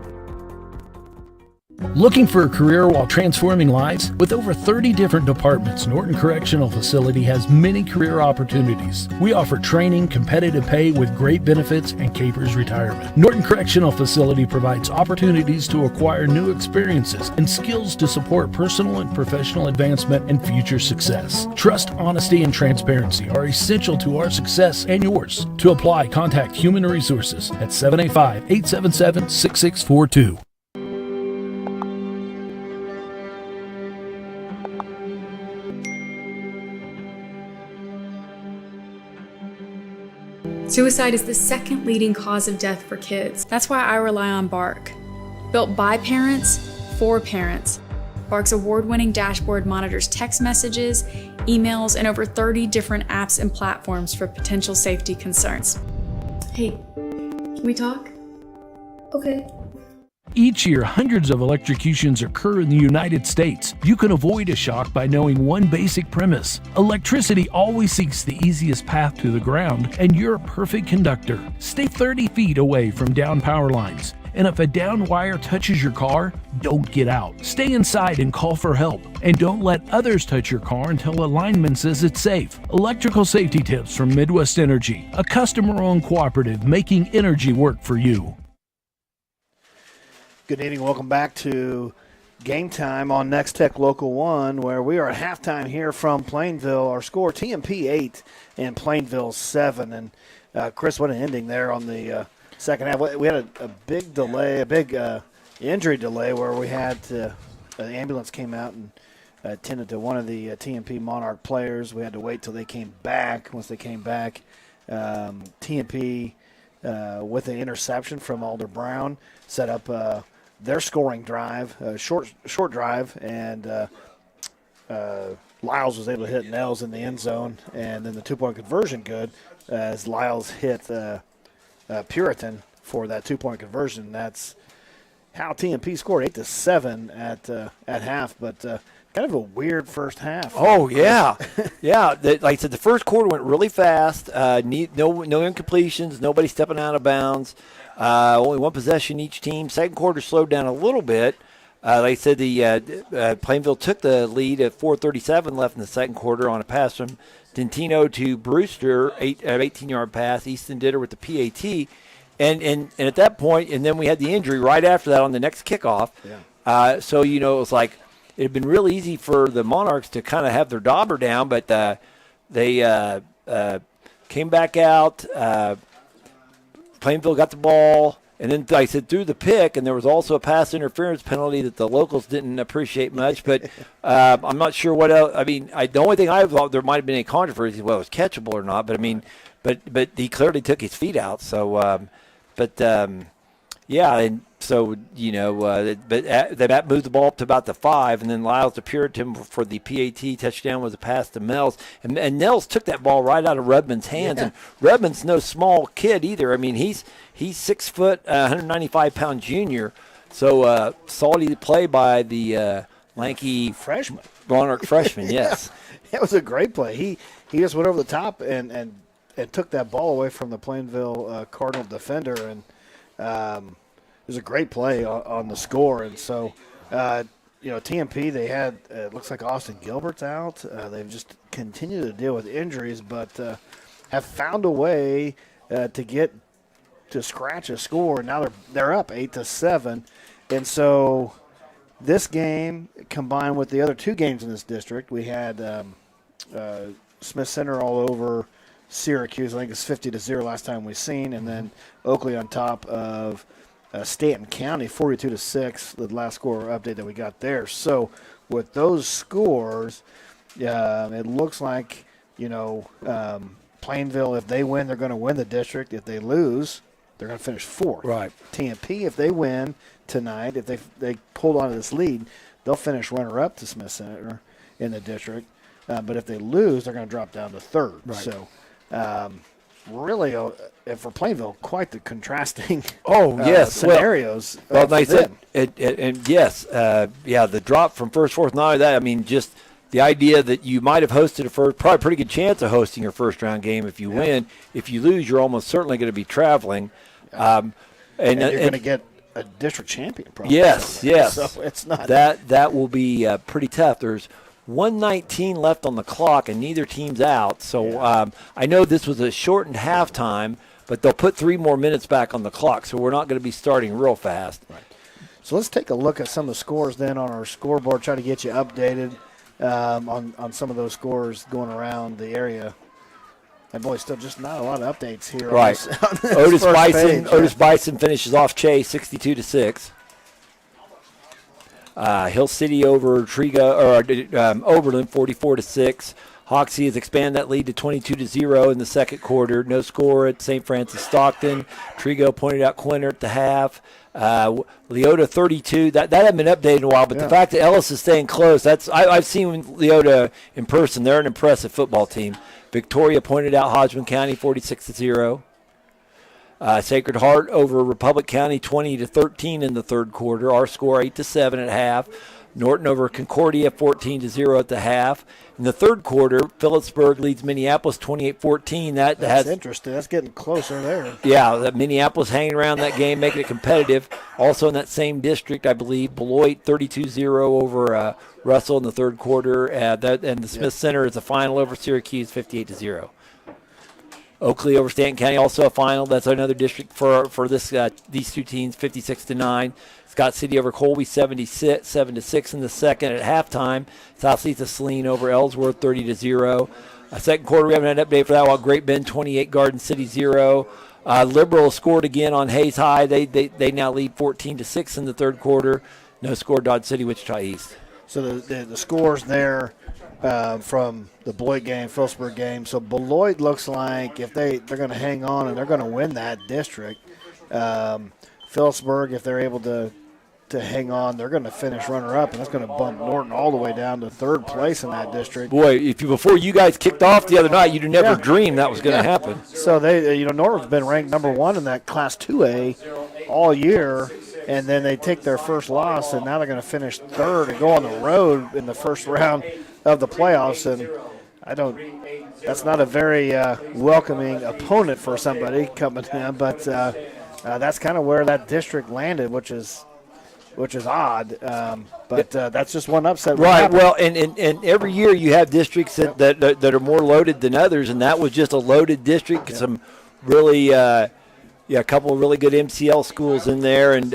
Looking for a career while transforming lives? With over 30 different departments, Norton Correctional Facility has many career opportunities. We offer training, competitive pay with great benefits, and capers retirement. Norton Correctional Facility provides opportunities to acquire new experiences and skills to support personal and professional advancement and future success. Trust, honesty, and transparency are essential to our success and yours. To apply, contact Human Resources at 785-877-6642. Suicide is the second leading cause of death for kids. That's why I rely on Bark. Built by parents, for parents. Bark's award-winning dashboard monitors text messages, emails, and over 30 different apps and platforms for potential safety concerns. Hey, can we talk? Okay. Each year, hundreds of electrocutions occur in the United States. You can avoid a shock by knowing one basic premise. Electricity always seeks the easiest path to the ground, and you're a perfect conductor. Stay 30 feet away from down power lines. And if a down wire touches your car, don't get out. Stay inside and call for help. And don't let others touch your car until a lineman says it's safe. Electrical safety tips from Midwest Energy, a customer-owned cooperative making energy work for you. Good evening. Welcome back to Game Time on Nex-Tech Local 1, where we are at halftime here from Plainville. Our score, TMP 8 and Plainville 7. And, Chris, what an ending there on the second half. We had a big delay, a big injury delay where we had an ambulance came out and attended to one of the TMP Monarch players. We had to wait till they came back. Once they came back, TMP, with an interception from Alder Brown, set up their scoring drive, short drive, and Lyles was able to hit Nels in the end zone, and then the two-point conversion good as Lyles hit Puritan for that two-point conversion. That's how TMP scored 8-7 at half, but kind of a weird first half. Oh, yeah. Yeah, like I said, the first quarter went really fast. No incompletions, nobody stepping out of bounds. Only one possession each team. Second quarter slowed down a little bit. Like I said, the Plainville took the lead at 4:37 left in the second quarter on a pass from Dentino to Brewster, an 18-yard pass. Easton did her with the PAT. And at that point, and then we had the injury right after that on the next kickoff. Yeah. So, it was like it had been real easy for the Monarchs to kind of have their dauber down, but they came back out. Plainville got the ball, and then, like I said, threw the pick, and there was also a pass interference penalty that the locals didn't appreciate much. But I'm not sure what else. I mean, the only thing I thought there might have been any controversy, well, it was catchable or not. But, I mean, but he clearly took his feet out. So, yeah, and so, that moved the ball up to about the 5, and then Lyles to Puritan for the PAT touchdown was a pass to Mells. And Nels took that ball right out of Rudman's hands. Yeah. And Rudman's no small kid either. I mean, he's 6 foot, 195-pound junior. So solid play by the lanky freshman. Monarch freshman, yes. It was a great play. He just went over the top and took that ball away from the Plainville Cardinal defender, and it was a great play on the score. And so, TMP, they had, it looks like Austin Gilbert's out. They've just continued to deal with injuries, but have found a way to scratch a score. And now they're up 8-7. And so this game, combined with the other two games in this district, we had Smith Center all over Syracuse. I think it's 50-0 last time we've seen, and then Oakley on top of Stanton County, 42-6, the last score update that we got there. So with those scores, it looks like Plainville, if they win, they're going to win the district. If they lose, they're going to finish fourth. Right. TMP, if they win tonight, if they hold on to this lead, they'll finish runner-up to Smith Center in the district. But if they lose, they're going to drop down to third. Right. So really, for Plainville, quite the contrasting yes, scenarios. Well, for like I said, them. and yes, the drop from first, fourth, not only that, I mean, just the idea that you might have hosted probably a pretty good chance of hosting your first round game if you win. If you lose, you're almost certainly going to be traveling. And you're going to get a district champion, probably. Yes. So it's not that will be pretty tough. There's 1:19 left on the clock, and neither team's out. So I know this was a shortened halftime, but they'll put 3 more minutes back on the clock, so we're not going to be starting real fast. Right. So let's take a look at some of the scores then on our scoreboard, try to get you updated on some of those scores going around the area. And boy, still just not a lot of updates here. Right. On this Otis Bison finishes off Chase 62-6. Hill City over Oberlin 44-6. Hoxie has expanded that lead to 22-0 in the second quarter. No score at St. Francis Stockton. Trigo pointed out Quinter at the half. Leota 32. That hadn't been updated in a while, but the fact that Ellis is staying close, I've seen Leota in person. They're an impressive football team. Victoria pointed out Hodgman County 46-0. Sacred Heart over Republic County 20-13 in the third quarter. Our score 8-7 at half. Norton over Concordia 14-0 at the half. In the third quarter, Phillipsburg leads Minneapolis 28-14. That's interesting. That's getting closer there. Yeah, Minneapolis hanging around that game, making it competitive. Also in that same district, I believe, Beloit 32-0 over Russell in the third quarter. And the Smith Center is a final over Syracuse 58-0. Oakley over Stanton County, also a final. That's another district for these two teams, 56-9. Scott City over Colby, 7-6 in the second at halftime. South Letha Saline over Ellsworth, 30-0. Second quarter, we haven't had an update for that one. Great Bend, 28, Garden City, 0. Liberal scored again on Hayes High. They now lead 14-6 in the third quarter. No score, Dodge City, Wichita East. So the scores there from the Beloit game, Phillipsburg game. So Beloit looks like if they're going to hang on and they're going to win that district. Phillipsburg, if they're able to hang on, they're going to finish runner-up, and that's going to bump Norton all the way down to third place in that district. Boy, before you guys kicked off the other night, you'd never dreamed that was going to happen. So Norton's been ranked number 1 in that Class 2A all year, and then they take their first loss, and now they're going to finish third and go on the road in the first round of the playoffs. And that's not a very welcoming opponent for somebody coming in, but that's kind of where that district landed, which is odd. But that's just one upset. Right. Well, and every year you have districts that are more loaded than others, and that was just a loaded district. Yep. Some really, a couple of really good MCL schools in there, and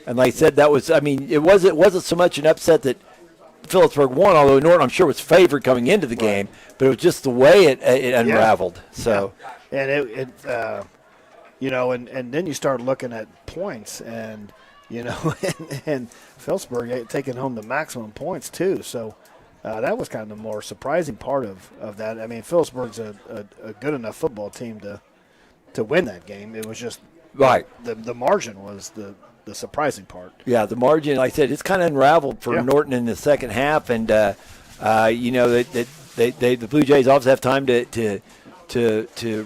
like I said, it wasn't so much an upset that Phillipsburg won, although Norton, I'm sure, was favored coming into the game, but it was just the way it unraveled. So, and and then you start looking at points, and and Phillipsburg taking home the maximum points too. So that was kind of the more surprising part of that. I mean, Phillipsburg's a good enough football team to win that game. It was just right. The margin was the surprising part. Yeah, the margin, like I said, it's kind of unraveled for Norton in the second half, and the Blue Jays obviously have time to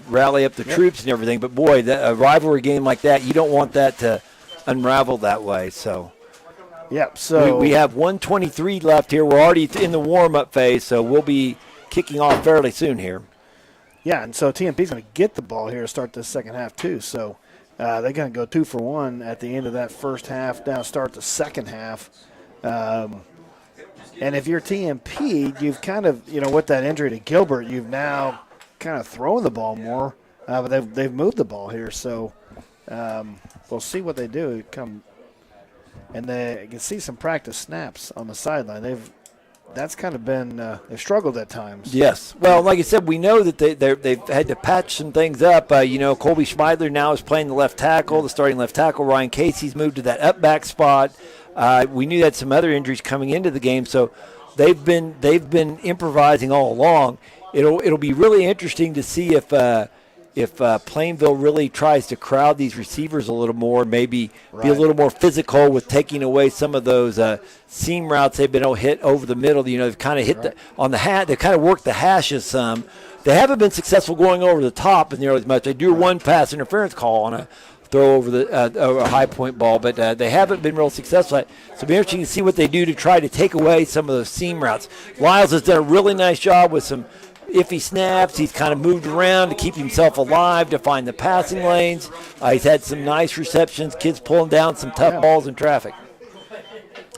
rally up the troops and everything. But boy, a rivalry game like that, you don't want that to unravel that way. So, so we have 1:23 left here. We're already in the warm-up phase, so we'll be kicking off fairly soon here. Yeah, and so TMP's going to get the ball here to start this second half too. So they're going to go 2 for 1 at the end of that first half. Now start the second half. And if you're TMP, you've kind of, with that injury to Gilbert, you've now kind of thrown the ball more. But they've moved the ball here, so we'll see what they do. And they can see some practice snaps on the sideline. That's kind of been they've struggled at times. Yes. Well, like I said, we know that they've had to patch some things up. Colby Schmeidler now is playing the left tackle, the starting left tackle. Ryan Casey's moved to that up back spot. We knew that some other injuries coming into the game, so they've been improvising all along. It'll be really interesting to see if Plainville really tries to crowd these receivers a little more, maybe be a little more physical with taking away some of those seam routes they've been hit over the middle. They've kind of hit on the hat. They've kind of worked the hashes some. They haven't been successful going over the top as nearly as much. They do one pass interference call on a throw over a high point ball, but they haven't been real successful. So it'll be interesting to see what they do to try to take away some of those seam routes. Lyles has done a really nice job with some iffy snaps. He's kind of moved around to keep himself alive, to find the passing lanes. He's had some nice receptions, kids pulling down some tough balls in traffic.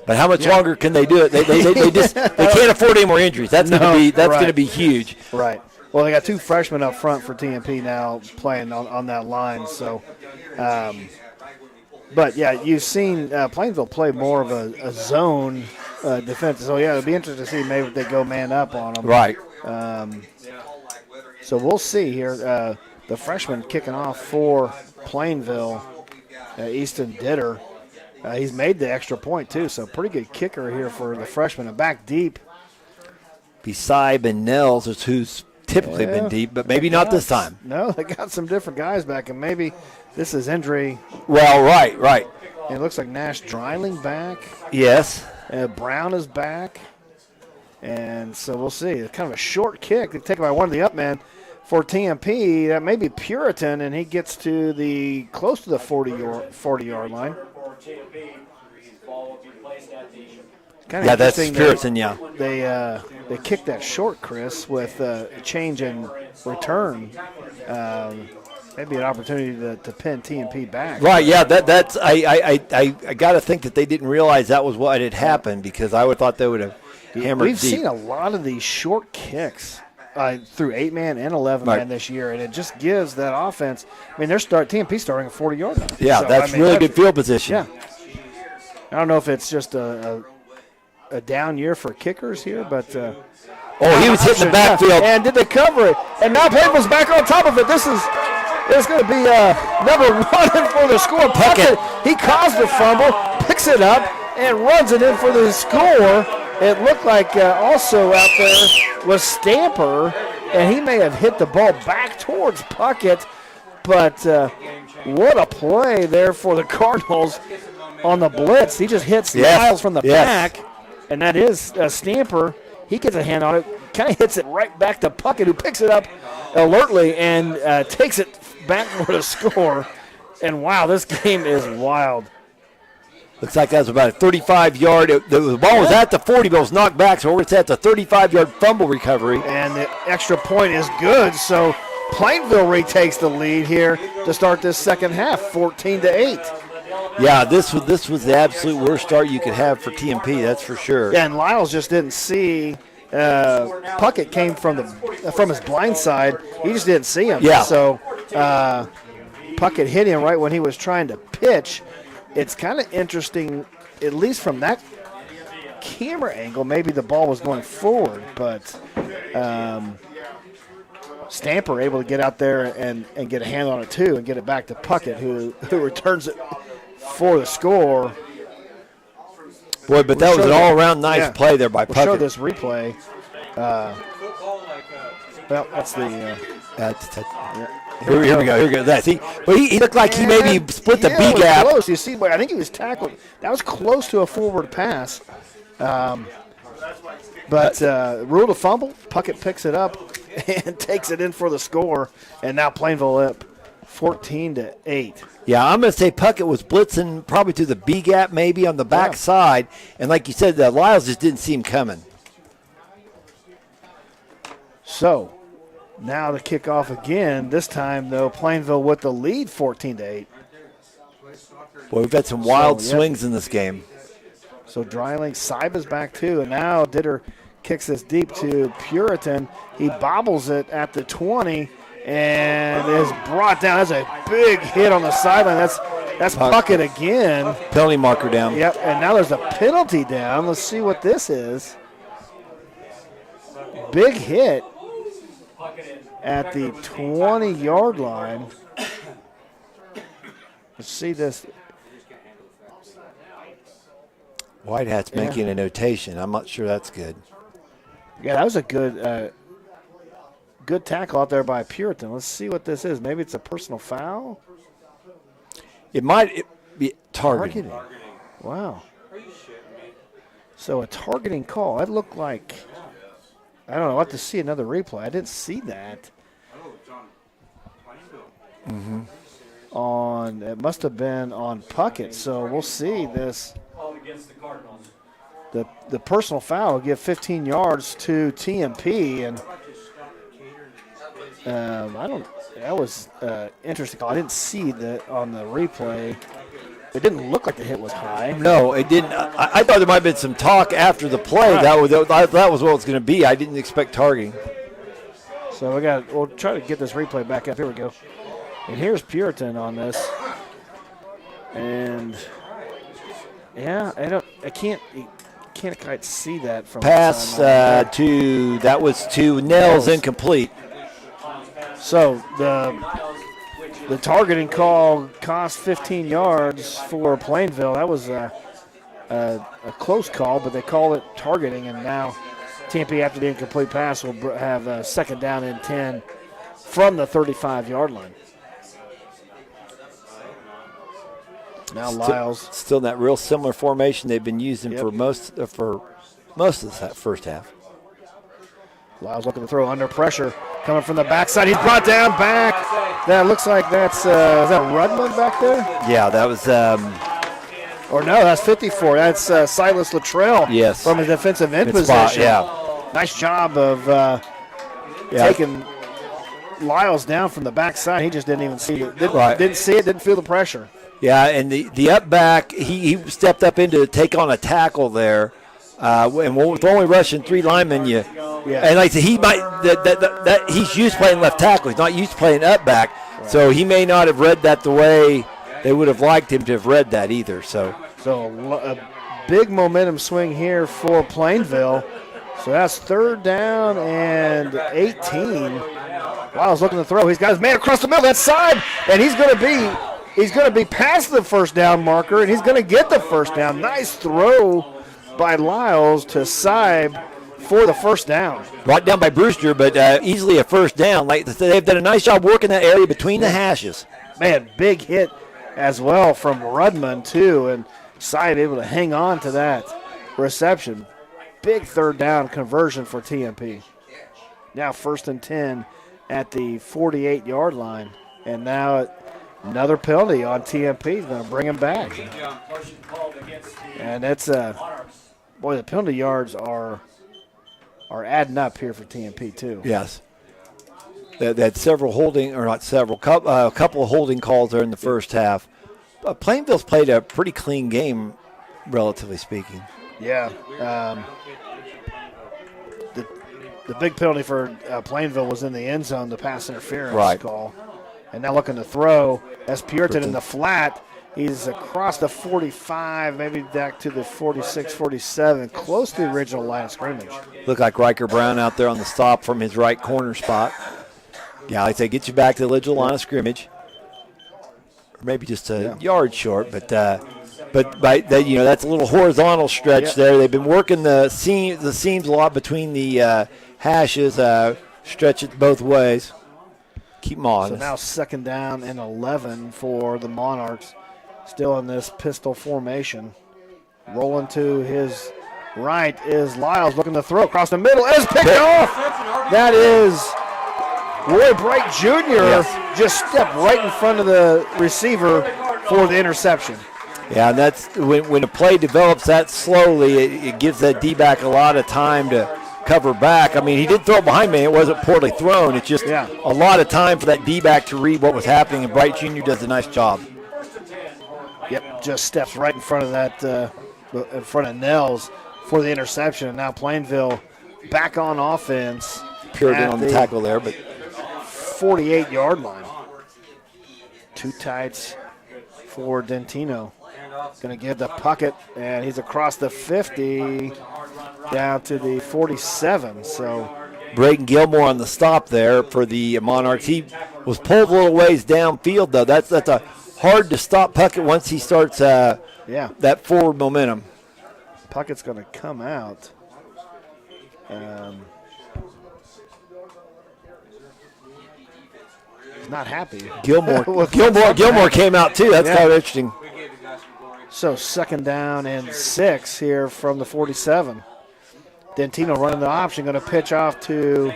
But how much longer can they do it? They can't afford any more injuries. That's going to be huge. Right. Well, they got 2 freshmen up front for TMP now playing on that line. So, but yeah, you've seen Plainville play more of a zone defense. So yeah, it'll be interesting to see maybe if they go man up on them. Right. So we'll see here. The freshman kicking off for Plainville, Easton Ditter. He's made the extra point too, so pretty good kicker here for the freshman. And back deep. Beside and Nels is who's typically been deep, but maybe not this time. No, they got some different guys back, and maybe this is injury. Well, right. And it looks like Nash Dreiling back. Yes. Brown is back. And so we'll see. It's kind of a short kick. They take it by one of the up men for TMP. That may be Puritan, and he gets to close to the 40-yard line. Yeah, that's Puritan, yeah. They kicked that short, Chris, with a change in return. Maybe an opportunity to pin TMP back. Right, yeah, that's I got to think that they didn't realize that was what had happened, because I would have thought they would have hammered We've deep. seen a lot of these short kicks through 8-man and 11-man this year, and it just gives that offense. I mean, TMP starting at 40-yard line. Yeah, so, that's really good field position. Yeah. I don't know if it's just a down year for kickers here, but he was hitting the backfield. And did they cover it? And now Plainville's back on top of it. It's going to be number 1 for the score. Puckett, he caused the fumble, picks it up, and runs it in for the score. It looked like also out there was Stamper, and he may have hit the ball back towards Puckett, but what a play there for the Cardinals on the blitz. He just hits Lyles from the back, and that is Stamper. He gets a hand on it, kind of hits it right back to Puckett, who picks it up alertly and takes it back for the score. And, wow, this game is wild. Looks like that was about a 35-yard. The ball was at the 40, but it was knocked back, so it's at the 35-yard fumble recovery. And the extra point is good, so Plainville retakes the lead here to start this second half, 14-8. Yeah, this was the absolute worst start you could have for TMP, that's for sure. Yeah, and Lyles just didn't see Puckett came from his blind side. He just didn't see him. Yeah. So Puckett hit him right when he was trying to pitch. It's kind of interesting, at least from that camera angle, maybe the ball was going forward, but Stamper able to get out there and get a hand on it too and get it back to Puckett, who returns it for the score. Boy, but that was an all-around nice play there by Puckett. We'll show this replay. Well, that's the... Here we go. That. See, but he looked like he maybe split the B gap. Close. You see, I think he was tackled. That was close to a forward pass. But ruled a fumble. Puckett picks it up and takes it in for the score. And now Plainville up 14-8. Yeah, I'm going to say Puckett was blitzing probably to the B gap, maybe on the back side. And like you said, Lyles just didn't see him coming. So now the kickoff again. This time, though, Plainville with the lead, 14-8. Boy, we've had some wild swings in this game. So Dreiling, Saiba's back too, and now Ditter kicks this deep to Puritan. He bobbles it at the 20 and is brought down. That's a big hit on the sideline. That's Puckett again. Penalty marker down. Yep, and now there's a penalty down. Let's see what this is. Big hit at the 20-yard line. Let's see this. White Hat's making a notation. I'm not sure that's good. Yeah, that was a good tackle out there by Puritan. Let's see what this is. Maybe it's a personal foul? It might be targeting. Wow. So a targeting call. That looked like I don't know. I'll have to see another replay. I didn't see that. Mm-hmm. It must have been on Puckett, so we'll see this. The personal foul will give 15 yards to TMP, and that was interesting. I didn't see that on the replay. It didn't look like the hit was high. No, it didn't. I thought there might have been some talk after the play. Right. That was what it was going to be. I didn't expect targeting. So we'll try to get this replay back up. Here we go. And here's Puritan on this. And yeah, I can't quite see that from Pass that was to Nels, incomplete. So the targeting call cost 15 yards for Plainville. That was a close call, but they call it targeting, and now TMP, after the incomplete pass, will have a second down and 10 from the 35-yard line. Now Lyles. Still in that real similar formation they've been using for most of the first half. Lyles looking to throw under pressure. Coming from the backside. He's brought down back. That looks like that's, is that Rudman back there? Yeah, that was. Or no, that's 54. That's Silas Luttrell. Yes. From his defensive end Good position. spot, yeah. Nice job of taking Lyles down from the backside. He just didn't even see it. Didn't see it, didn't feel the pressure. Yeah, and the up back, he stepped up in to take on a tackle there. And with only rushing 3 linemen, and like I said, he might he's used to playing left tackle. He's not used to playing up back, so he may not have read that the way they would have liked him to have read that either. So a big momentum swing here for Plainville. So that's 3rd down and 18. Lyles looking to throw. He's got his man across the middle that side, and he's going to be past the first down marker, and he's going to get the first down. Nice throw by Lyles to Seib for the first down. Brought down by Brewster, but easily a first down. Like they've done a nice job working that area between the hashes. Man, big hit as well from Rudman too, and Seib able to hang on to that reception. Big 3rd down conversion for TMP. Now 1st and 10 at the 48-yard line, and now another penalty on TMP. He's going to bring him back. And that's boy, the penalty yards are adding up here for TMP too. Yes. They had several holding, or not several, a couple of holding calls there in the first half. Plainville's played a pretty clean game, relatively speaking. Yeah. The big penalty for Plainville was in the end zone, the pass interference call. And now looking to throw, that's Puritan in the flat. He's across the 45, maybe back to the 46, 47, close to the original line of scrimmage. Looked like Riker Brown out there on the stop from his right corner spot. Yeah, like I say, get you back to the original line of scrimmage. Or maybe just a yard short, but by that, that's a little horizontal stretch there. They've been working the seams a lot between the hashes, stretch it both ways. Keep them on. So now 2nd down and 11 for the Monarchs. Still in this pistol formation. Rolling to his right is Lyles looking to throw across the middle. Is picked off. That is Roy Bright Jr. Just stepped right in front of the receiver for the interception. Yeah, and that's when a play develops that slowly, it gives that D-back a lot of time to cover back. I mean, he did throw it behind me. It wasn't poorly thrown. It's just a lot of time for that D-back to read what was happening, and Bright Jr. does a nice job. Yep, just steps right in front of that, in front of Nels for the interception. And now Plainville back on offense. Puritan on the tackle there, but 48-yard line. 2 tights for Dentino. Going to give the Puckett, and he's across the 50 down to the 47. So Braden Gilmore on the stop there for the Monarchs. He was pulled a little ways downfield, though. That's a hard to stop Puckett once he starts that forward momentum. Puckett's going to come out. He's not happy. Gilmore came out too. That's kind of interesting. So 2nd down and 6 here from the 47. Dentino running the option, going to pitch off to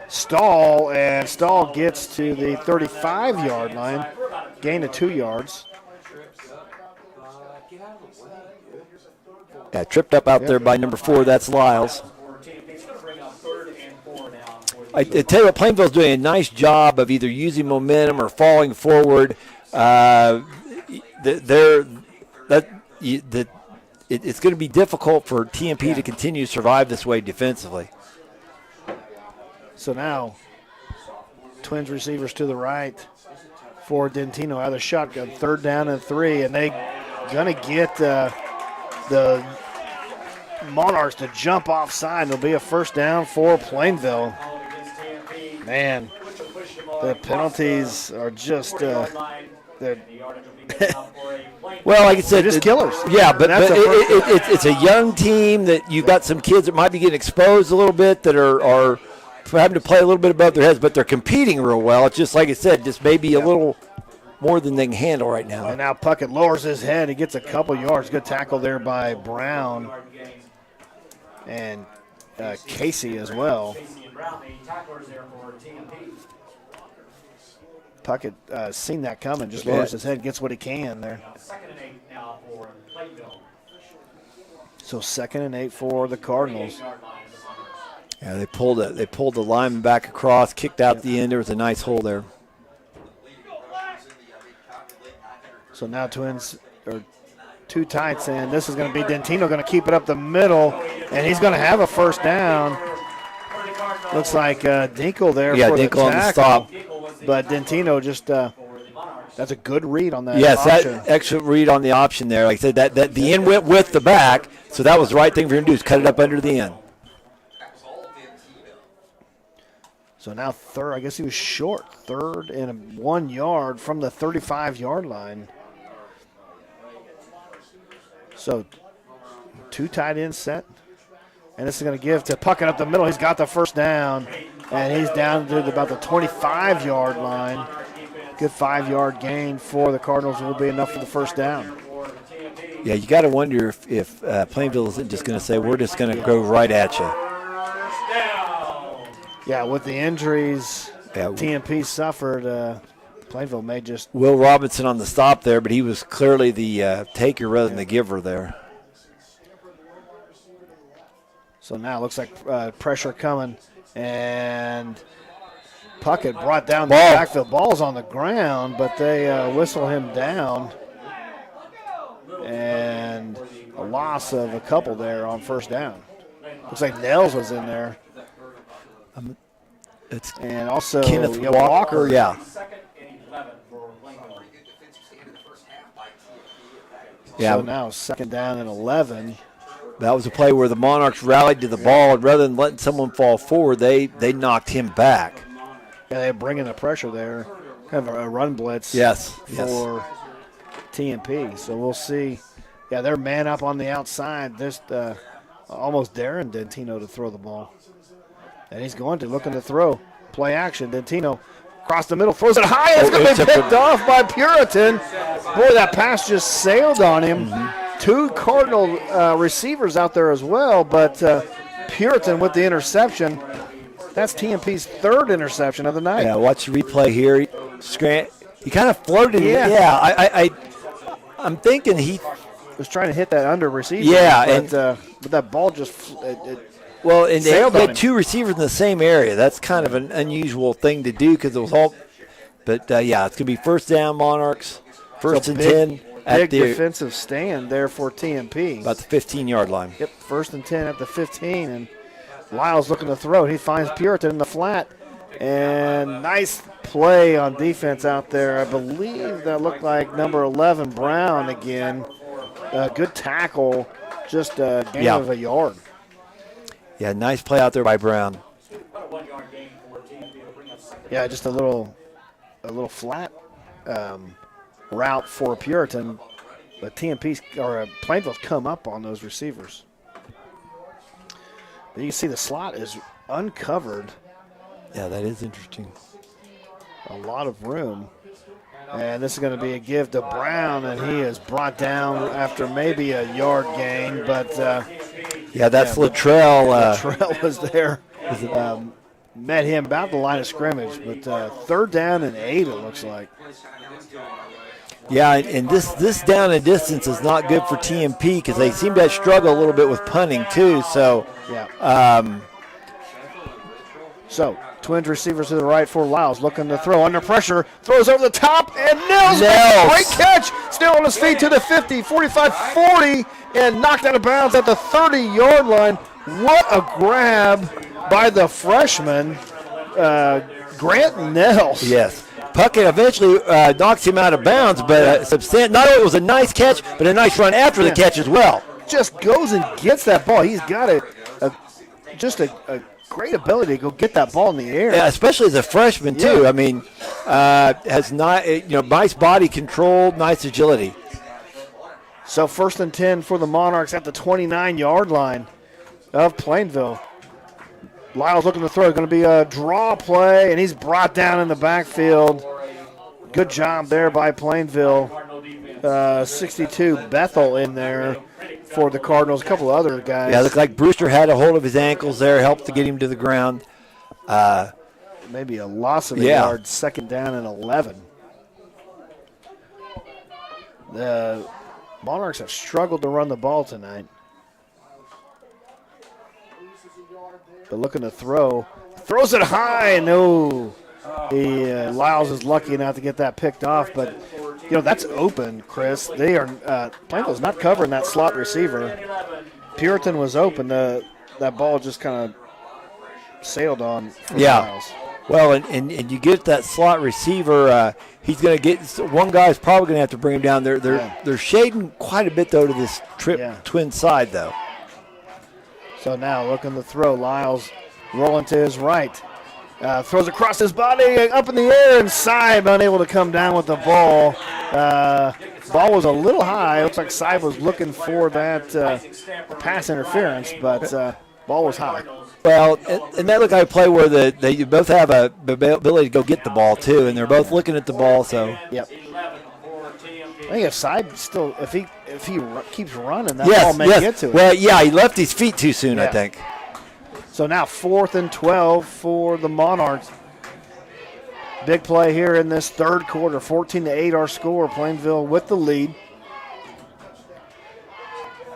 Stahl, and Stahl gets to the 35-yard line, gain of 2 yards. Yeah, tripped up out there by number 4. That's Lyles. I tell you what, Plainville's doing a nice job of either using momentum or falling forward. It's going to be difficult for TMP to continue to survive this way defensively. So now, Twins receivers to the right for Dentino out of the shotgun, 3rd down and 3, and they going to get the Monarchs to jump offside. It'll be a 1st down for Plainville. Man, the penalties are just they're well, like I said, just killers. Yeah, but it's a young team that you've got some kids that might be getting exposed a little bit that are having to play a little bit above their heads, but they're competing real well. It's just like I said, just maybe a little more than they can handle right now. And now Puckett lowers his head. He gets a couple yards. Good tackle there by Brown and Casey as well. Puckett seen that coming, just lowers his head, gets what he can there. So 2nd and 8 for the Cardinals. Yeah, they pulled the lineman back across, kicked out the end. There was a nice hole there. So now Twins are 2 tights in. This is going to be Dentino going to keep it up the middle, and he's going to have a 1st down. Looks like Dinkle there for Dinkle the on the stop. But Dentino just that's a good read on that yes, option. That excellent read on the option there. Like I said, that the end went with the back, so that was the right thing for him to do is cut it up under the end. So now I guess he was short. 3rd and 1 yard from the 35-yard line. So 2 tight ends set. And this is going to give to Puckett up the middle. He's got the 1st down. And he's down to about the 25-yard line. Good 5-yard gain for the Cardinals will be enough for the 1st down. Yeah, you got to wonder if Plainville isn't just going to say, we're just going to go right at you. Yeah, with the injuries TMP suffered, Plainville may just. Will Robinson on the stop there, but he was clearly the taker rather than the giver there. So now it looks like pressure coming, and Puckett brought down the backfield. Ball's on the ground, but they whistle him down. And a loss of a couple there on 1st down. Looks like Nels was in there. And also Kenneth Walker. Yeah. So now 2nd down and 11. That was a play where the Monarchs rallied to the ball, and rather than letting someone fall forward, they knocked him back. Yeah, they bring in the pressure there. Kind of a run blitz for TMP. So we'll see. Yeah, they're man up on the outside. Just almost daring Dentino to throw the ball. And he's going to, looking to throw. Play action. Dentino across the middle, throws it high. It's going to be picked off by Puritan. Boy, that pass just sailed on him. Mm-hmm. 2 Cardinal receivers out there as well, but Puritan with the interception. That's TMP's 3rd interception of the night. Yeah, watch the replay here. He kind of floated. Yeah, I'm thinking he was trying to hit that under receiver. Yeah, but that ball just well, and they sailed had 2 receivers in the same area. That's kind of an unusual thing to do because it was all. But yeah, it's gonna be 1st down Monarchs, 1st and 10 big defensive stand there for TMP. About the 15-yard line. Yep, 1st and 10 at the 15, and Lyles looking to throw. He finds Puritan in the flat, and nice play on defense out there. I believe that looked like number 11 Brown again. Good tackle, just a gain of a yard. Yeah, nice play out there by Brown. Yeah, just a little flat route for Puritan, but Plainville's come up on those receivers. But you can see the slot is uncovered. Yeah, that is interesting. A lot of room. And this is going to be a give to Brown, and he is brought down after maybe a yard gain, but Yeah, that's Latrell. Latrell was there. Met him about the line of scrimmage, but 3rd down and 8, it looks like. Yeah, and this down and distance is not good for TMP because they seem to struggle a little bit with punting too. So, So, Twins receivers to the right for Lyles, looking to throw under pressure, throws over the top, and Nels makes a great catch. Still on his feet to the 50, 45, 40, and knocked out of bounds at the 30-yard line. What a grab by the freshman, Grant Nels. yes, Puckett eventually knocks him out of bounds, but not only was a nice catch, but a nice run after the catch as well. Just goes and gets that ball. He's got a great ability to go get that ball in the air. Yeah, especially as a freshman too. I mean, has not nice body control, nice agility. So 1st and 10 for the Monarchs at the 29-yard line of Plainville. Lyles looking to throw. Going to be a draw play, and he's brought down in the backfield. Good job there by Plainville. 62 Bethel in there for the Cardinals. A couple other guys. Yeah, looked like Brewster had a hold of his ankles there, helped to get him to the ground. Maybe a loss of a yard, 2nd down and 11. The Monarchs have struggled to run the ball tonight. But looking to throw. Throws it high. No. Lyles is lucky enough to get that picked off, but that's open, Chris. They are Plainville's not covering that slot receiver. Puritan was open. That ball just kind of sailed on. Lyles. Well, and you get that slot receiver. He's going to get one guy's probably going to have to bring him down. They're shading quite a bit though to this twin side though. So now looking to throw. Lyles rolling to his right. Throws across his body, up in the air, and Seib unable to come down with the ball. Ball was a little high. Looks like Seib was looking for that pass interference, but ball was high. Well, and that looked like a play where they both have a ability to go get the ball too, and they're both looking at the ball. So yep. I think if Seib still, if he keeps running, that ball may get to him. Well, yeah, he left his feet too soon, I think. So now 4th and 12 for the Monarchs. Big play here in this 3rd quarter. 14-8 our score. Plainville with the lead.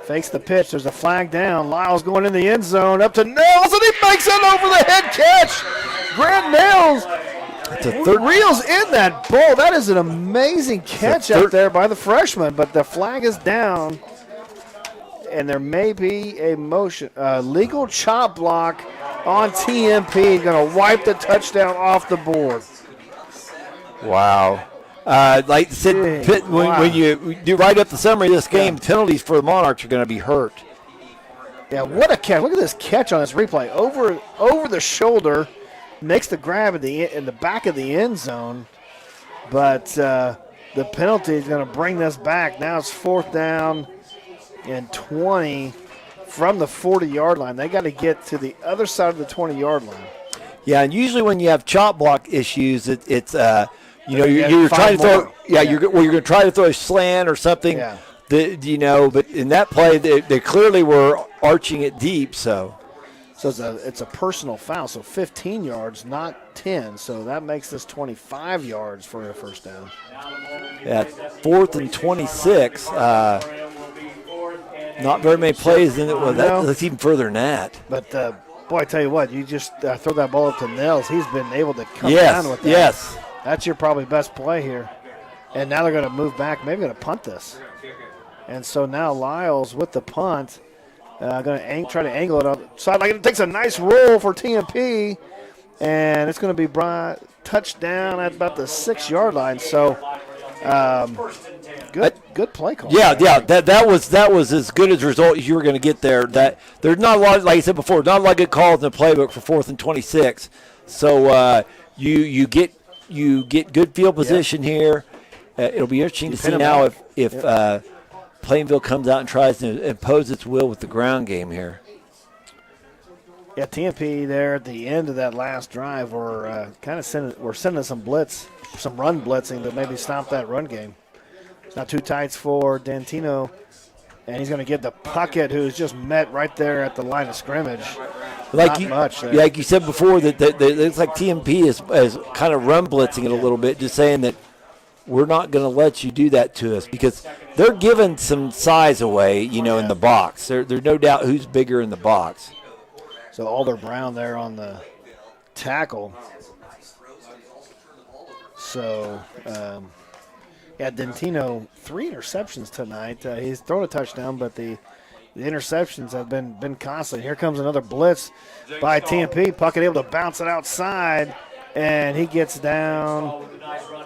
Fakes the pitch. There's a flag down. Lyles going in the end zone. Up to Nels, and he makes it over the head catch. Grant Nels reels in that ball. That is an amazing catch out there by the freshman, but the flag is down. And there may be a legal chop block on TMP. Going to wipe the touchdown off the board. Wow. Like I said, when you do write up the summary of this game, penalties for the Monarchs are going to be hurt. Yeah, what a catch. Look at this catch on this replay. Over the shoulder, makes the grab in the back of the end zone. But the penalty is going to bring this back. Now it's 4th down and 20 from the 40-yard line. They got to get to the other side of the 20-yard line. Yeah, and usually when you have chop block issues, it's you're trying to throw. You're going to try to throw a slant or something. Yeah. But in that play, they clearly were arching it deep. So it's a personal foul. So 15 yards, not 10. So that makes this 25 yards for a 1st down. Yeah, 4th and 26. Not very many plays in it. Well, that's even further than that. But boy, I tell you what, you just throw that ball up to Nels. He's been able to come down with that. Yes. That's your probably best play here. And now they're going to move back, maybe going to punt this. And so now Lyles with the punt, going to try to angle it up. Sideline. It takes a nice roll for TMP, and it's going to be brought touchdown at about the 6-yard line. So good play call. Yeah, that was as good as a result as you were going to get there. That there's not a lot, like I said before, not a lot of good calls in the playbook for 4th and 26. So you get good field position here. It'll be interesting to see now if Plainville comes out and tries to impose its will with the ground game here. Yeah, TMP there at the end of that last drive were sending some run blitzing to maybe stop that run game. It's not too tight for Dantino And he's going to give to Puckett, who's just met right there at the line of scrimmage. Like you said before, that it's like TMP is kind of run blitzing it a little bit, just saying that we're not going to let you do that to us because they're giving some size away, in the box. There's no doubt who's bigger in the box. So Alder Brown there on the tackle. So, Dentino, 3 interceptions tonight. He's thrown a touchdown, but the interceptions have been constant. Here comes another blitz by TMP. Puckett able to bounce it outside, and he gets down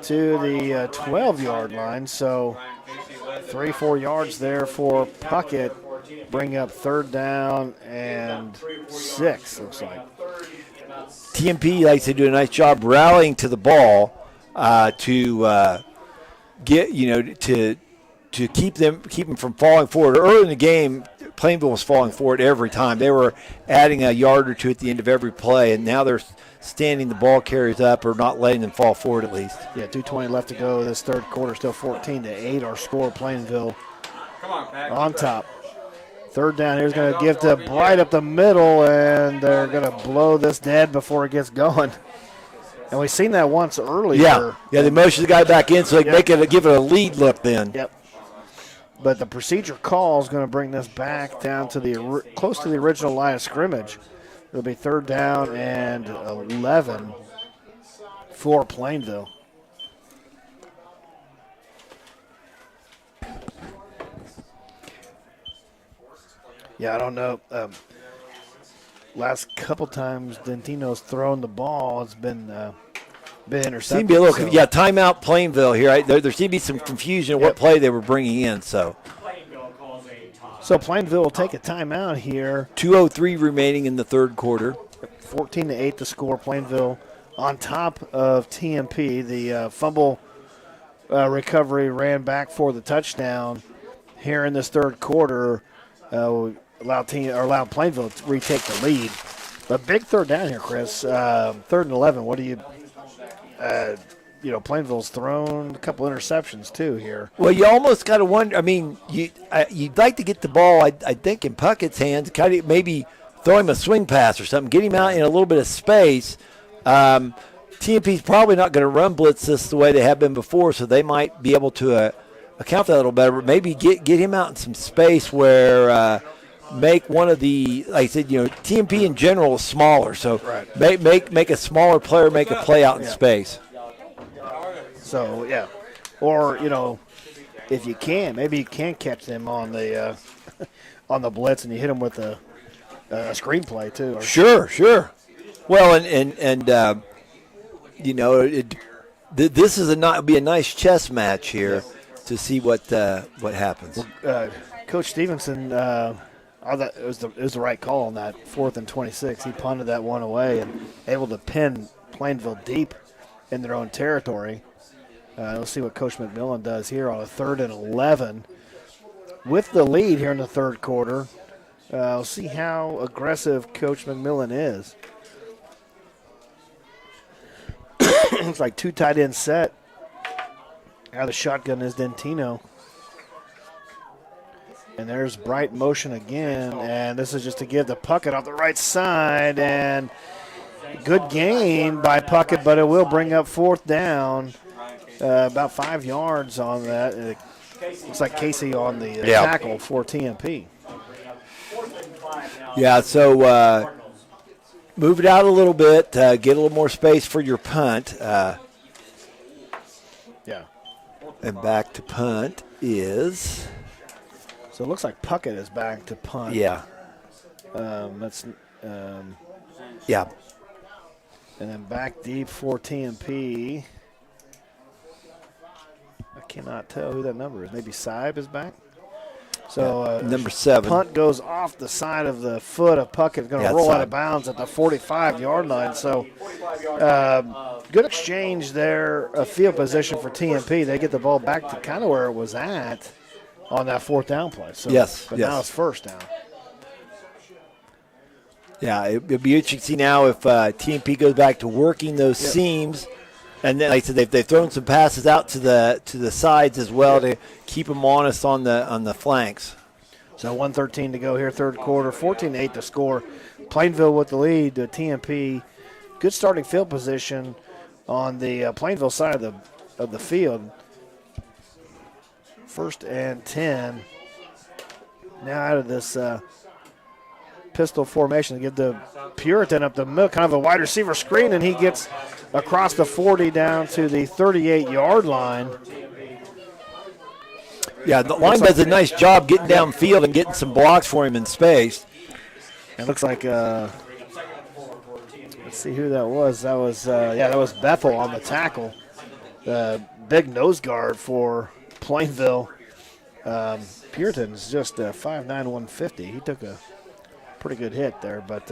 to the 12-yard line. So 3-4 yards there for Puckett. Bring up 3rd down and 6, looks like. TMP likes to do a nice job rallying to the ball to get to keep them from falling forward. Early in the game, Plainville was falling forward every time. They were adding a yard or two at the end of every play, and now they're standing the ball carriers up or not letting them fall forward at least. Yeah, 2:20 left to go. This third quarter, still 14-8. Our score, Plainville on top. 3rd down here's going to give to Bright up the middle, and they're going to blow this dead before it gets going. And we've seen that once earlier. Yeah, they motion the guy back in so they can give it a lead look then. Yep. But the procedure call is going to bring this back down to close to the original line of scrimmage. It'll be 3rd down and 11 for Plainville. Yeah, I don't know. Last couple times Dentino's thrown the ball, it's been intercepted. Seemed to be a little, timeout Plainville here. There seemed to be some confusion of what play they were bringing in. So Plainville will take a timeout here. 2:03 remaining in the 3rd quarter. 14-8 to score. Plainville on top of TMP. The fumble recovery ran back for the touchdown here in this 3rd quarter. Allowed Plainville to retake the lead. But big 3rd down here, Chris. 3rd and 11. What do you? Plainville's thrown a couple interceptions too here. Well, you almost got to wonder. I mean, you'd like to get the ball, I think, in Puckett's hands. Kind of maybe throw him a swing pass or something. Get him out in a little bit of space. TMP's probably not going to run blitz this the way they have been before, so they might be able to account for that a little better. But maybe get him out in some space where. Make one of the, like I said, TMP in general is smaller, so make a smaller player make a play out in space. So or if you can, maybe you can catch them on the on the blitz and you hit them with a screenplay too. Sure. Well, this is be a nice chess match here to see what happens. Well, Coach Stevenson. I thought it was the right call on that 4th and 26. He punted that one away and able to pin Plainville deep in their own territory. We'll see what Coach McMillan does here on a 3rd and 11. With the lead here in the 3rd quarter, we'll see how aggressive Coach McMillan is. Looks like 2 tight end set. Out of the shotgun is Dentino. And there's Bright motion again, and this is just to give the Puckett off the right side, and good gain by Puckett, but it will bring up 4th down, about 5 yards on that. It looks like Casey on the tackle for TMP. Yeah, so move it out a little bit, get a little more space for your punt. And back to punt is... So it looks like Puckett is back to punt. Yeah. Yeah. And then back deep for TMP. I cannot tell who that number is. Maybe Saib is back. So number 7. Punt goes off the side of the foot of Puckett. Going to roll out of bounds at the 45-yard line. So good exchange there. A field position for TMP. They get the ball back to kind of where it was at on that 4th down play. So, but now it's 1st down. Yeah, it'll be interesting to see now if TMP goes back to working those seams. And then, like I said, they've thrown some passes out to the sides as well to keep them honest on the flanks. So 1:13 to go here, third quarter, 14-8 to score. Plainville with the lead. The TMP, good starting field position on the Plainville side of the field. 1st and 10. Now out of this pistol formation to give the Puritan up the middle, kind of a wide receiver screen, and he gets across the 40 down to the 38-yard line. Yeah, the line does a nice job getting downfield and getting some blocks for him in space. It looks like, let's see who that was. That was Bethel on the tackle. The big nose guard for Plainville. Puritan's just 5'9", 150. He took a pretty good hit there, but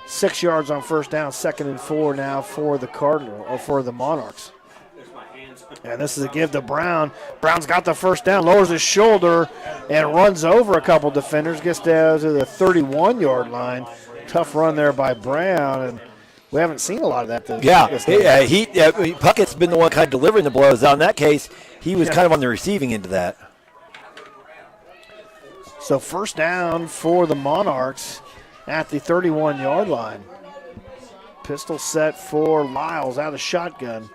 6 yards on first down, 2nd and 4 now for the for the Monarchs. And this is a give to Brown. Brown's got the first down, lowers his shoulder, and runs over a couple defenders, gets down to the 31-yard line. Tough run there by Brown, and we haven't seen a lot of that. Puckett's been the one kind of delivering the blows. Now, in that case, he was kind of on the receiving end of that. So first down for the Monarchs at the 31-yard line. Pistol set for Lyles out of shotgun.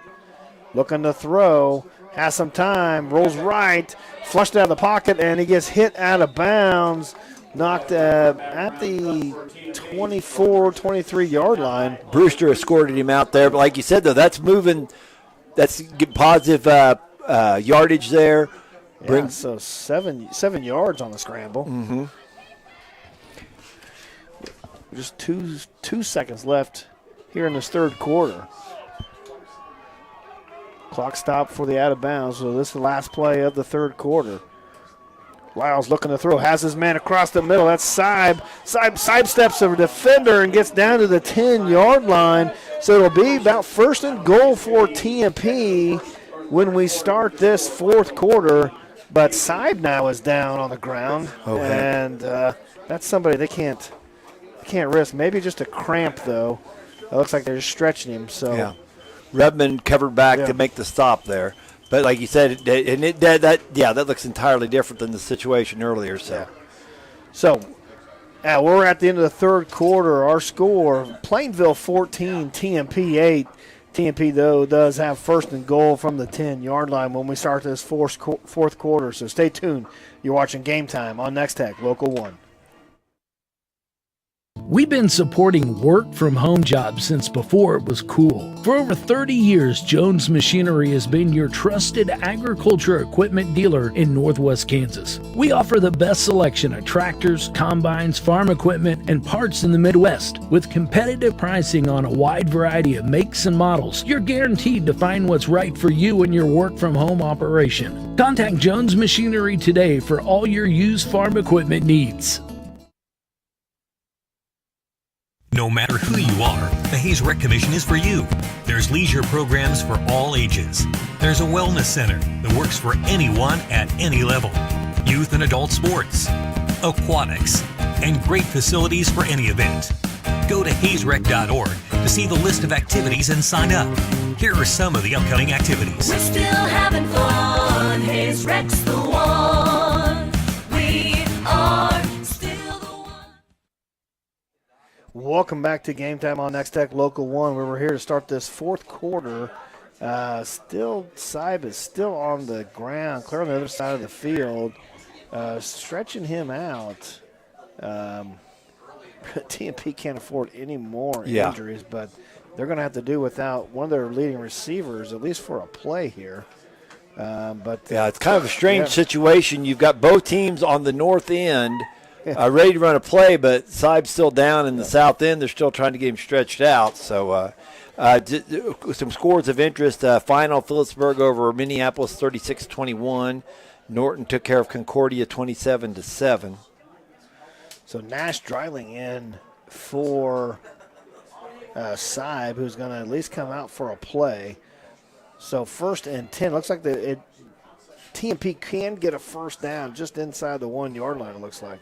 Looking to throw, has some time, rolls right, flushed out of the pocket, and he gets hit out of bounds, knocked at the 24, 23-yard line. Brewster escorted him out there, but like you said, though, that's moving, that's positive yardage there. So seven yards on the scramble. Mm-hmm. Just two seconds left here in this third quarter. Clock stop for the out of bounds. So this is the last play of the third quarter. Lyles looking to throw, has his man across the middle. That's Seib. Seib sidesteps a defender and gets down to the 10-yard line. So it'll be about 1st and goal for TMP when we start this fourth quarter. But Seib now is down on the ground, and that's somebody they can't risk. Maybe just a cramp though. It looks like they're just stretching him. So. Yeah. Redmond covered back to make the stop there. But like you said, that looks entirely different than the situation earlier. So we're at the end of the third quarter. Our score, Plainville 14, TMP 8. TMP, though, does have 1st and goal from the 10-yard line when we start this fourth quarter. So stay tuned. You're watching Game Time on Nex-Tech, Local 1. We've been supporting work-from-home jobs since before it was cool. For over 30 years, Jones Machinery has been your trusted agriculture equipment dealer in Northwest Kansas. We offer the best selection of tractors, combines, farm equipment, and parts in the Midwest. With competitive pricing on a wide variety of makes and models, you're guaranteed to find what's right for you and your work-from-home operation. Contact Jones Machinery today for all your used farm equipment needs. No matter who you are, the Hayes Rec Commission is for you. There's leisure programs for all ages. There's a wellness center that works for anyone at any level. Youth and adult sports, aquatics, and great facilities for any event. Go to hayesrec.org to see the list of activities and sign up. Here are some of the upcoming activities. We're still having fun. Hayes Rec's the one. We are still the one. Welcome back to Game Time on Nex-Tech Local 1, where we're here to start this fourth quarter. Seib is still on the ground, clear on the other side of the field, stretching him out. TMP can't afford any more injuries, but they're going to have to do without one of their leading receivers, at least for a play here. It's kind of a strange situation. You've got both teams on the north end ready to run a play, but Seib's still down in the south end. They're still trying to get him stretched out. So some scores of interest. Final, Phillipsburg over Minneapolis 36-21. Norton took care of Concordia 27-7. So Nash Dreiling in for Seib, who's going to at least come out for a play. So 1st and 10. Looks like TMP can get a first down just inside the 1-yard line, it looks like.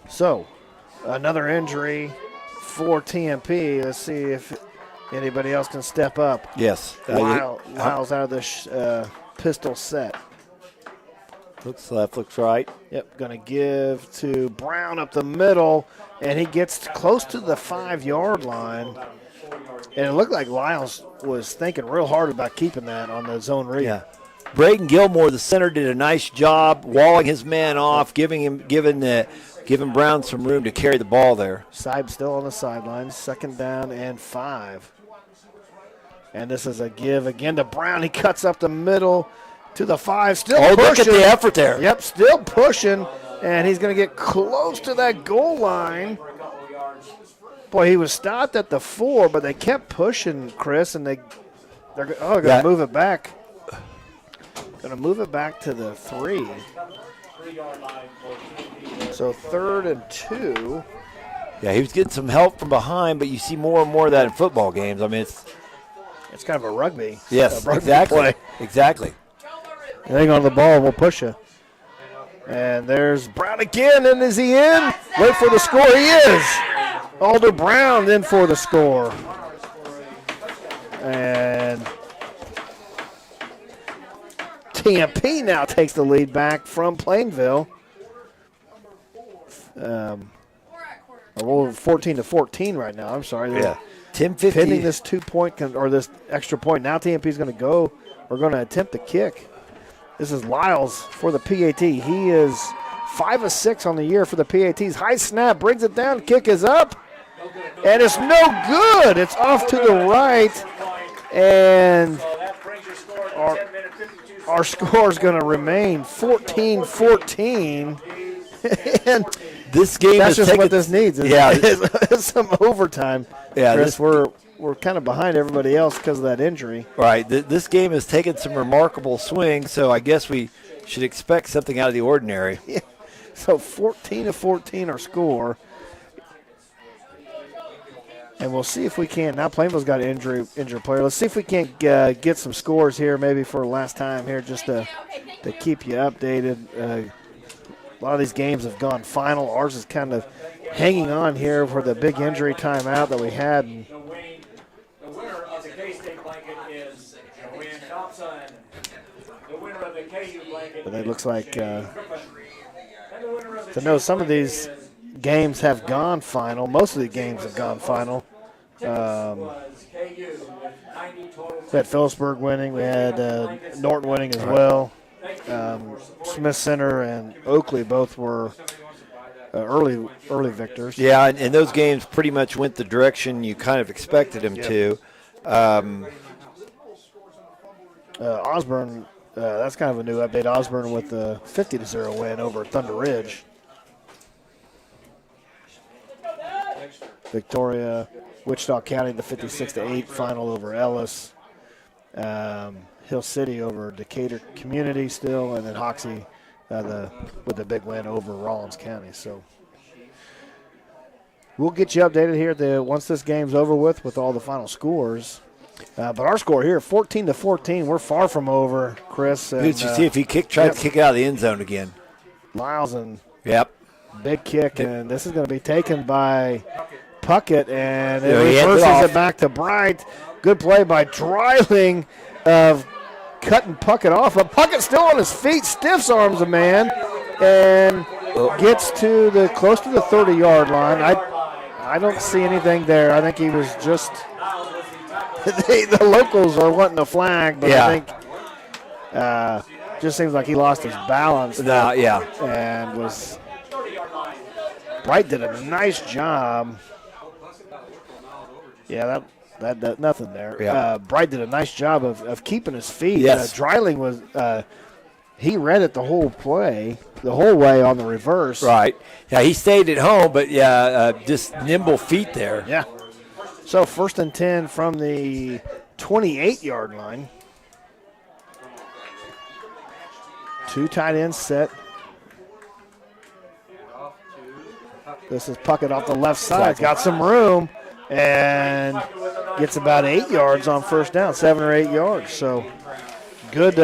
So another injury for TMP. Let's see if anybody else can step up. Yes. Lyles out of the pistol set. Looks left, looks right. Yep, going to give to Brown up the middle, and he gets close to the 5-yard line. And it looked like Lyles was thinking real hard about keeping that on the zone read. Yeah. Braden Gilmore, the center, did a nice job walling his man off, giving Brown some room to carry the ball there. Seib still on the sidelines, 2nd down and 5. And this is a give again to Brown. He cuts up the middle to the 5, still pushing. Look at the effort there. Yep, still pushing, and he's going to get close to that goal line. Boy, he was stopped at the 4, but they kept pushing, Chris, and they're going to move it back. Going to move it back to the 3. So 3rd and 2. Yeah, he was getting some help from behind, but you see more and more of that in football games. I mean, it's kind of a rugby. Yes, rugby exactly. play. Exactly. Hang on to the ball, we'll push you. And there's Brown again, and is he in? Wait for the score, he is. Alder Brown in for the score. And TMP now takes the lead back from Plainville. 14-14 right now. I'm sorry. Yeah. 10-50. Pending this 2-point or this extra point. Now TMP is going to go. We're going to attempt the kick. This is Lyles for the PAT. He is 5 of 6 on the year for the PATs. High snap, brings it down. Kick is up. And it's no good. It's off to the right. And our score is going to remain 14-14. And this game that's is just what this needs. Is some overtime. Yeah, Chris, we're kind of behind everybody else because of that injury. Right. This game has taken some remarkable swings, so I guess we should expect something out of the ordinary. Yeah. So 14-14 our score. And we'll see if we can. Now Plainville's got an injured player. Let's see if we can't get some scores here maybe for last time here just to keep you updated. A lot of these games have gone final. Ours is kind of hanging on here for the big injury timeout that we had. The winner of the K-State blanket is Joanne Thompson. The winner of the KU blanket. But it looks like some of these games have gone final. Most of the games have gone final. We had Phillipsburg winning. We had Norton winning as well. Smith Center and Oakley both were early victors. Yeah, and those games pretty much went the direction you kind of expected them to. Osborne, that's kind of a new update. Osborne with a 50-0 win over Thunder Ridge. Victoria, Wichita County, the 56-8 final over Ellis. Hill City over Decatur Community still, and then Hoxie with the big win over Rollins County. So we'll get you updated here once this game's over with all the final scores. But our score here, 14-14, we're far from over, Chris. And, you see if he tries to kick it out of the end zone again. Lyles and big kick, and this is going to be taken by Puckett, and it reverses it back to Bright. Good play by Dreiling of cutting Puckett off. But Puckett still on his feet, stiffs arms a man, and gets to close to the 30-yard line. I don't see anything there. I think he was just the locals are wanting a flag, but I think just seems like he lost his balance. And was Bright did a nice job. Yeah, that nothing there. Yeah. Bright did a nice job of keeping his feet. Yes. Dreiling was he read it the whole way on the reverse. Right. Yeah, he stayed at home, but just nimble feet there. Yeah. So 1st and 10 from the 28-yard line. 2 tight ends set. This is Puckett off the left side. Got some room and gets about 8 yards on first down, 7 or 8 yards. So good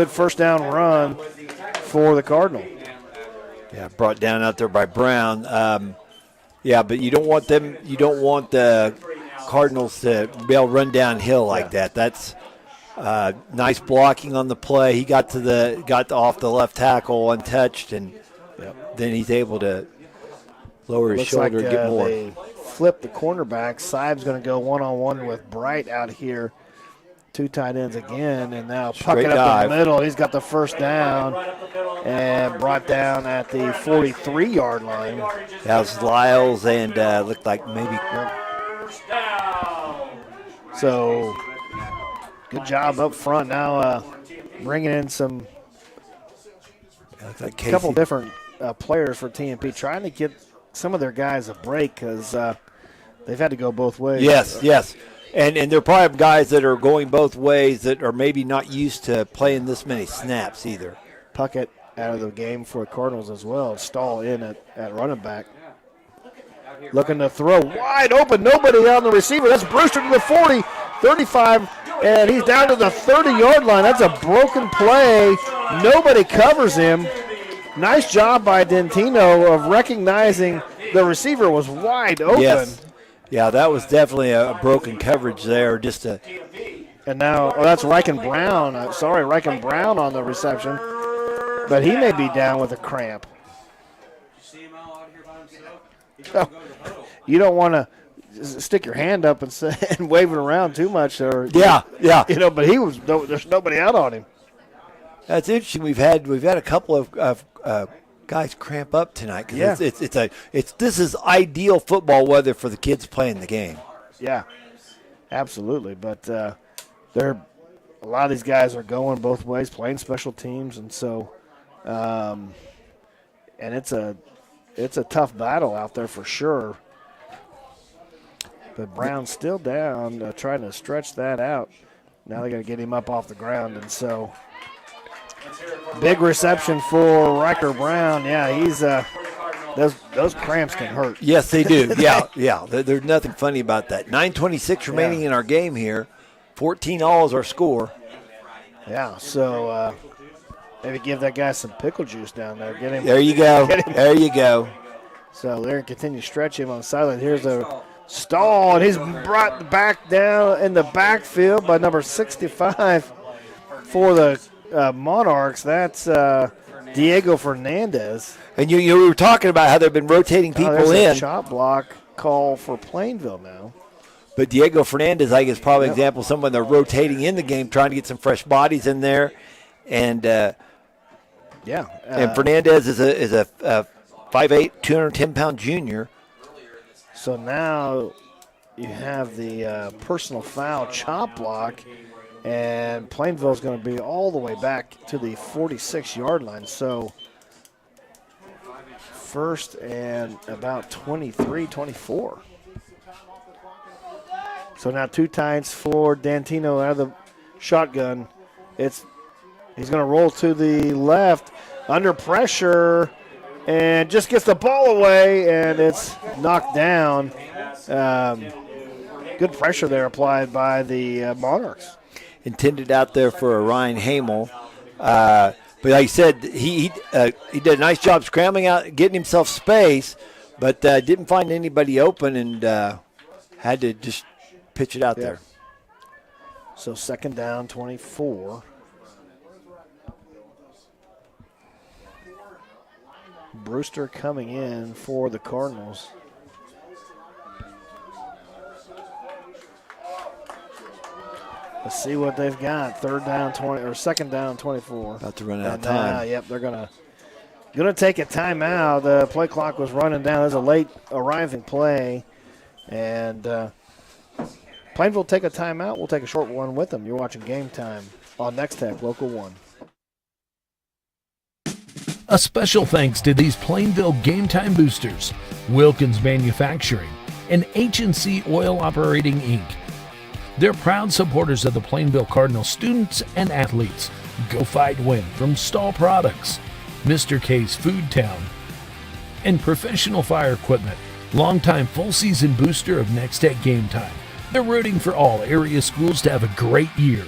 first down run for the Cardinal. Yeah, brought down out there by Brown. But you don't want the Cardinals to be able to run downhill like that. Nice blocking on the play. He got off the left tackle untouched, and then he's able to lower his shoulder and get more. They flip the cornerback. Sibe's going to go one-on-one with Bright out here. 2 tight ends again, and now Puckett up in the middle. He's got the first down and brought down at the 43-yard line. That was Lyles, and looked like maybe. So good job up front. Now bringing in some couple different players for TMP, trying to get some of their guys a break because they've had to go both ways. Yes. And there are probably guys that are going both ways that are maybe not used to playing this many snaps either. Puckett out of the game for the Cardinals as well. Stahl in at running back. Looking to throw wide open. Nobody on the receiver. That's Brewster to the 40, 35, and he's down to the 30-yard line. That's a broken play. Nobody covers him. Nice job by Dentino of recognizing the receiver was wide open. Yes. Yeah, that was definitely a broken coverage there. And now, that's Riken Brown. Riken Brown on the reception. But he may be down with a cramp. Oh, you don't want to stick your hand up and wave it around too much. Yeah. But there's nobody out on him. That's interesting. We've had a couple of guys cramp up tonight because this is ideal football weather for the kids playing the game. Yeah, absolutely. But a lot of these guys are going both ways, playing special teams, and so and it's a tough battle out there for sure. But Brown's still down, trying to stretch that out. Now they got to get him up off the ground, and so. Big reception for Riker Brown. Yeah, he's those cramps can hurt. Yes, they do. Yeah. There's nothing funny about that. 9:26 remaining in our game here. 14-all is our score. Yeah, so maybe give that guy some pickle juice down there. Get him. There you go. There you go. So they're going to continue to stretch him on the sideline. Here's a stall, and he's brought back down in the backfield by number 65 for the Monarchs. That's Diego Fernandez. And you were talking about how they've been rotating people in. A chop block call for Plainville now. But Diego Fernandez, I guess, probably an example of someone they're rotating in the game, trying to get some fresh bodies in there. And and Fernandez is a 5'8", 210-pound junior. So now you have the personal foul chop block. And Plainville's going to be all the way back to the 46-yard line. So first and about 23, 24. So now 2 times for Dantino out of the shotgun. He's going to roll to the left under pressure and just gets the ball away, and it's knocked down. Good pressure there applied by the Monarchs. Intended out there for a Ryan Hamel. But like I said, he did a nice job scrambling out, getting himself space, but didn't find anybody open and had to just pitch it out there. So second down, 24. Brewster coming in for the Cardinals. Let's see what they've got. Second down, 24. About to run out of time. They're gonna take a timeout. The play clock was running down. There's a late arriving play, and Plainville will take a timeout. We'll take a short one with them. You're watching Game Time on Nex-Tech Local 1. A special thanks to these Plainville Game Time boosters, Wilkins Manufacturing, and H&C Oil Operating Inc. They're proud supporters of the Plainville Cardinals students and athletes. Go Fight Win from Stahl Products, Mr. K's Food Town, and Professional Fire Equipment, longtime full-season booster of Nex-Tech Game Time. They're rooting for all area schools to have a great year.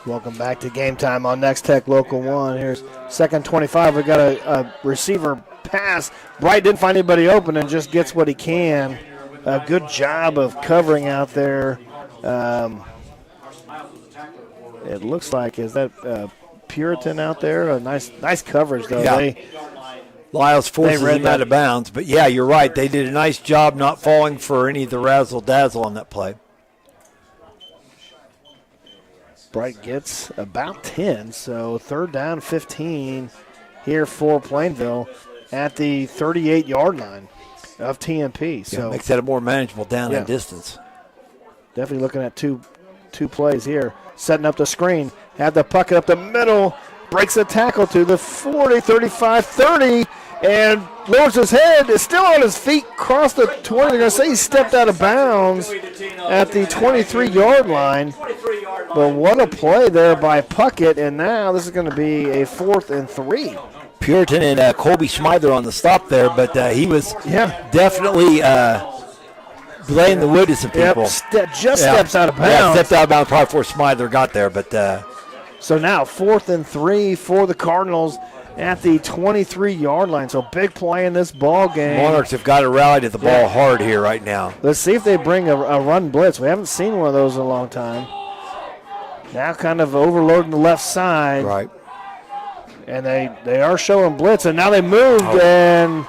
Welcome back to Game Time on Nex-Tech Local 1. Here's second 25. We got a receiver pass. Bright didn't find anybody open and just gets what he can. A good job of covering out there. It looks like, is that Puritan out there? A nice coverage, though. Yeah. Lyles forces him out of bounds. But, yeah, you're right. They did a nice job not falling for any of the razzle-dazzle on that play. Bright gets about 10, so third down 15 here for Plainville at the 38-yard line of TMP. So makes that a more manageable down and distance. Definitely looking at two plays here. Setting up the screen, have the puck up the middle, breaks a tackle to the 40, 35, 30, and lowers his head, is still on his feet, crossed the 20. They're going to say he stepped out of bounds at the 23-yard line. But what a play there by Puckett, and now this is going to be a 4th and 3. Puritan and Colby Schmeidler on the stop there, but he was definitely laying the wood to some people. Steps out of bounds. Yeah, stepped out of bounds probably before Schmeidler got there. But so now 4th and 3 for the Cardinals at the 23-yard line. So big play in this ball game. Monarchs have got to rally to the ball hard here right now. Let's see if they bring a run blitz. We haven't seen one of those in a long time. Now kind of overloading the left side. Right. And they are showing blitz, and now they moved, and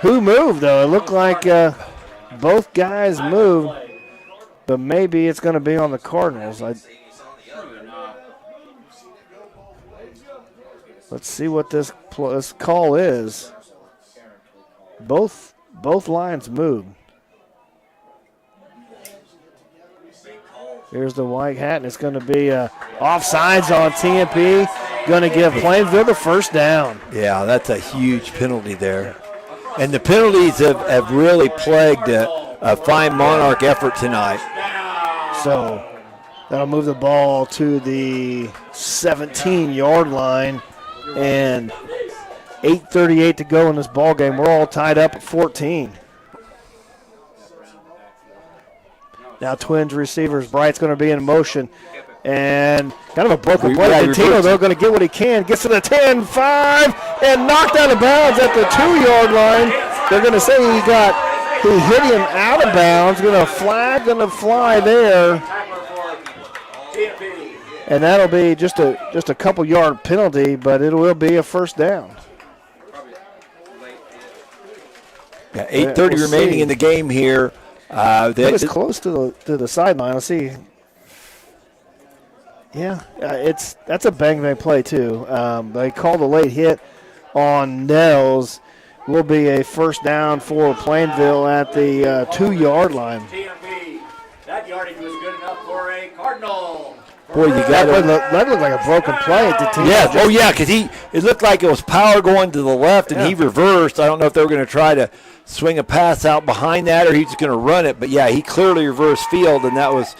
who moved, though? It looked like both guys moved, but maybe it's going to be on the Cardinals. Let's see what this call is. Both lines moved. Here's the white hat, and it's going to be offsides on TMP. Going to give Plainville the first down. Yeah, that's a huge penalty there. And the penalties have really plagued a fine Monarch effort tonight. So that'll move the ball to the 17-yard line, and 8:38 to go in this ball game. We're all tied up at 14. Now Twins receivers. Bright's going to be in motion. And kind of a broken play. Tino, though, going to get what he can. Gets to the 10, 5, and knocked out of bounds at the 2-yard line. They're going to say he hit him out of bounds. Going to fly there. And that'll be just a couple yard penalty, but it will be a first down. Yeah, 8:30 remaining in the game here. That was close to the sideline. Let's see. Yeah, that's a bang play too. They called a late hit on Nels. Will be a first down for Plainville at the 2-yard line. TMP, that yardage was good enough for a Cardinal. Boy, you got that looked like a broken play at the team. Yeah, because it looked like it was power going to the left, and he reversed. I don't know if they were going to try to swing a pass out behind that or he's just going to run it. But, yeah, he clearly reversed field, and that was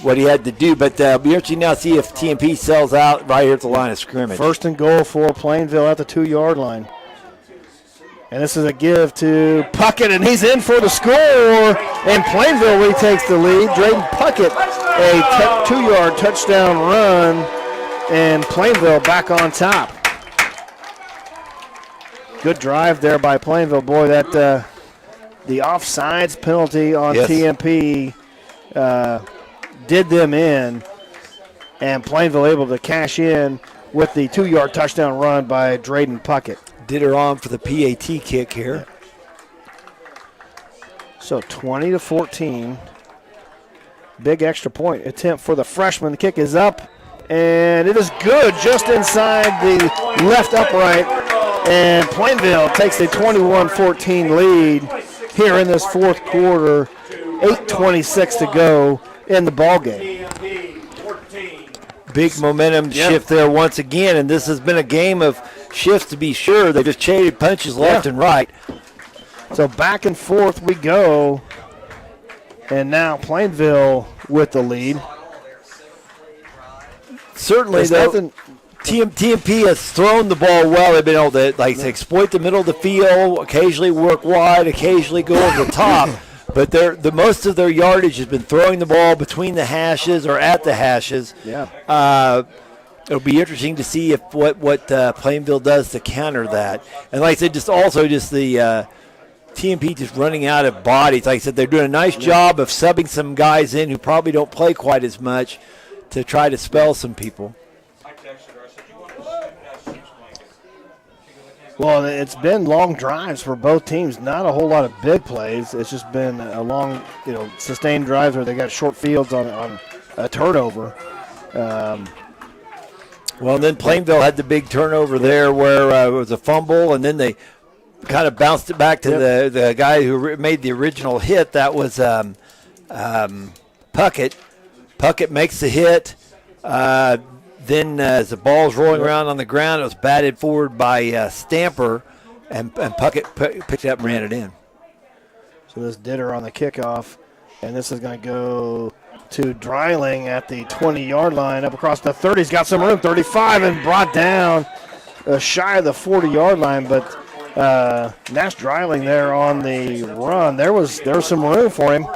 what he had to do. But be interesting now to see if TMP sells out right here at the line of scrimmage. First and goal for Plainville at the 2-yard line. And this is a give to Puckett, and he's in for the score. And Plainville retakes the lead. Drayden Puckett, a 2-yard touchdown run, and Plainville back on top. Good drive there by Plainville. Boy, that the offsides penalty on TMP did them in, and Plainville able to cash in with the 2-yard touchdown run by Drayden Puckett. Did her on for the PAT kick here. So 20-14. Big extra point attempt for the freshman. The kick is up, and it is good just inside the left upright. And Plainville takes a 21-14 lead here in this fourth quarter. 8:26 to go in the ball game. Big momentum shift there once again, and this has been a game of shifts to be sure. They just traded punches left and right. So back and forth we go, and now Plainville with the lead. Certainly, TMP has thrown the ball well. They've been able to exploit the middle of the field, occasionally work wide, occasionally go over the top. but the most of their yardage has been throwing the ball between the hashes or at the hashes. Yeah. It'll be interesting to see if what Plainville does to counter that. And like I said, just the TMP just running out of bodies. Like I said, they're doing a nice job of subbing some guys in who probably don't play quite as much to try to spell some people. Well, it's been long drives for both teams. Not a whole lot of big plays. It's just been a long, sustained drives where they got short fields on a turnover. Well, then Plainville had the big turnover there where it was a fumble, and then they kind of bounced it back to the guy who made the original hit. That was Puckett. Puckett makes the hit. Then as the ball's rolling around on the ground, it was batted forward by Stamper, and Puckett picked it up and ran it in. So this Ditter on the kickoff, and this is going to go to Dreiling at the 20-yard line, up across the 30. He's got some room, 35, and brought down shy of the 40-yard line. But Nash Dreiling there on the run, there was some room for him.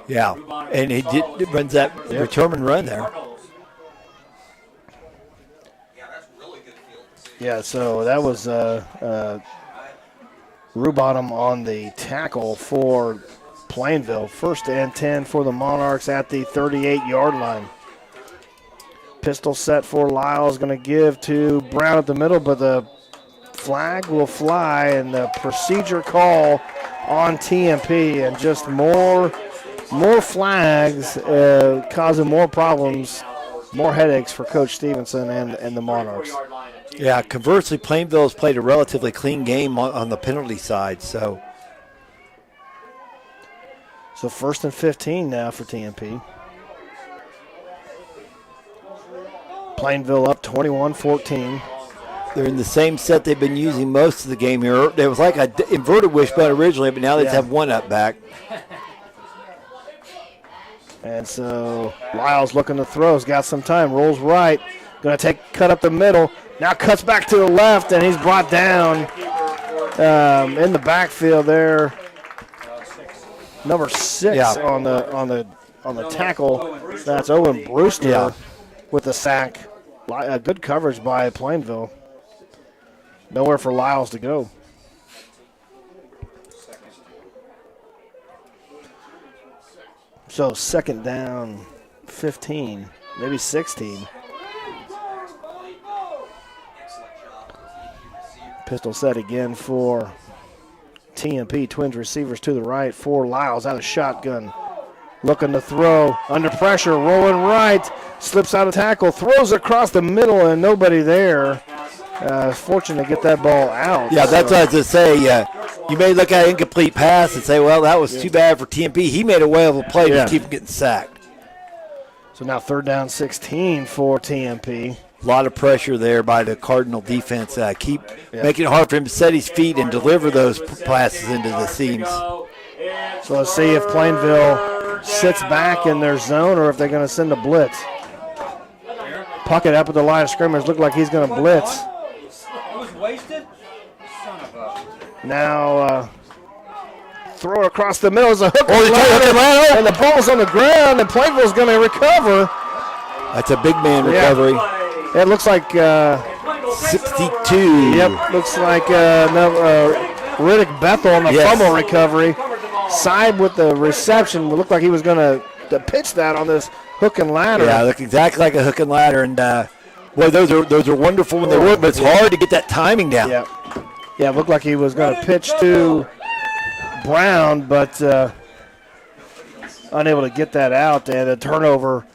Yeah, and he runs that return and run there. Yeah, so that was Rubottom on the tackle for Plainville. 1st and 10 for the Monarchs at the 38-yard line. Pistol set for Lyles, going to give to Brown at the middle, but the flag will fly, and the procedure call on TMP, and just more flags causing more problems, more headaches for Coach Stevenson and the Monarchs. Yeah, conversely, Plainville has played a relatively clean game on the penalty side. So 1st and 15 now for TMP. Plainville up 21-14. They're in the same set they've been using most of the game here. There was like an inverted wishbone originally, but now they just have one up back. And so Lyles looking to throw. He's got some time. Rolls right. Going to cut up the middle. Now cuts back to the left, and he's brought down in the backfield there. Number 6 on the tackle. That's Owen Brewster with the sack. Good coverage by Plainville. Nowhere for Lyles to go. So 2nd down, 15, maybe 16. Pistol set again for TMP. Twins receivers to the right for Lyles out of shotgun. Looking to throw. Under pressure. Rolling right. Slips out of tackle. Throws across the middle and nobody there. Fortunate to get that ball out. Yeah, that's what I was going to say. You may look at an incomplete pass and say, well, that was too bad for TMP. He made a way of a play to keep him getting sacked. So now 3rd down 16 for TMP. A lot of pressure there by the Cardinal defense. Keep making it hard for him to set his feet and deliver those passes into the seams. So let's see if Plainville sits back in their zone or if they're going to send a blitz. Puckett up at the line of scrimmage. Look like he's going to blitz. Now throw it across the middle as a hook. And the ball's on the ground, and Plainville's going to recover. That's a big man recovery. It looks like 62. Yep, looks like Riddick Bethel on the fumble recovery. Side with the reception. It looked like he was going to pitch that on this hook and ladder. Yeah, looked exactly like a hook and ladder. And boy, those are wonderful when they work, but it's hard to get that timing down. Yeah, it looked like he was going to pitch to Brown, but unable to get that out. And a turnover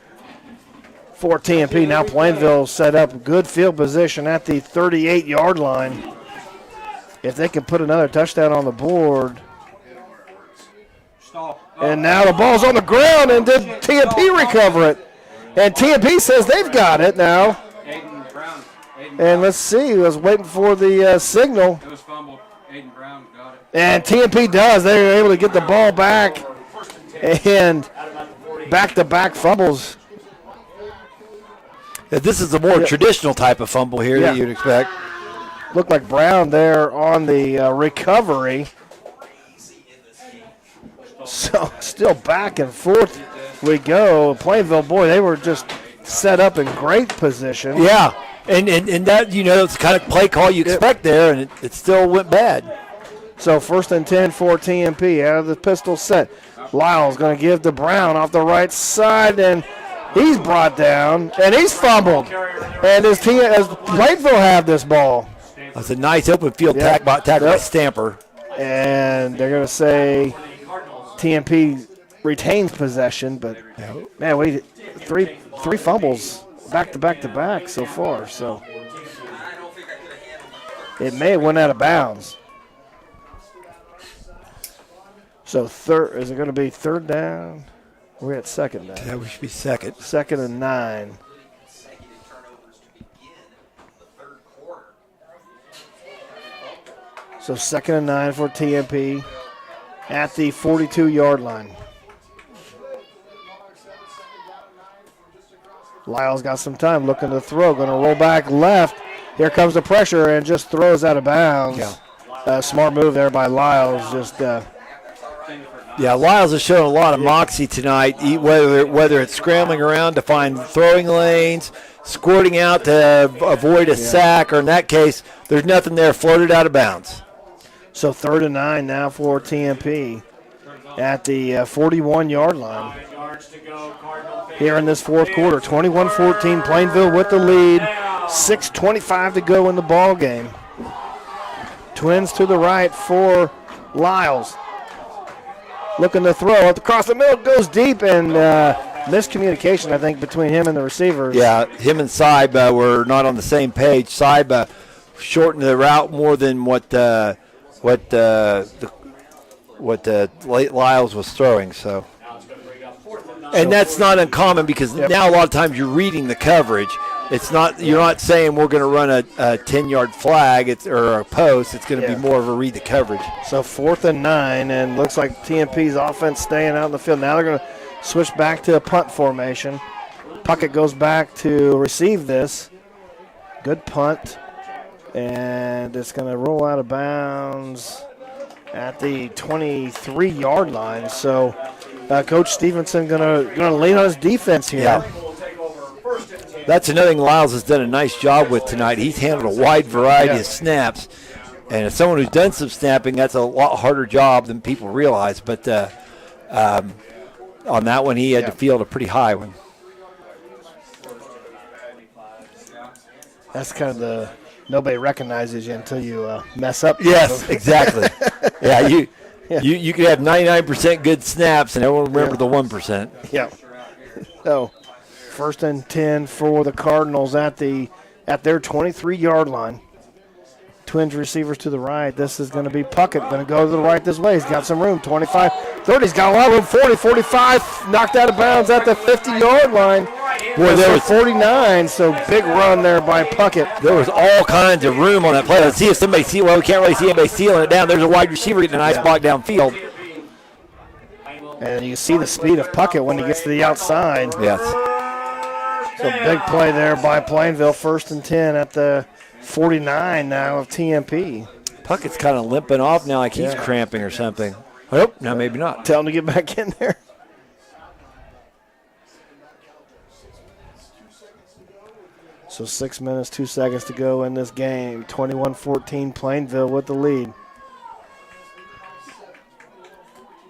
for TMP. Now Plainville set up good field position at the 38-yard line. If they can put another touchdown on the board. And now the ball's on the ground, and did TMP recover it? And TMP says they've got it now. And let's see, I was waiting for the signal. It was fumbled. Aiden Brown got it. And TMP does. They were able to get the ball back. And back-to-back fumbles. This is a more traditional type of fumble here that you'd expect. Looked like Brown there on the recovery. So still back and forth we go. Plainville, boy, they were just set up in great position. Yeah, and that, it's the kind of play call you expect there, and it still went bad. So 1st and 10 for TMP out of the pistol set. Lyle's going to give to Brown off the right side, and he's brought down, and he's fumbled. And as Plainville have this ball. That's a nice open field tackle by Stamper. And they're going to say TMP retains possession, but man, three fumbles back to back to back so far. So it may have went out of bounds. So is it going to be third down? We're at second down. Yeah, we should be second. 2nd and 9. So 2nd and 9 for TMP at the 42-yard line. Lyle's got some time, looking to throw, going to roll back left. Here comes the pressure and just throws out of bounds. Yeah. Smart move there by Lyles. Yeah, Lyles has shown a lot of moxie tonight, whether it's scrambling around to find throwing lanes, squirting out to avoid a sack, or in that case, there's nothing there, floated out of bounds. So 3rd and 9 now for TMP at the 41-yard line. Here in this fourth quarter, 21-14, Plainville with the lead. 6:25 to go in the ball game. Twins to the right for Lyles. Looking to throw up across the middle, goes deep, and miscommunication, I think, between him and the receivers. Yeah, him and Saiba were not on the same page. Saiba shortened the route more than what Lyles was throwing. So, and that's not uncommon because now a lot of times you're reading the coverage. It's not you're not saying we're going to run a 10-yard flag or a post. It's going to be more of a read the coverage. So 4th and 9, and looks like TMP's offense staying out in the field. Now they're going to switch back to a punt formation. Puckett goes back to receive this. Good punt. And it's going to roll out of bounds at the 23-yard line. So Coach Stevenson going to lean on his defense here. Yeah. That's another thing Lyles has done a nice job with tonight. He's handled a wide variety of snaps. And as someone who's done some snapping, that's a lot harder job than people realize. But on that one, he had to field a pretty high one. That's kind of the nobody recognizes you until you mess up. Yes, exactly. You could have 99% good snaps, and everyone remember the 1%. Yeah. So 1st and 10 for the Cardinals at their 23-yard line. Twins receivers to the right. This is going to be Puckett. Going to go to the right this way. He's got some room. 25, 30. He's got a lot of room. 40, 45. Knocked out of bounds at the 50-yard line. Boy, there was 49, so big run there by Puckett. There was all kinds of room on that play. Let's see if somebody sees. Well, we can't really see anybody sealing it down. There's a wide receiver getting a nice block downfield. And you see the speed of Puckett when he gets to the outside. Yes. So big play there by Plainville. 1st and 10 at the 49 now of TMP. Puckett's kind of limping off now like he's cramping or something. Oh, no, maybe not. Tell him to get back in there. So 6 minutes, 2 seconds to go in this game. 21-14, Plainville with the lead.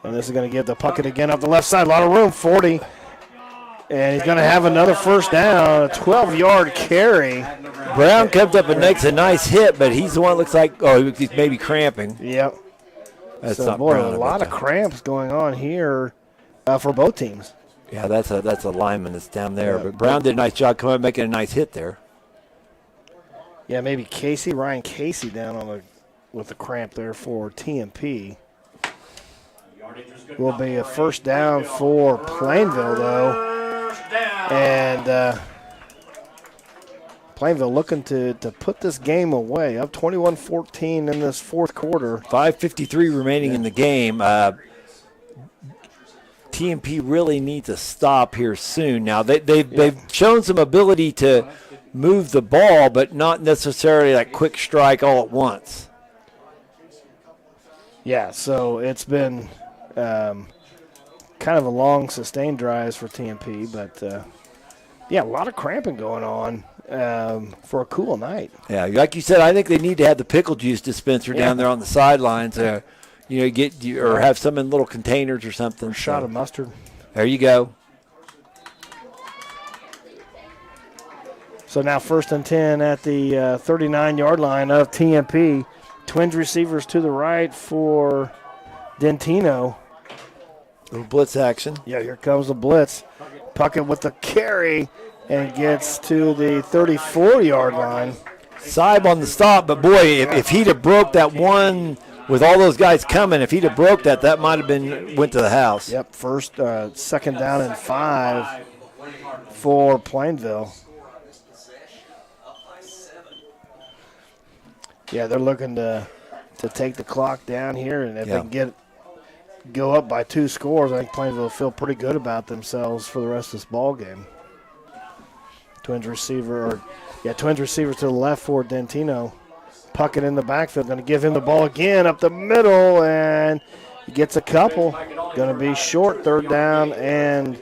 And this is going to give the Puckett again off the left side. A lot of room, 40. And he's going to have another first down, a 12-yard carry. Brown comes up and makes a nice hit, but he's the one that looks like, he's maybe cramping. Yep. That's so, not boy, Brown, a lot of cramps going on here for both teams. Yeah, that's a lineman that's down there. Yeah, but Brown did a nice job coming up making a nice hit there. Yeah, maybe Ryan Casey down with the cramp there for TMP. Will be a first down for Plainville, though. And Plainville looking to put this game away. Up 21-14 in this fourth quarter. 5:53 remaining in the game. TMP really needs a stop here soon. Now, they've shown some ability to move the ball, but not necessarily that quick strike all at once. Yeah, so it's been kind of a long sustained drives for TMP, but yeah, a lot of cramping going on for a cool night. Yeah, like you said, I think they need to have the pickle juice dispenser down there on the sidelines. Or have some in little containers or something. Shot of mustard. There you go. So now 1st and 10 at the 39-yard line of TMP. Twins receivers to the right for Dentino. Little blitz action. Yeah, here comes the blitz. Puckett with the carry and gets to the 34-yard line. Sibe on the stop, but boy, if he'd have broke that one with all those guys coming, if he'd have broke that, that might have went to the house. Yep, second down and 5 for Plainville. Yeah, they're looking to take the clock down here, and if they can go up by 2 scores, I think Plainville will feel pretty good about themselves for the rest of this ball game. Twins receiver to the left for Dentino. Puckett in the backfield, going to give him the ball again up the middle, and he gets a couple. Going to be short, 3rd down and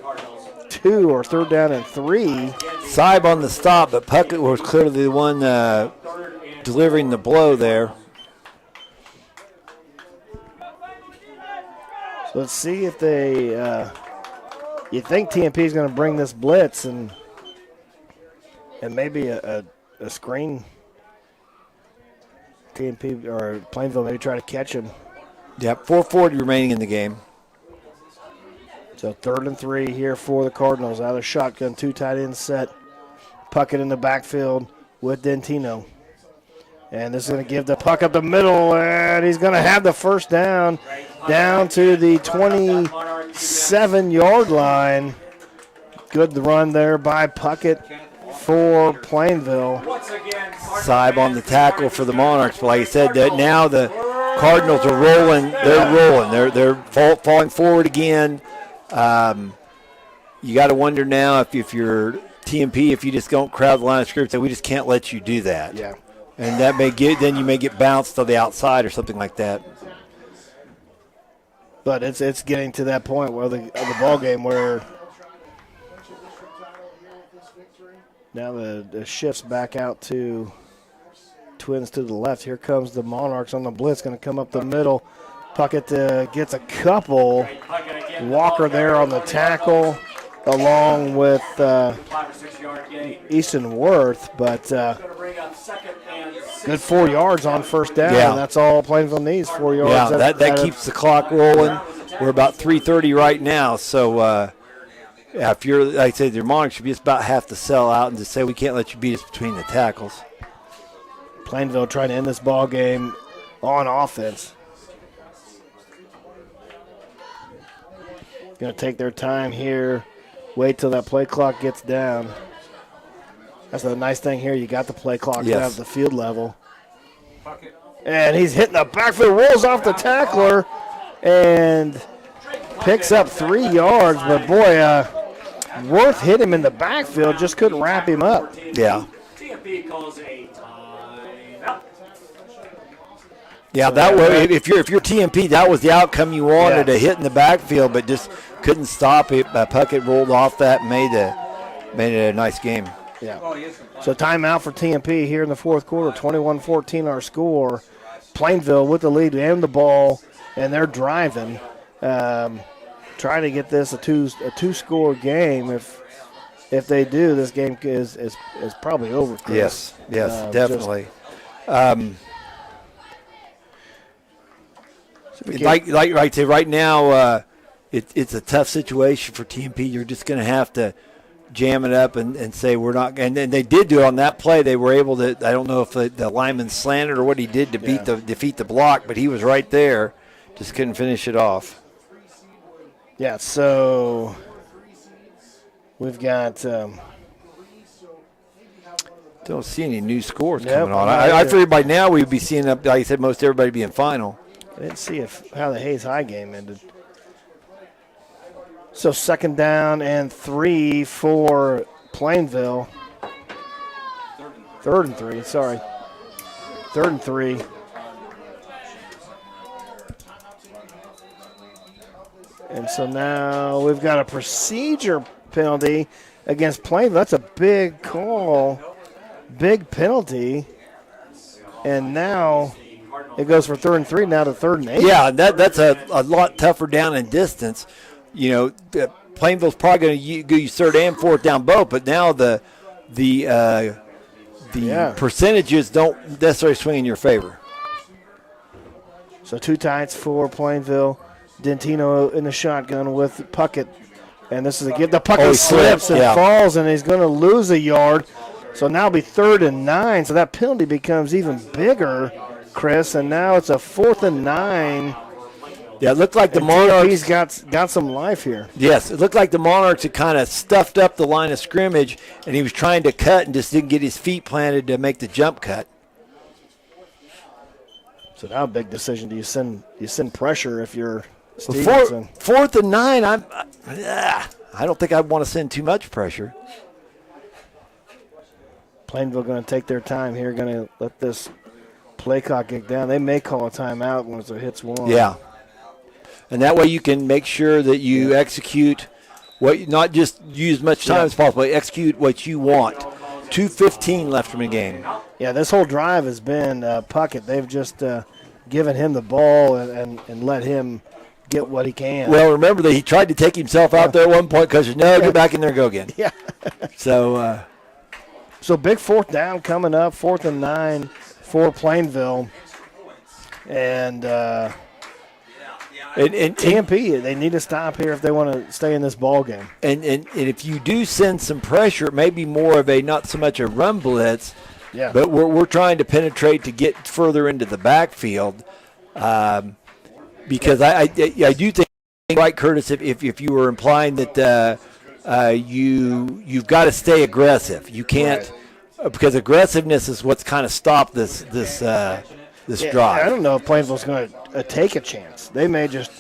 2 or 3rd down and 3. Sibe on the stop, but Puckett was clearly the one delivering the blow there. So let's see if they. You think TMP is going to bring this blitz and maybe a screen. TMP or Plainville maybe try to catch him. Yep, 4:40 remaining in the game. So 3rd and 3 here for the Cardinals. Out of the shotgun, 2 tight ends set. Puckett in the backfield with Dentino. And this is going to give the puck up the middle, and he's going to have the first down to the 27-yard line. Good run there by Puckett for Plainville. Sibe on the tackle for the Monarchs. But like I said, that now the Cardinals are rolling. They're rolling. They're falling forward again. You got to wonder now if you're TMP, if you just don't crowd the line of scrimmage, that we just can't let you do that. Yeah. And that you may get bounced to the outside or something like that. But it's getting to that point where the ball game where now the shifts back out to Twins to the left. Here comes the Monarchs on the blitz, going to come up the middle. Puckett gets a couple. Walker there on the tackle, along with Easton Worth, but good 4 yards on 1st down. Yeah. And that's all Plainville needs, 4 yards. Yeah, that keeps the clock rolling. We're about 3:30 right now, so if you're, like I said, your Monarchs should just about have to sell out and just say we can't let you beat us between the tackles. Plainville trying to end this ball game on offense. Going to take their time here, wait till that play clock gets down. That's the nice thing here. You got the play clock down at the field level. And he's hitting the backfield, rolls off the tackler, and picks up 3 yards. But, boy, Worth hit him in the backfield, just couldn't wrap him up. Yeah. TMP calls a timeout. Yeah, that way, if you're TMP, that was the outcome you wanted, a hit in the backfield, but just couldn't stop it. Puckett rolled off that and made it a nice game. Yeah. So timeout for TMP here in the 4th quarter, 21-14 our score. Plainville with the lead and the ball, and they're driving, trying to get this a two-score game. If they do, this game is probably over, Chris. Yes, definitely. Like I say, right now, it's a tough situation for TMP. You're just going to have to jam it up and say we're not. And they did do it on that play. They were able to. I don't know if the lineman slanted or what he did to defeat the block, but he was right there. Just couldn't finish it off. Yeah. So we've got. Don't see any new scores coming on. I figured by now we'd be seeing up. Like I said, most everybody being final. I didn't see how the Hayes High game ended. So 2nd down and 3 for Plainville. 3rd and 3, sorry. 3rd and 3. And so now we've got a procedure penalty against Plainville. That's a big call, big penalty. And now it goes for 3rd and 3, now to 3rd and 8. Yeah, that's a lot tougher down in distance. You know, Plainville's probably going to use 3rd and 4th down both, but now the percentages don't necessarily swing in your favor. So 2 tights for Plainville. Dentino in the shotgun with Puckett. And this is the Puckett slips and falls, and he's going to lose a yard. So now it'll be 3rd and 9. So that penalty becomes even bigger, Chris. And now it's a 4th and 9. Yeah, it looked like the Monarchs. He's got some life here. Yes, it looked like the Monarchs had kind of stuffed up the line of scrimmage, and he was trying to cut and just didn't get his feet planted to make the jump cut. So now a big decision. Do you send pressure if you're Stevenson? 4th and 9, I don't think I'd want to send too much pressure. Plainville going to take their time here, going to let this play clock get down. They may call a timeout once it hits 1. Yeah. And that way you can make sure that you execute not just use as much time as possible, execute what you want. 2:15 left from the game. Yeah, this whole drive has been Puckett. They've just given him the ball and let him get what he can. Well, remember that he tried to take himself out there at one point because get back in there and go again. Yeah. So big 4th down coming up, 4th and 9 for Plainville. And TMP, they need to stop here if they want to stay in this ball game. And if you do send some pressure, it may be more of a not so much a run blitz, but we're trying to penetrate to get further into the backfield. Because I do think, right, Curtis, if you were implying that you've got to stay aggressive. You can't because aggressiveness is what's kind of stopped this drive. I don't know if Plainville's going to take a chance. They may just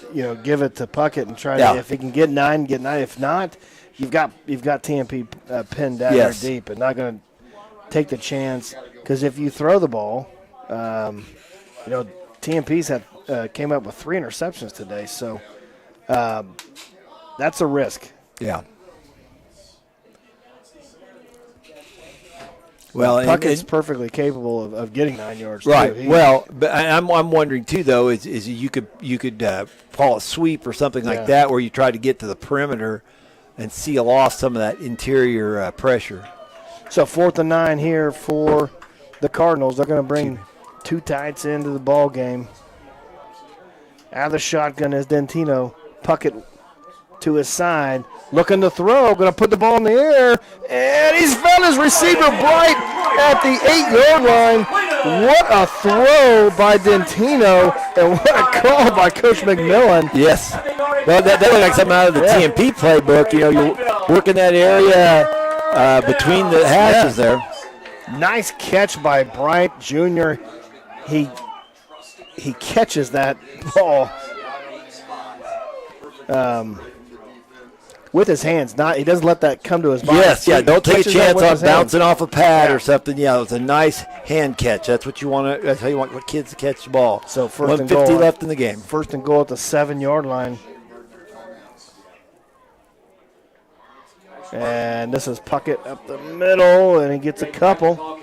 give it to Puckett and try to, if he can get 9, get 9. If not, you've got TMP pinned down there deep and not going to take the chance, because if you throw the ball, TMP's came up with 3 interceptions today, so that's a risk. Yeah. Well, Puckett's perfectly capable of getting 9 yards. Right. Too. Well, but I'm wondering too, though, is you could call a sweep or something like that, where you try to get to the perimeter and seal off some of that interior pressure. So 4th and 9 here for the Cardinals. They're going to bring 2 tights into the ball game. Out of the shotgun is Dentino. Puckett to his side, looking to throw, going to put the ball in the air, and he's found his receiver Bright at the 8-yard line. What a throw by Dentino, and what a call by Coach McMillan. Yes. Well, that looked like something out of the TMP playbook. You're working that area between the hashes there. Nice catch by Bright Jr. He catches that ball with his hands. He doesn't let that come to his body. Yes, don't take a chance on bouncing off a pad or something. Yeah, it was a nice hand catch. That's what you want. That's how you want kids to catch the ball. So 150 left in the game. 1st and goal at the 7-yard line. And this is Puckett up the middle, and he gets a couple.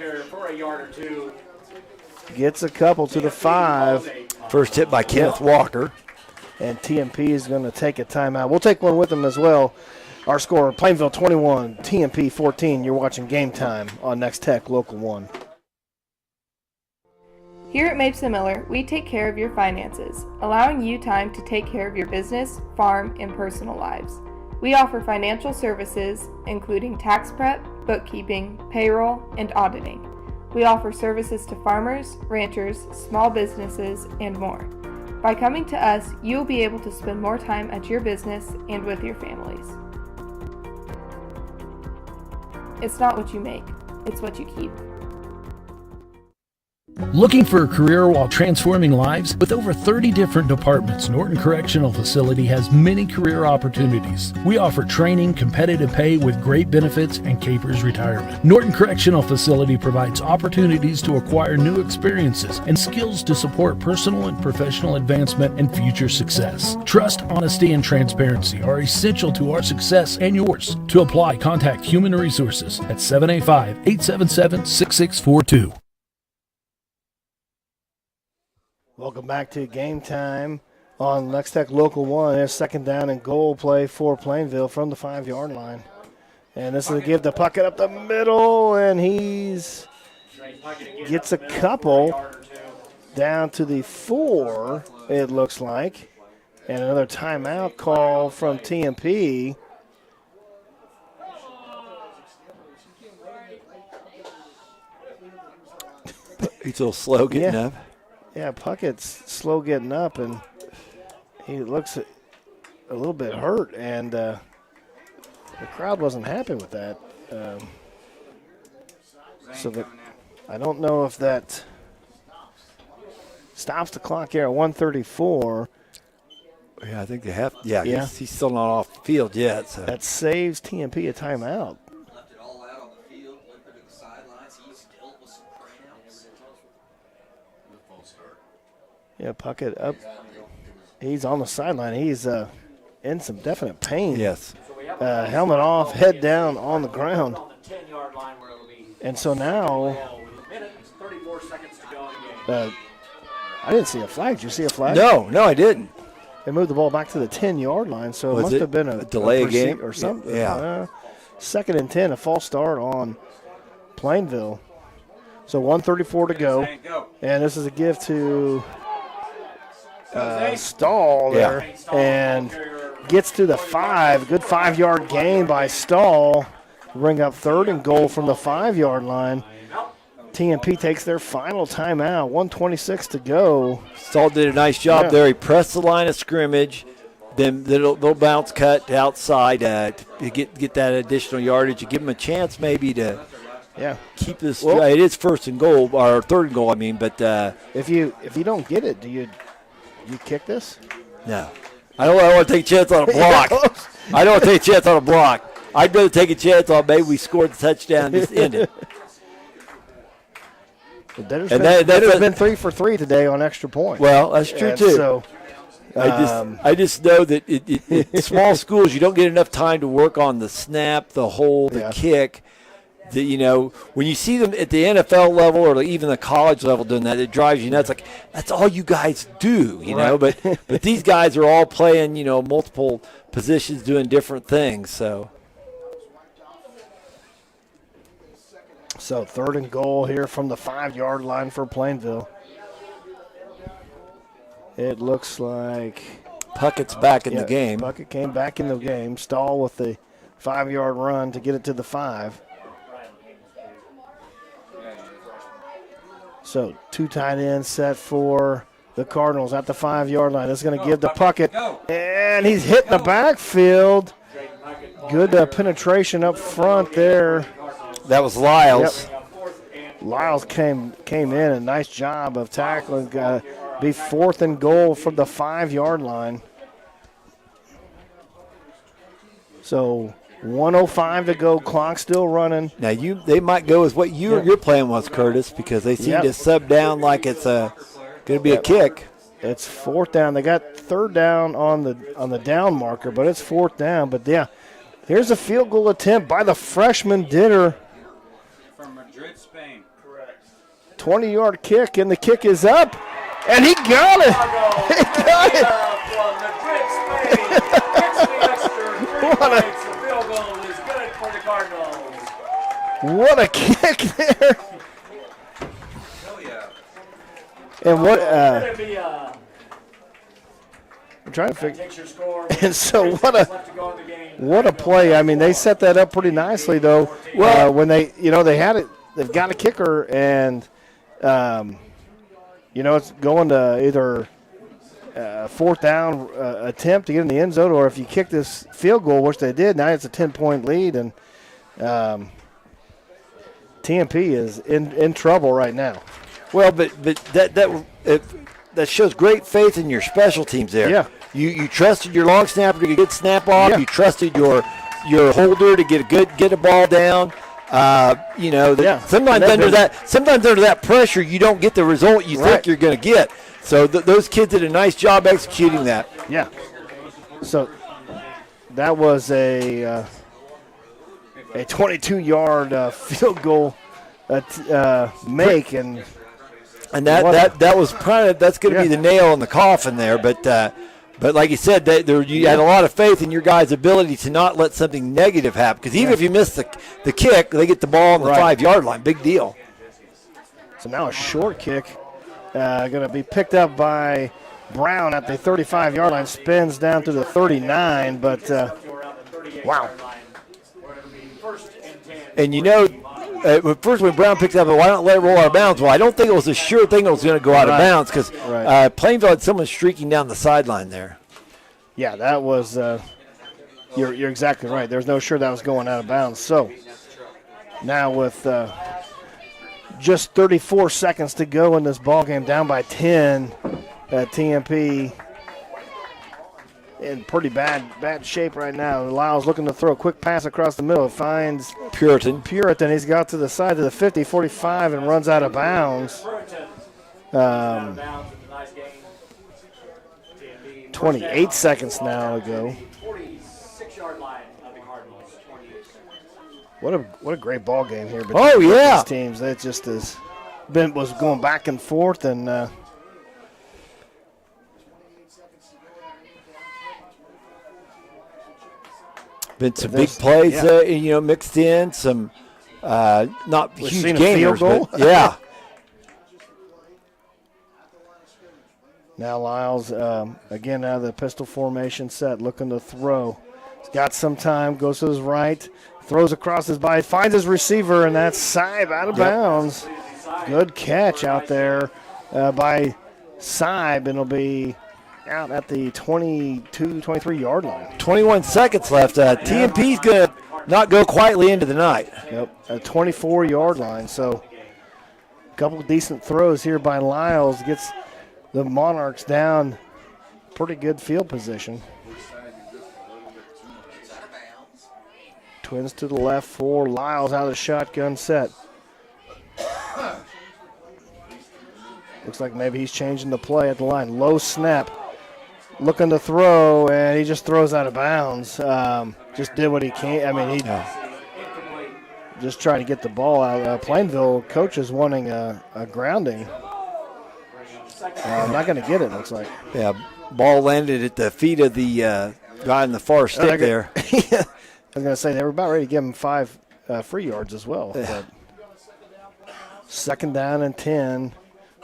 Gets a couple to the 5. First hit by Kenneth Walker. And TMP is going to take a timeout. We'll take one with them as well. Our score, Plainville 21, TMP 14. You're watching Game Time on Nex-Tech Local 1. Here at Mapes & Miller, we take care of your finances, allowing you time to take care of your business, farm, and personal lives. We offer financial services, including tax prep, bookkeeping, payroll, and auditing. We offer services to farmers, ranchers, small businesses, and more. By coming to us, you'll be able to spend more time at your business and with your families. It's not what you make, it's what you keep. Looking for a career while transforming lives? With over 30 different departments, Norton Correctional Facility has many career opportunities. We offer training, competitive pay with great benefits, and capers retirement. Norton Correctional Facility provides opportunities to acquire new experiences and skills to support personal and professional advancement and future success. Trust, honesty, and transparency are essential to our success and yours. To apply, contact Human Resources at 785-877-6642. Welcome back to Game Time on Nex-Tech Local 1. There's second down and goal play for Plainville from the 5-yard line. And this is to give the Puckett up the middle, and he's gets a couple down to the 4, it looks like. And another timeout call from TMP. He's a little slow getting up. Yeah, Puckett's slow getting up, and he looks a little bit hurt, and the crowd wasn't happy with that. I don't know if that stops the clock here at 1:34. Yeah, I think they have. Yeah. He's still not off the field yet. So that saves TMP a timeout. Yeah, Puckett up. He's on the sideline. He's in some definite pain. Yes. Helmet off, head down on the ground. And so now, I didn't see a flag. Did you see a flag? No, I didn't. They moved the ball back to the 10-yard line, so it must have been a delay game or something. Yeah. 2nd and 10, a false start on Plainville. So 1:34 to go, and this is a give to Stahl there, and gets to the 5. Good 5-yard gain by Stahl. Bring up 3rd and goal from the 5-yard line. TMP takes their final timeout. 1:26 to go. Stahl did a nice job there. He pressed the line of scrimmage. Then they'll bounce cut to outside to get that additional yardage. You give him a chance maybe to keep this. Well, it is 1st and goal, or 3rd and goal, I mean. But if you don't get it, do you kick this? No. I don't want to take a chance on a block. I don't want to take a chance on a block. I'd rather take a chance on maybe we scored the touchdown and just end it. That's been 3 for 3 today on extra points. Well, that's true too. So I just know that in small schools you don't get enough time to work on the snap, the hold, the kick. When you see them at the NFL level or even the college level doing that, it drives you nuts. Like, that's all you guys do, you know. But these guys are all playing, multiple positions, doing different things. So 3rd and goal here from the 5-yard line for Plainville. It looks like Puckett's back in the game. Puckett came back in the game. Stahl with the 5-yard run to get it to the 5. So 2 tight ends set for the Cardinals at the 5-yard line. This is going to give to Puckett, and he's hitting the backfield. Good penetration up front there. That was Lyles. Yep. Lyles came in. A nice job of tackling. Be 4th and goal from the 5-yard line. So 1:05 to go. Clock still running. Now they might go with what your plan was, Curtis, because they seem to sub down like it's going to be a kick. It's 4th down. They got 3rd down on the down marker, but it's 4th down. But here's a field goal attempt by the freshman Ditter. From Madrid, Spain. Correct. 20-yard kick, and the kick is up, and he got it. He got it. From Madrid, Spain. Gets the extra 3 points. The field goal is good for the Cardinals. What a kick there. Hell yeah. And what I'm trying to figure. And so what a play. I mean, they set that up pretty nicely though. Well, when they had it, they've got a kicker, and it's going to either 4th down attempt to get in the end zone, or if you kick this field goal, which they did, now it's a 10-point lead, and TMP is in trouble right now. Well, but that shows great faith in your special teams there. Yeah. You trusted your long snapper to get a good snap off. Yeah. You trusted your holder to get a ball down. Sometimes under that pressure, you don't get the result you think you're going to get. So those kids did a nice job executing that. Yeah. So that was a 22-yard field goal make, and that was that's going to be the nail in the coffin there. But like you said, you had a lot of faith in your guys' ability to not let something negative happen. Because even if you miss the kick, they get the ball on the 5-yard line. Big deal. So now a short kick going to be picked up by Brown at the 35-yard line. Spins down to the 39, but wow. And first when Brown picked up, why not let it roll out of bounds? Well, I don't think it was a sure thing it was going to go out of bounds because Plainville had someone streaking down the sideline there. Yeah, that was you're exactly right. There's no sure that was going out of bounds. So now with just 34 seconds to go in this ball game, down by 10, TMP in pretty bad shape right now. Lyles looking to throw a quick pass across the middle. Finds Puritan. He's got to the side to the 50, 45, and runs out of bounds. 28 seconds now to go. 46-yard line of the Cardinals. What a great ball game here between yeah. these teams. It just was going back and forth, and been some big plays, mixed in some not We've huge seen a gainers, field goal. but yeah. Now Lyles, again, out of the pistol formation set, looking to throw. He's got some time, goes to his right, throws across his body, finds his receiver, and that's Saib out of bounds. Good catch out there by Saib, and it'll be out at the 22, 23-yard line. 21 seconds left. TMP's going to not go quietly into the night. Yep, a 24-yard line. So a couple of decent throws here by Lyles. Gets the Monarchs down pretty good field position. Twins to the left for Lyles out of the shotgun set. Looks like maybe he's changing the play at the line. Low snap. Looking to throw, and he just throws out of bounds. Just did what he can. I mean, he just tried to get the ball out. Plainville coach is wanting a grounding. Not going to get it, looks like. Yeah, ball landed at the feet of the guy in the far stick there. I was going to say, they were about ready to give him 5 free yards as well. But second down and 10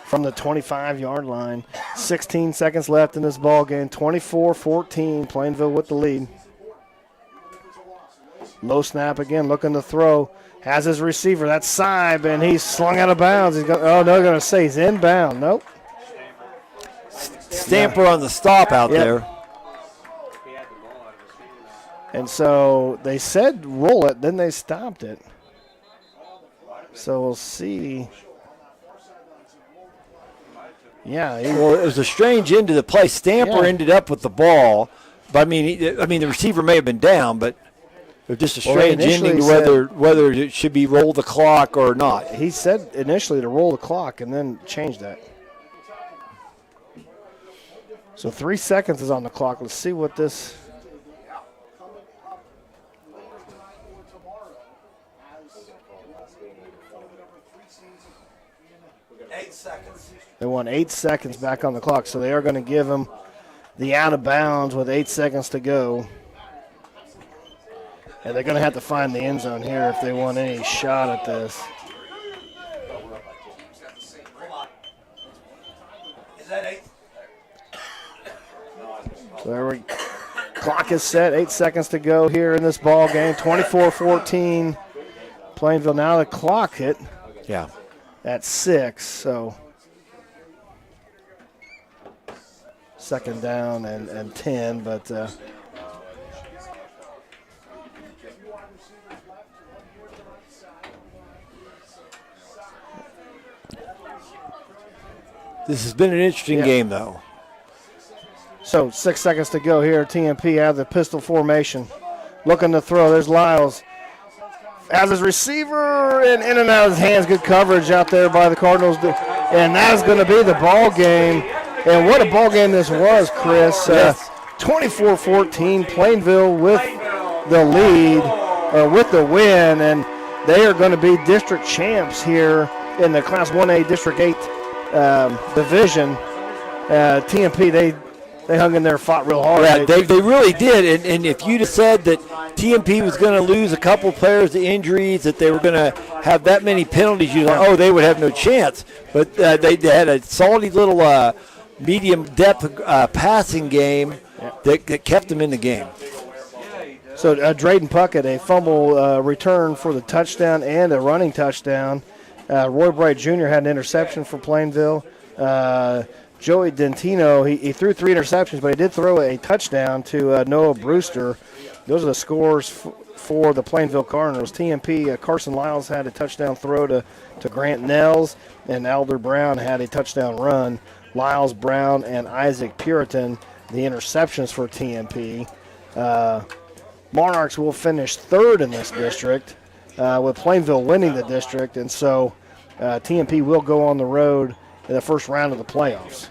from the 25-yard line. 16 seconds left in this ball game. 24-14, Plainville with the lead. Low snap again, looking to throw. Has his receiver. That's Saib, and he's slung out of bounds. He's going to say he's inbound. Nope. Stamper on the stop out there. And so they said roll it, then they stopped it. So we'll see. Yeah. Well, it was a strange end to the play. Stamper ended up with the ball. But, I mean, the receiver may have been down, but it was just a strange ending to whether it should be roll the clock or not. He said initially to roll the clock and then change that. So 3 seconds is on the clock. Let's see what this. They want 8 seconds back on the clock, so they are going to give him the out of bounds with 8 seconds to go. And they're going to have to find the end zone here if they want any shot at this. So clock is set, 8 seconds to go here in this ball game. 24-14, Plainville. Now the clock hit. Yeah. At 6, so second down and 10, but This has been an interesting game, though. So 6 seconds to go here. TMP out of the pistol formation. Looking to throw. There's Lyles. As his receiver and in and out of his hands. Good coverage out there by the Cardinals. And that's going to be the ball game. And what a ball game this was, Chris. 24-14. Plainville with the lead, or with the win. And they are going to be district champs here in the Class 1A District 8 division. TMP, they hung in there, fought real hard. Yeah, they really did. And if you'd have said that TMP was going to lose a couple players to injuries, that they were going to have that many penalties, you'd like, they would have no chance. But they had a solid little medium depth passing game that kept them in the game. So Drayden Puckett, a fumble return for the touchdown and a running touchdown. Roy Bright Jr. had an interception for Plainville. Joey Dentino, he threw 3 interceptions, but he did throw a touchdown to Noah Brewster. Those are the scores for the Plainville Cardinals. TMP, Carson Lyles had a touchdown throw to Grant Nels, and Alder Brown had a touchdown run. Lyles, Brown, and Isaac Puritan, the interceptions for TMP. Monarchs will finish 3rd in this district, with Plainville winning the district, and so TMP will go on the road in the first round of the playoffs.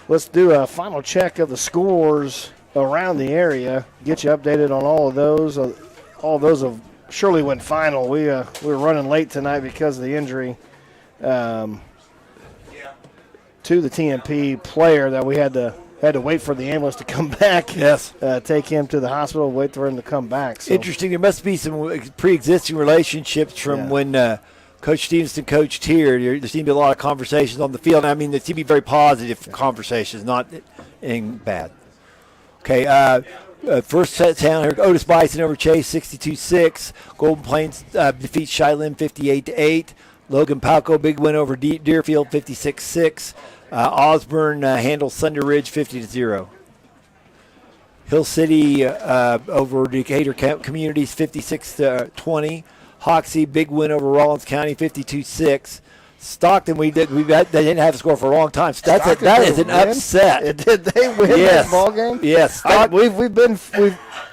Let's do a final check of the scores around the area, get you updated on all of those. All of those have surely went final. We were running late tonight because of the injury to the TMP player that we had to wait for the ambulance to come back. Yes. Take him to the hospital, wait for him to come back. So. Interesting. There must be some pre-existing relationships from when Coach Stevenson coached here. There seemed to be a lot of conversations on the field. I mean, there seem to be very positive conversations, not anything bad. Okay, first set down here, Otis Bison over Chase, 62-6. Golden Plains defeats Shiloh 58-8. Logan Palco, big win over Deerfield, 56-6. Osborne handles Thunder Ridge, 50-0. Hill City over Decatur Communities, 56-20. Hoxie, big win over Rollins County, 52-6. Stockton, they didn't have a score for a long time. So that is an upset. Did they win that ball game? Yes.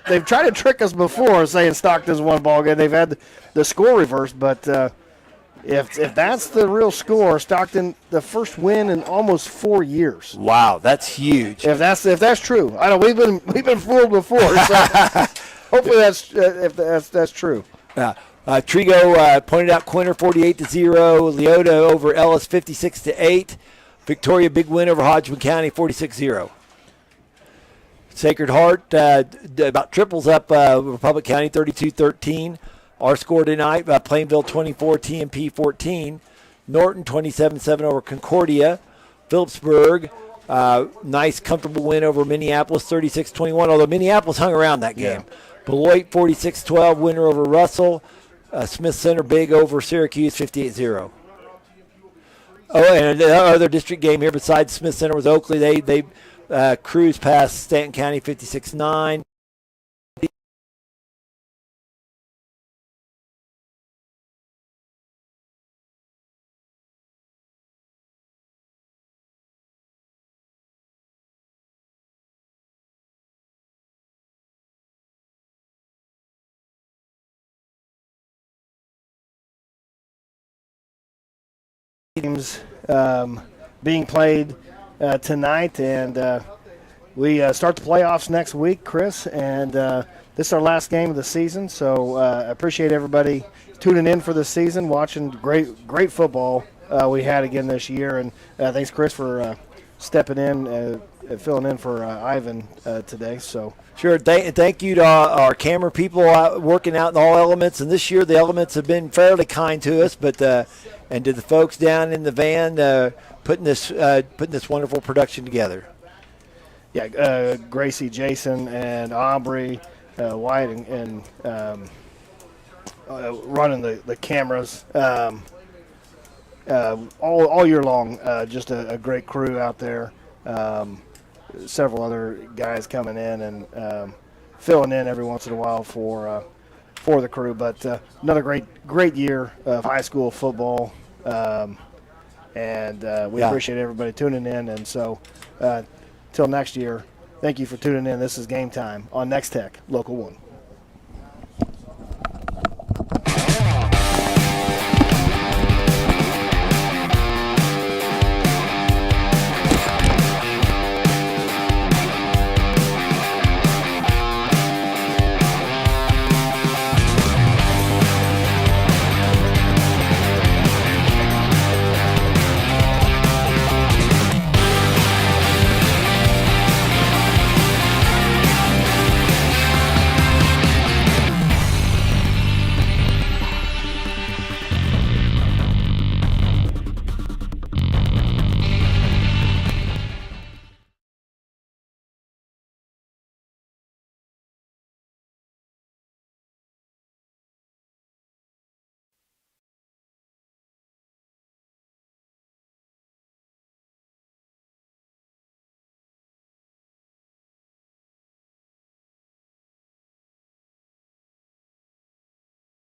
They've tried to trick us before, saying Stockton's won ball game. They've had the score reversed, but if that's the real score, Stockton, the first win in almost 4 years. Wow, that's huge. If that's true, I know we've been fooled before. So hopefully that's true. Yeah. Trigo pointed out Quinter 48-0. Leota over Ellis 56-8. Victoria big win over Hodgman County 46-0. Sacred Heart about triples up Republic County 32-13. Our score tonight, Plainville 24, TMP 14. Norton 27-7 over Concordia. Phillipsburg, nice comfortable win over Minneapolis 36-21, although Minneapolis hung around that game. Yeah. Beloit 46-12, winner over Russell. Smith Center big over Syracuse 58-0. Oh, and the other district game here besides Smith Center was Oakley. They cruised past Stanton County 56-9. Games being played tonight, and we start the playoffs next week, Chris, and this is our last game of the season, so I appreciate everybody tuning in for this season, watching great football we had again this year, and thanks, Chris, for stepping in, filling in for Ivan today. So Sure. Thank you to our camera people working out in all elements. And this year the elements have been fairly kind to us, but and to the folks down in the van putting this wonderful production together. Yeah, Gracie, Jason, and Aubrey, Wyatt, and running the cameras all year long. Just a great crew out there. Several other guys coming in and filling in every once in a while for the crew. But another great year of high school football, And we appreciate everybody tuning in. And so till next year, thank you for tuning in. This is Game Time on Nex-Tech Local 1.